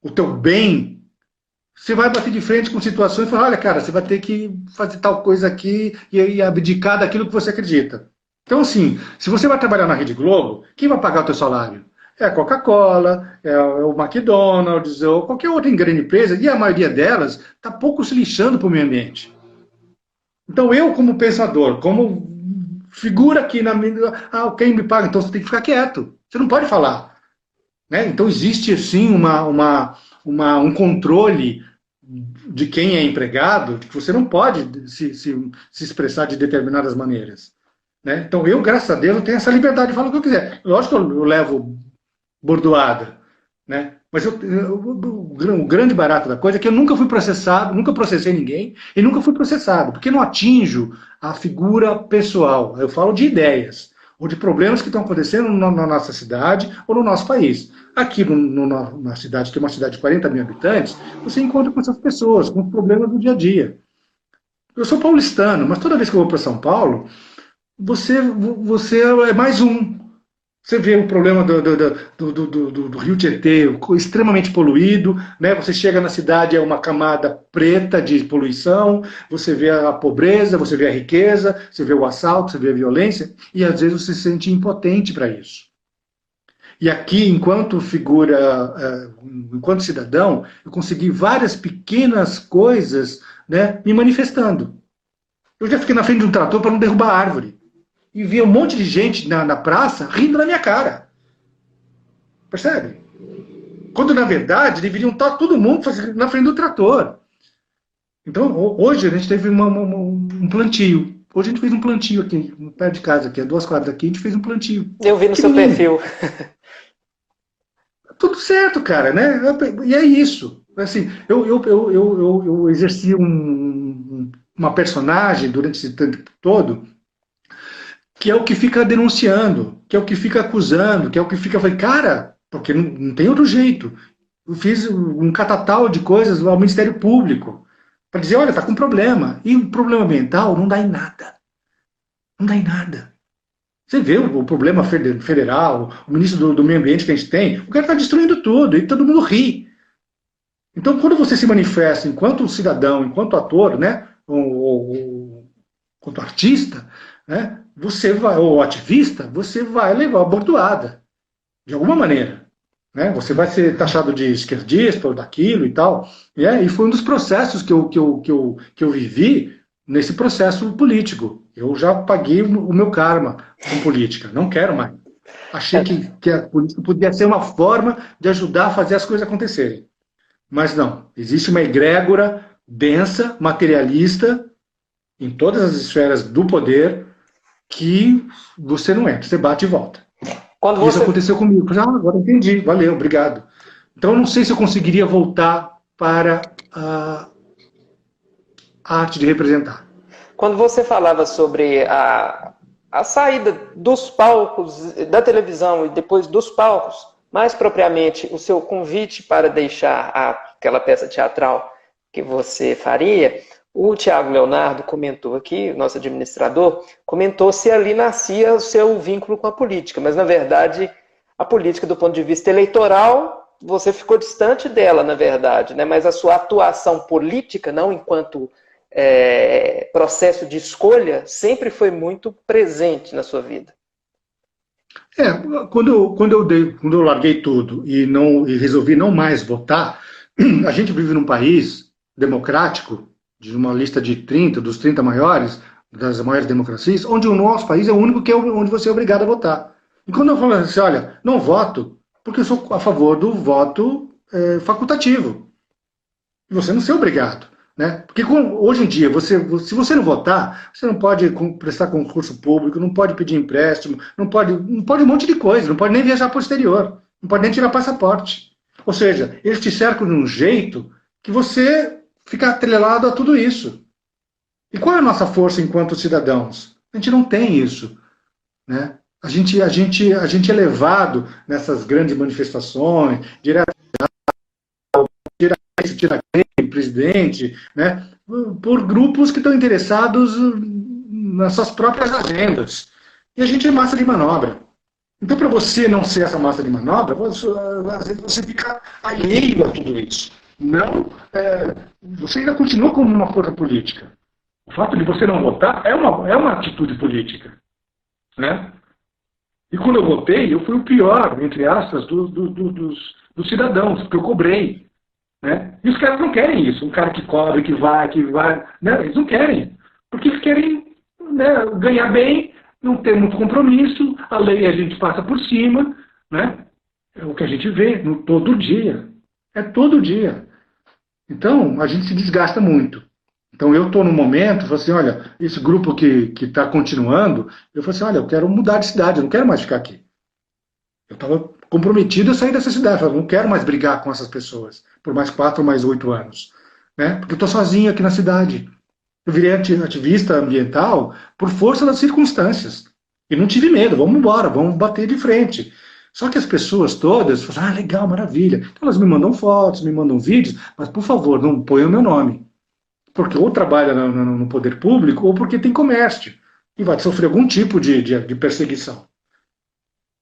o teu bem, você vai bater de frente com situações e falar, olha, cara, você vai ter que fazer tal coisa aqui e abdicar daquilo que você acredita. Então, assim, se você vai trabalhar na Rede Globo, quem vai pagar o teu salário? É a Coca-Cola, é o McDonald's, ou qualquer outra grande empresa, e a maioria delas está pouco se lixando para o meio ambiente. Então, eu, como pensador, como figura aqui na minha... quem me paga? Então, você tem que ficar quieto. Você não pode falar. Né? Então, existe, sim, um controle de quem é empregado, que você não pode se expressar de determinadas maneiras. Né? Então, eu, graças a Deus, eu tenho essa liberdade de falar o que eu quiser. Lógico que eu levo bordoada, né? Mas o grande barato da coisa é que eu nunca fui processado, nunca processei ninguém e nunca fui processado, porque não atinjo a figura pessoal. Eu falo de ideias ou de problemas que estão acontecendo na nossa cidade ou no nosso país. Aqui na cidade, que é uma cidade de 40 mil habitantes, você encontra com essas pessoas, com os problemas do dia a dia. Eu sou paulistano, mas toda vez que eu vou para São Paulo, você é mais um. Você vê o problema do Rio Tietê, extremamente poluído, né? Você chega na cidade, é uma camada preta de poluição, você vê a pobreza, você vê a riqueza, você vê o assalto, você vê a violência, e às vezes você se sente impotente para isso. E aqui, enquanto figura, enquanto cidadão, eu consegui várias pequenas coisas, né, me manifestando. Eu já fiquei na frente de um trator para não derrubar a árvore. E via um monte de gente na praça rindo na minha cara. Percebe? Quando, na verdade, deveriam estar todo mundo na frente do trator. Então, hoje a gente teve um plantio. Hoje a gente fez um plantio aqui, perto de casa, aqui, a 2 quadras daqui, a gente fez um plantio. Eu vi no seu perfil. Tudo certo, cara, né? E é isso. Assim, eu exerci uma personagem durante esse tempo todo, que é o que fica denunciando, que é o que fica acusando, que é o que fica falando, cara, porque não tem outro jeito. Eu fiz um catatal de coisas ao Ministério Público para dizer, olha, tá com problema. E o problema ambiental não dá em nada. Não dá em nada. Você vê o problema federal, o ministro do Meio Ambiente que a gente tem, o cara está destruindo tudo e todo mundo ri. Então, quando você se manifesta enquanto cidadão, enquanto ator, né, ou enquanto artista, né, você vai, ou ativista, você vai levar a bordoada, de alguma maneira. Né? Você vai ser taxado de esquerdista ou daquilo e tal. E foi um dos processos que eu vivi nesse processo político. Eu já paguei o meu karma com política, não quero mais. Achei que a política podia ser uma forma de ajudar a fazer as coisas acontecerem. Mas não, existe uma egrégora densa, materialista, em todas as esferas do poder, que você não entra, você bate e volta. Isso aconteceu comigo. Agora entendi, valeu, obrigado. Então, eu não sei se eu conseguiria voltar para a arte de representar. Quando você falava sobre a saída dos palcos, da televisão e depois dos palcos, mais propriamente o seu convite para deixar aquela peça teatral que você faria, o Tiago Leonardo comentou aqui, nosso administrador, comentou se ali nascia o seu vínculo com a política, mas na verdade a política do ponto de vista eleitoral, você ficou distante dela, na verdade, né? Mas a sua atuação política, não enquanto processo de escolha, sempre foi muito presente na sua vida. Quando eu larguei tudo e resolvi não mais votar, a gente vive num país democrático, de uma lista de 30, dos 30 maiores, das maiores democracias, onde o nosso país é o único onde você é obrigado a votar. E quando eu falo assim, olha, não voto, porque eu sou a favor do voto facultativo. E você não ser obrigado. Né? Porque hoje em dia, se você não votar, você não pode prestar concurso público, não pode pedir empréstimo, não pode um monte de coisa, não pode nem viajar para o exterior, não pode nem tirar passaporte. Ou seja, eles te cercam de um jeito que você fica atrelado a tudo isso. E qual é a nossa força enquanto cidadãos? A gente não tem isso. Né? A gente é levado nessas grandes manifestações, tira aquele presidente, né? Por grupos que estão interessados nas suas próprias agendas. E a gente é massa de manobra. Então, para você não ser essa massa de manobra, às vezes você fica alheio a tudo isso. Não, você ainda continua como uma força política. O fato de você não votar é uma atitude política. Né? E quando eu votei, eu fui o pior, entre aspas, dos cidadãos, porque eu cobrei. Né? E os caras não querem isso. Um cara que cobra, que vai. Né? Eles não querem. Porque eles querem, né, ganhar bem, não ter muito compromisso, a lei a gente passa por cima. Né? É o que a gente vê todo dia. É todo dia. Então, a gente se desgasta muito. Então, eu estou no momento, falo assim, olha, esse grupo que está continuando, eu falo assim, olha, eu quero mudar de cidade, eu não quero mais ficar aqui. Eu estava comprometido a sair dessa cidade, eu não quero mais brigar com essas pessoas por mais 4 ou mais 8 anos. Né? Porque eu estou sozinho aqui na cidade. Eu virei ativista ambiental por força das circunstâncias. E não tive medo, vamos embora, vamos bater de frente. Só que as pessoas todas falam, legal, maravilha. Então elas me mandam fotos, me mandam vídeos, mas por favor, não ponham o meu nome. Porque ou trabalha no poder público ou porque tem comércio. E vai sofrer algum tipo de perseguição.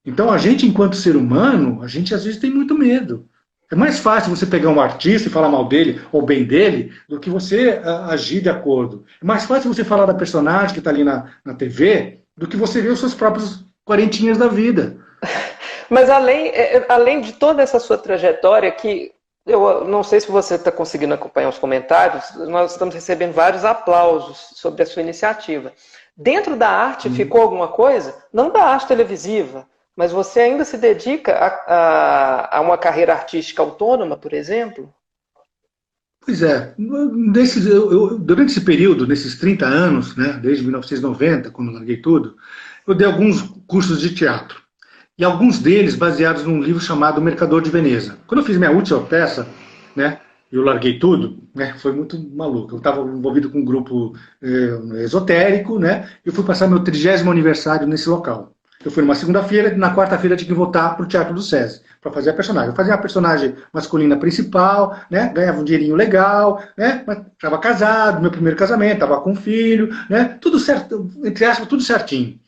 Então a gente, enquanto ser humano, a gente às vezes tem muito medo. É mais fácil você pegar um artista e falar mal dele ou bem dele do que você agir de acordo. É mais fácil você falar da personagem que está ali na TV do que você ver os seus próprios quarentinhas da vida. Mas além de toda essa sua trajetória, que eu não sei se você está conseguindo acompanhar os comentários, nós estamos recebendo vários aplausos sobre a sua iniciativa. Dentro da arte ficou alguma coisa? Não da arte televisiva, mas você ainda se dedica a uma carreira artística autônoma, por exemplo? Pois é. Durante esse período, nesses 30 anos, né, desde 1990, quando eu larguei tudo, eu dei alguns cursos de teatro. E alguns deles baseados num livro chamado O Mercador de Veneza. Quando eu fiz minha última peça, né, eu larguei tudo, né, foi muito maluco. Eu estava envolvido com um grupo esotérico, né, e eu fui passar meu 30º aniversário nesse local. Eu fui numa segunda-feira, na quarta-feira eu tinha que voltar para o Teatro do SESI, para fazer a personagem. Eu fazia a personagem masculina principal, né, ganhava um dinheirinho legal, né, estava casado, meu primeiro casamento, estava com um filho, né, tudo certo, entre aspas, tudo certinho.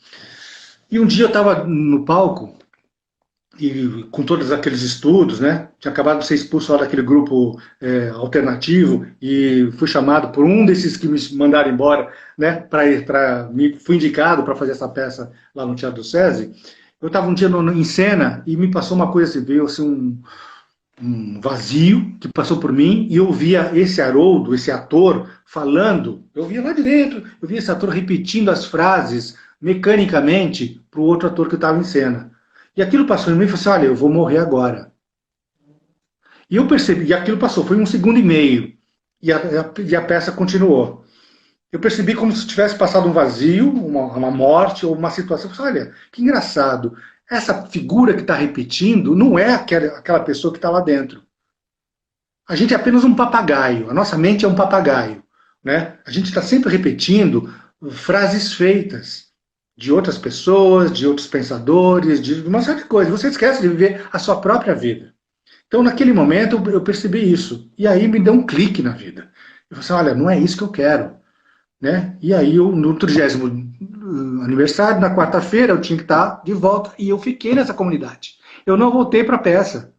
E um dia eu estava no palco, e com todos aqueles estudos, né, tinha acabado de ser expulso lá daquele grupo alternativo e fui chamado por um desses que me mandaram embora, né, fui indicado para fazer essa peça lá no Teatro do SESI. Eu estava um dia em cena e me passou uma coisa assim, veio assim, um vazio que passou por mim e eu via esse Haroldo, esse ator, falando, eu via lá de dentro, eu via esse ator repetindo as frases mecanicamente para o outro ator que estava em cena. E aquilo passou em mim e falei assim, olha, eu vou morrer agora. E eu percebi, e aquilo passou, foi 1,5 segundos, e a peça continuou. Eu percebi como se tivesse passado um vazio, uma morte, ou uma situação. Eu falei, olha, que engraçado, essa figura que está repetindo não é aquela pessoa que está lá dentro. A gente é apenas um papagaio, a nossa mente é um papagaio. Né? A gente está sempre repetindo frases feitas de outras pessoas, de outros pensadores, de uma série de coisas. Você esquece de viver a sua própria vida. Então, naquele momento, eu percebi isso. E aí me deu um clique na vida. Eu falei assim, olha, não é isso que eu quero. Né? E aí, no 30º aniversário, na quarta-feira, eu tinha que estar de volta. E eu fiquei nessa comunidade. Eu não voltei para a peça.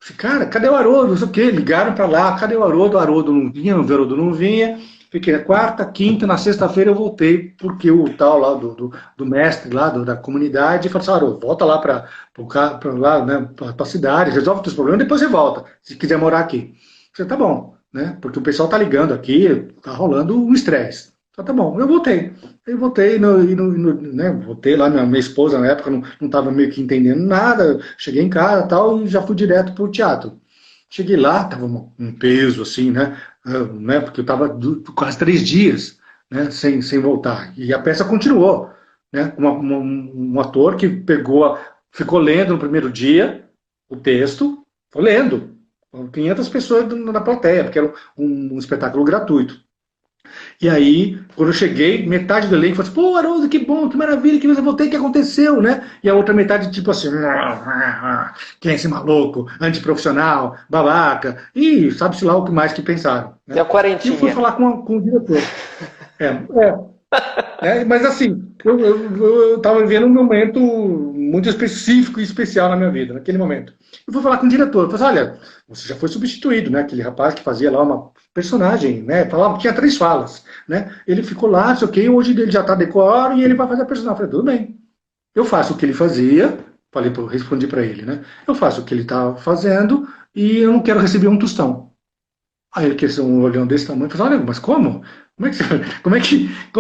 Falei, cara, cadê o Haroldo? Não sei o quê. Ligaram para lá, cadê o Haroldo? O Haroldo não vinha, o Haroldo não vinha. Fiquei na quarta, quinta, na sexta-feira eu voltei, porque o tal lá do mestre lá da comunidade falou assim, Haroldo, volta lá para lá, né, a cidade, resolve os teus problemas, depois você volta, se quiser morar aqui. Eu falei, tá bom, né, porque o pessoal tá ligando aqui, tá rolando um estresse. Então tá bom, eu voltei. Eu voltei, né, voltei lá, minha esposa na época não estava meio que entendendo nada, cheguei em casa tal, e já fui direto pro teatro. Cheguei lá, tava um peso assim, né, porque eu estava quase 3 dias, né, sem voltar. E a peça continuou, né, um ator que ficou lendo no primeiro dia o texto, foi lendo, 500 pessoas na plateia, porque era um espetáculo gratuito. E aí, quando eu cheguei, metade do elenco falou assim, pô, Haroldo, que bom, que maravilha, que você voltei, o que aconteceu, né? E a outra metade, tipo assim, quem é esse maluco, antiprofissional, babaca, e sabe-se lá o que mais que pensaram. Né? É a quarentinha. E eu fui falar com o diretor. Mas assim, eu estava vivendo um momento muito específico e especial na minha vida, naquele momento. Eu fui falar com o diretor, eu falei, olha, você já foi substituído, né? Aquele rapaz que fazia lá uma personagem, né? Falava que tinha 3 falas, né? Ele ficou lá, não sei o quê, hoje ele já está decor e ele vai fazer a personagem. Eu falei, tudo bem, eu faço o que ele fazia, respondi para ele, né? Eu faço o que ele está fazendo e eu não quero receber um tostão. Aí ele quis um olhão desse tamanho, falou, olha, mas como? Como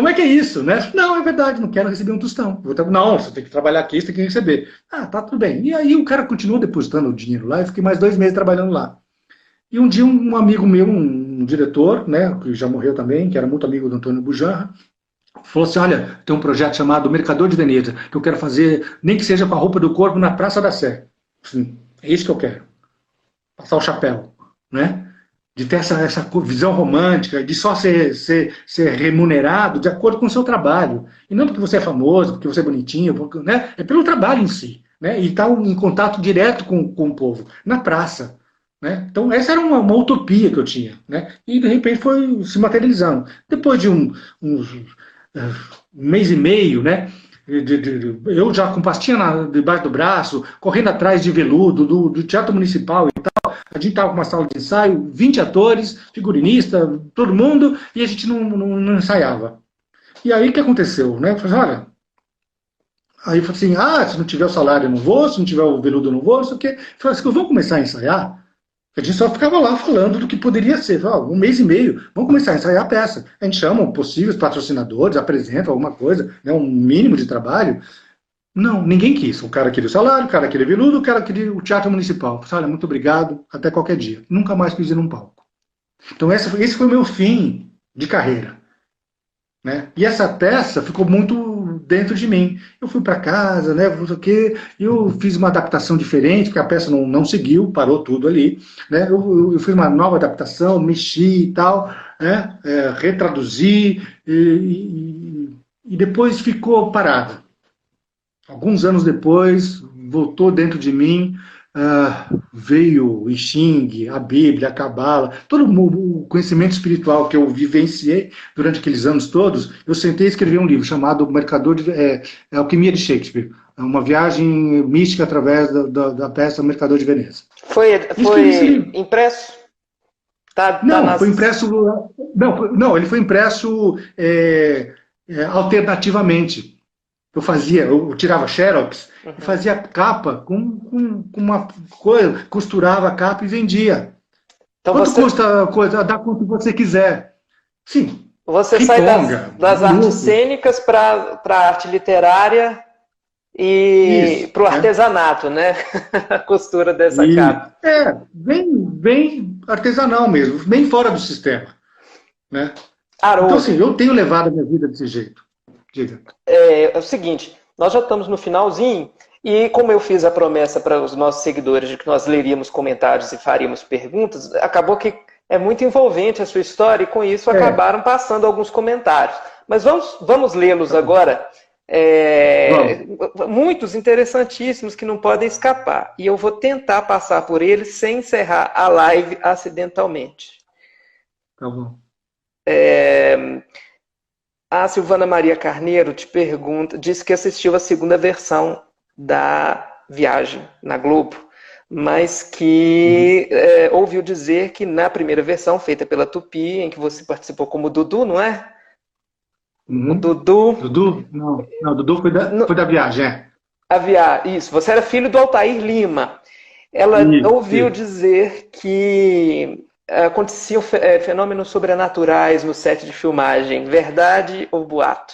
é que é isso, né? Não, é verdade, não quero receber um tostão. Não, você tem que trabalhar aqui, você tem que receber. Ah, tá, tudo bem. E aí o cara continuou depositando o dinheiro lá, e fiquei mais 2 meses trabalhando lá. E um dia um amigo meu, um diretor, né, que já morreu também, que era muito amigo do Antônio Bujanra, falou assim, olha, tem um projeto chamado Mercador de Veneza, que eu quero fazer, nem que seja com a roupa do corpo, na Praça da Sé. Assim, é isso que eu quero. Passar o chapéu, né? De ter essa visão romântica, de só ser remunerado de acordo com o seu trabalho. E não porque você é famoso, porque você é bonitinho, porque, né? É pelo trabalho em si. Né? E estar em contato direto com o povo, na praça. Né? Então, essa era uma utopia que eu tinha. Né? E, de repente, foi se materializando. Depois de um mês e meio, né? Eu já com pastinha debaixo do braço, correndo atrás de veludo, do Teatro Municipal e tal. A gente estava com uma sala de ensaio, 20 atores, figurinista, todo mundo, e a gente não ensaiava. E aí o que aconteceu? Né? Eu falei, olha, aí eu falei assim, se não tiver o salário eu não vou, se não tiver o veludo eu não vou, não sei o quê. Eu falei assim, vamos começar a ensaiar? A gente só ficava lá falando do que poderia ser. Falei, um mês e meio, vamos começar a ensaiar a peça. A gente chama possíveis patrocinadores, apresenta alguma coisa, né, um mínimo de trabalho. Não, ninguém quis. O cara queria o salário, o cara queria veludo, o cara queria o Teatro Municipal. Eu falei, olha, muito obrigado, até qualquer dia. Nunca mais quis ir num palco. Então esse foi o meu fim de carreira. Né? E essa peça ficou muito dentro de mim. Eu fui para casa, né, não sei o quê, eu fiz uma adaptação diferente, porque a peça não seguiu, parou tudo ali. Né? Eu fiz uma nova adaptação, mexi e tal, né? Retraduzi, e depois ficou parada. Alguns anos depois, voltou dentro de mim, veio o I Ching, a Bíblia, a Cabala, todo o conhecimento espiritual que eu vivenciei durante aqueles anos todos, eu sentei e escrevi um livro chamado Alquimia de Shakespeare, uma viagem mística através da peça Mercador de Veneza. Foi impresso? Foi impresso... Não, ele foi impresso alternativamente. Eu tirava xerox e fazia capa com uma coisa, costurava a capa e vendia. Então quanto custa a coisa? Dá quanto você quiser. Sim. Você sai das artes cênicas para a arte literária e para o artesanato, né? A costura dessa capa. Bem artesanal mesmo, bem fora do sistema. Né? Haroldo. Então, assim, eu tenho levado a minha vida desse jeito. Diga. É o seguinte, nós já estamos no finalzinho e como eu fiz a promessa para os nossos seguidores de que nós leríamos comentários e faríamos perguntas, acabou que é muito envolvente a sua história e com isso acabaram passando alguns comentários. Mas vamos lê-los agora, muitos interessantíssimos que não podem escapar. E eu vou tentar passar por eles sem encerrar a live acidentalmente. Tá bom. A Silvana Maria Carneiro disse que assistiu a segunda versão da Viagem na Globo, mas que ouviu dizer que na primeira versão, feita pela Tupi, em que você participou como Dudu, não é? O Dudu... Dudu? Não, Dudu foi da Viagem, Isso, você era filho do Altair Lima. Ela ouviu dizer que... aconteciam fenômenos sobrenaturais no set de filmagem, verdade ou boato?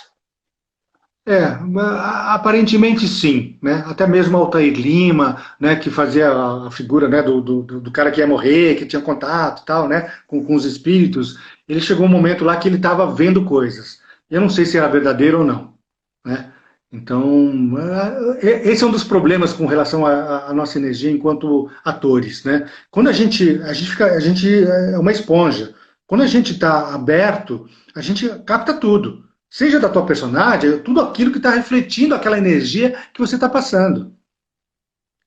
Aparentemente sim, né? Até mesmo Altair Lima, né, que fazia a figura, né, do cara que ia morrer, que tinha contato e tal, né, com os espíritos, ele chegou um momento lá que ele estava vendo coisas. Eu não sei se era verdadeiro ou não, né? Então, esse é um dos problemas com relação à nossa energia enquanto atores, né? Quando a gente é uma esponja. Quando a gente está aberto, a gente capta tudo. Seja da tua personagem, tudo aquilo que está refletindo aquela energia que você está passando.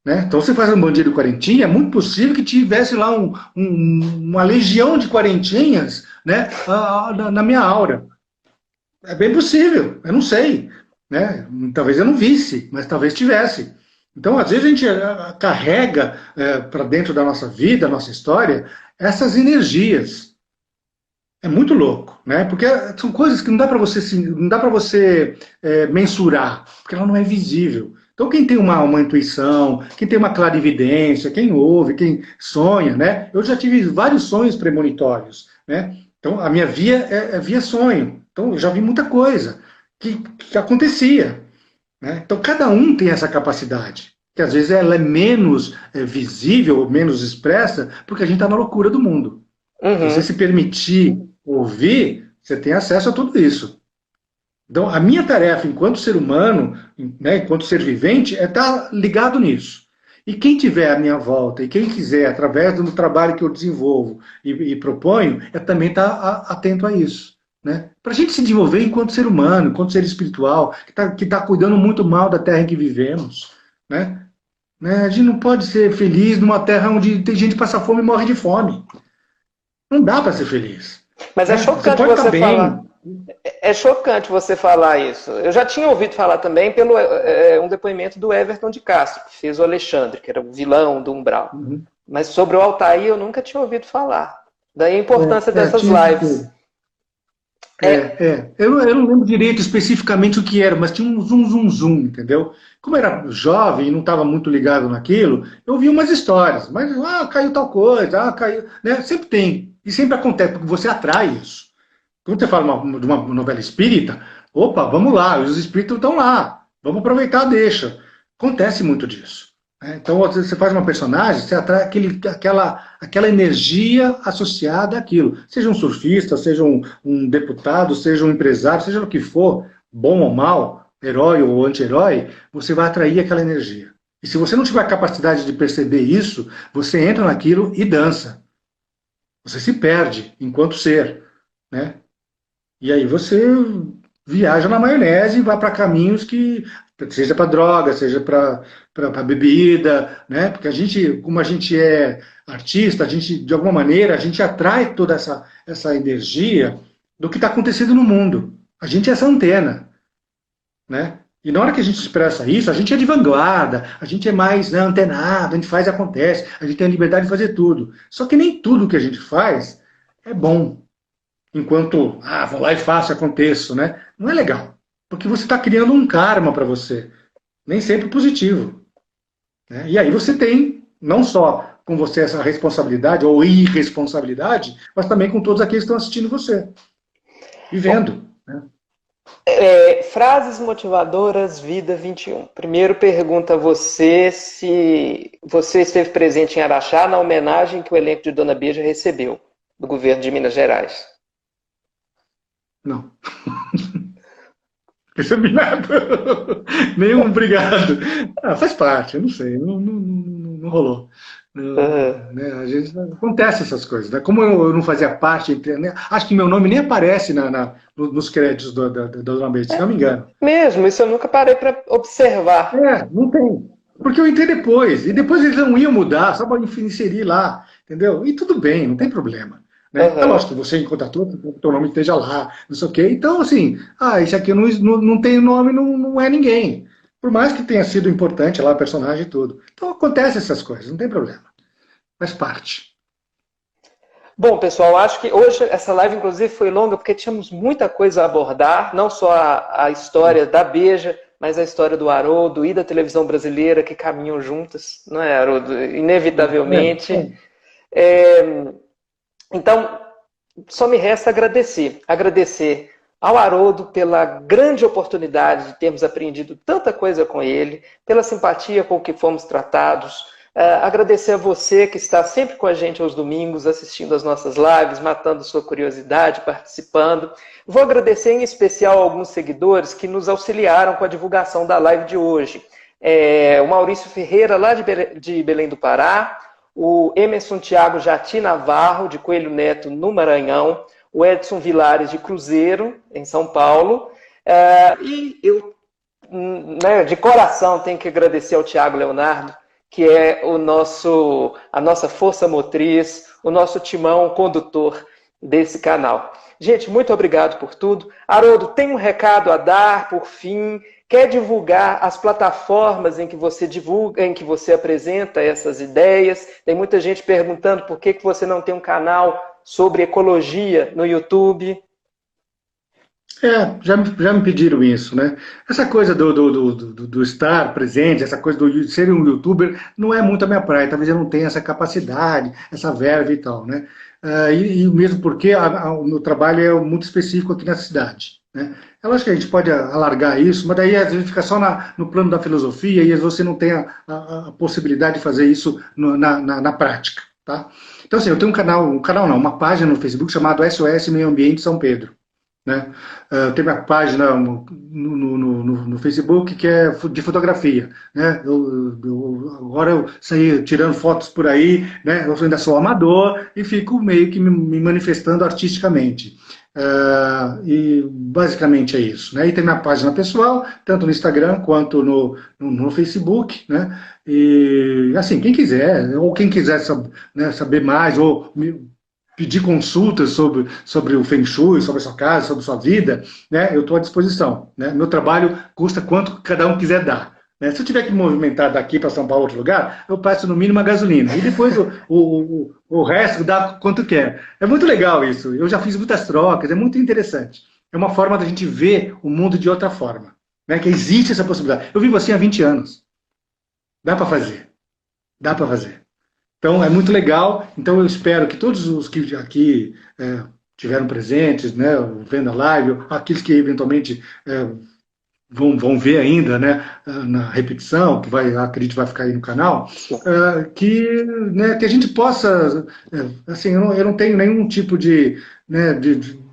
Né? Então, você faz um bandido quarentinha, é muito possível que tivesse lá uma legião de quarentinhas, né, na minha aura. É bem possível, eu não sei. Né? Talvez eu não visse, mas talvez tivesse. Então, às vezes, a gente carrega para dentro da nossa vida, nossa história, essas energias. É muito louco, né? Porque são coisas que não dá para você, não dá para você mensurar, porque ela não é visível. Então, quem tem uma intuição, quem tem uma clarividência, quem ouve, quem sonha, né? Eu já tive vários sonhos premonitórios, né? Então, a minha via é via sonho. Então, eu já vi muita coisa que acontecia, né? Então, cada um tem essa capacidade, que às vezes ela é menos visível, menos expressa, porque a gente está na loucura do mundo. Se você Uhum. se permitir ouvir, você tem acesso a tudo isso. Então, a minha tarefa enquanto ser humano, né, enquanto ser vivente, é estar ligado nisso. E quem tiver à minha volta, e quem quiser, através do trabalho que eu desenvolvo e proponho, é também estar atento a isso. Né? Para a gente se desenvolver enquanto ser humano, enquanto ser espiritual, que tá cuidando muito mal da terra em que vivemos. Né? A gente não pode ser feliz numa terra onde tem gente que passa fome e morre de fome. Não dá para ser feliz. Mas é Né? Você chocante pode estar você falar. bem. É chocante você falar isso. Eu já tinha ouvido falar também pelo um depoimento do Everton de Castro, que fez o Alexandre, que era o vilão do Umbral. Uhum. Mas sobre o Altair eu nunca tinha ouvido falar. Daí a importância dessas Tinha que lives. ter. Eu não lembro direito especificamente o que era, mas tinha um zum, zum, zum, entendeu? Como eu era jovem e não estava muito ligado naquilo, eu vi umas histórias, mas caiu tal coisa, caiu, né? Sempre tem, e sempre acontece, porque você atrai isso. Quando você fala de uma novela espírita, opa, vamos lá, os espíritos estão lá, vamos aproveitar, deixa. Acontece muito disso. Né? Então, você faz uma personagem, você atrai aquela energia associada àquilo. Seja um surfista, seja um deputado, seja um empresário, seja o que for, bom ou mal, herói ou anti-herói, você vai atrair aquela energia. E se você não tiver a capacidade de perceber isso, você entra naquilo e dança. Você se perde enquanto ser, né? E aí você viaja na maionese e vai para caminhos que, seja para droga, seja para bebida, né? Porque a gente, como a gente é artista, a gente, de alguma maneira, a gente atrai toda essa energia do que está acontecendo no mundo. A gente é essa antena, né? E na hora que a gente expressa isso, a gente é de vanguarda, a gente é mais, né, antenado, a gente faz e acontece, a gente tem a liberdade de fazer tudo. Só que nem tudo que a gente faz é bom enquanto, vou lá e faço, aconteço, né? Não é legal, porque você está criando um karma para você, nem sempre positivo. Né? E aí você tem, não só com você essa responsabilidade ou irresponsabilidade, mas também com todos aqueles que estão assistindo você, vivendo. Né? Frases motivadoras Vida 21. Primeiro pergunta a você se você esteve presente em Araxá na homenagem que o elenco de Dona Beija recebeu do governo de Minas Gerais. Não. Recebi nada. Nenhum obrigado. Faz parte, eu não sei, não rolou. Né, às vezes acontece essas coisas. Né? Como eu não fazia parte, né? Acho que meu nome nem aparece nos créditos da Dona Beija, se não me engano. Mesmo, isso eu nunca parei para observar. Não tem. Porque eu entrei depois, e depois eles não iam mudar, só para inserir lá, entendeu? E tudo bem, não tem problema. Né? É lógico que você, enquanto ator, o teu nome esteja lá, não sei o quê. Então, assim, esse aqui não tem nome, não é ninguém. Por mais que tenha sido importante lá, personagem e tudo. Então, acontece essas coisas, não tem problema. Faz parte. Bom, pessoal, acho que hoje essa live, inclusive, foi longa porque tínhamos muita coisa a abordar, não só a história da Beija, mas a história do Haroldo e da televisão brasileira que caminham juntas, não é, Haroldo? Inevitavelmente. Então, só me resta agradecer. Agradecer ao Haroldo pela grande oportunidade de termos aprendido tanta coisa com ele, pela simpatia com que fomos tratados. Agradecer a você que está sempre com a gente aos domingos, assistindo as nossas lives, matando sua curiosidade, participando. Vou agradecer em especial a alguns seguidores que nos auxiliaram com a divulgação da live de hoje. O Maurício Ferreira, lá de Belém do Pará, o Emerson Thiago Jati Navarro, de Coelho Neto, no Maranhão, o Edson Vilares, de Cruzeiro, em São Paulo, e eu, né, de coração, tenho que agradecer ao Tiago Leonardo, que é a nossa força motriz, o nosso timão condutor desse canal. Gente, muito obrigado por tudo. Haroldo, tem um recado a dar, por fim? Quer divulgar as plataformas em que você divulga, em que você apresenta essas ideias? Tem muita gente perguntando por que você não tem um canal sobre ecologia no YouTube. Já me pediram isso, né? Essa coisa do estar presente, essa coisa do ser um youtuber, não é muito a minha praia. Talvez eu não tenha essa capacidade, essa verve e tal, né? E mesmo porque o meu trabalho é muito específico aqui na cidade, né? Eu acho que a gente pode alargar isso, mas daí a gente fica só no plano da filosofia e você não tem a possibilidade de fazer isso na prática, tá? Então, assim, eu tenho um canal não, uma página no Facebook chamado SOS Meio Ambiente São Pedro, né? Eu tenho minha página no Facebook que é de fotografia, né? Agora eu saí tirando fotos por aí, né? Eu ainda sou amador e fico meio que me manifestando artisticamente. E basicamente é isso, né? E tem minha página pessoal, tanto no Instagram quanto no Facebook, né? E assim, quem quiser, ou quem quiser saber mais, ou pedir consultas sobre o Feng Shui, sobre a sua casa, sobre a sua vida, né, eu estou à disposição. Né? Meu trabalho custa quanto cada um quiser dar. Né? Se eu tiver que movimentar daqui para São Paulo, outro lugar, eu peço no mínimo a gasolina. E depois o resto dá quanto quer. É muito legal isso. Eu já fiz muitas trocas, é muito interessante. É uma forma da gente ver o mundo de outra forma. Né? Que existe essa possibilidade. Eu vivo assim há 20 anos. Dá para fazer. Dá para fazer. Então, é muito legal. Então, eu espero que todos os que aqui tiveram presentes, né, vendo a live, aqueles que eventualmente vão ver ainda, né, na repetição, que acredito vai ficar aí no canal, que a gente possa, assim, eu não tenho nenhum tipo de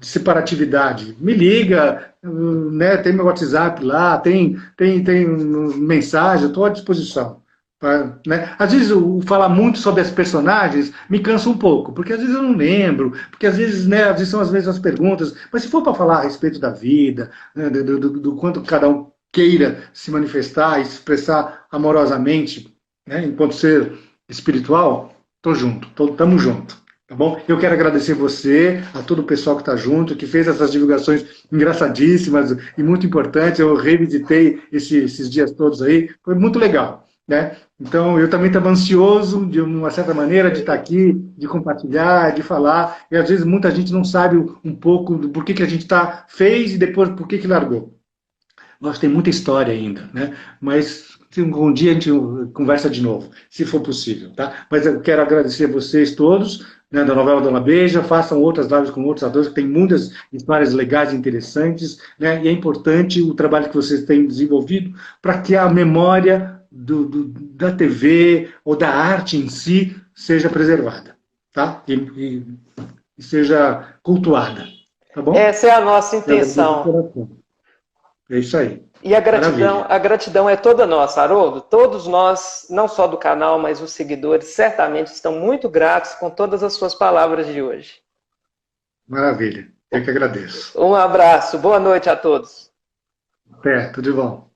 separatividade. Me liga, né, tem meu WhatsApp lá, tem mensagem, estou à disposição. Né? Às vezes falar muito sobre as personagens me cansa um pouco, porque às vezes eu não lembro, porque às vezes, né, às vezes são as mesmas perguntas, mas se for para falar a respeito da vida, né, do quanto cada um queira se manifestar e se expressar amorosamente, né, enquanto ser espiritual, estamos junto. Tá bom? Eu quero agradecer você, a todo o pessoal que está junto, que fez essas divulgações engraçadíssimas e muito importantes. Eu revisitei esses dias todos aí, foi muito legal. Né? Então, eu também estava ansioso, de uma certa maneira, de estar aqui, de compartilhar, de falar, e às vezes muita gente não sabe um pouco do porquê que a gente fez e depois por que largou. Nós tem muita história ainda, né? Mas um dia a gente conversa de novo, se for possível, tá? Mas eu quero agradecer a vocês todos, né, da novela Dona Beija, façam outras lives com outros atores, que tem muitas histórias legais e interessantes, né? E é importante o trabalho que vocês têm desenvolvido para que a memória da TV ou da arte em si seja preservada, tá? E seja cultuada, tá bom? Essa é a nossa intenção. É isso aí. E a gratidão é toda nossa, Haroldo. Todos nós, não só do canal, mas os seguidores, certamente estão muito gratos com todas as suas palavras de hoje. Maravilha. Eu que agradeço. Um abraço. Boa noite a todos. Até, tudo de bom.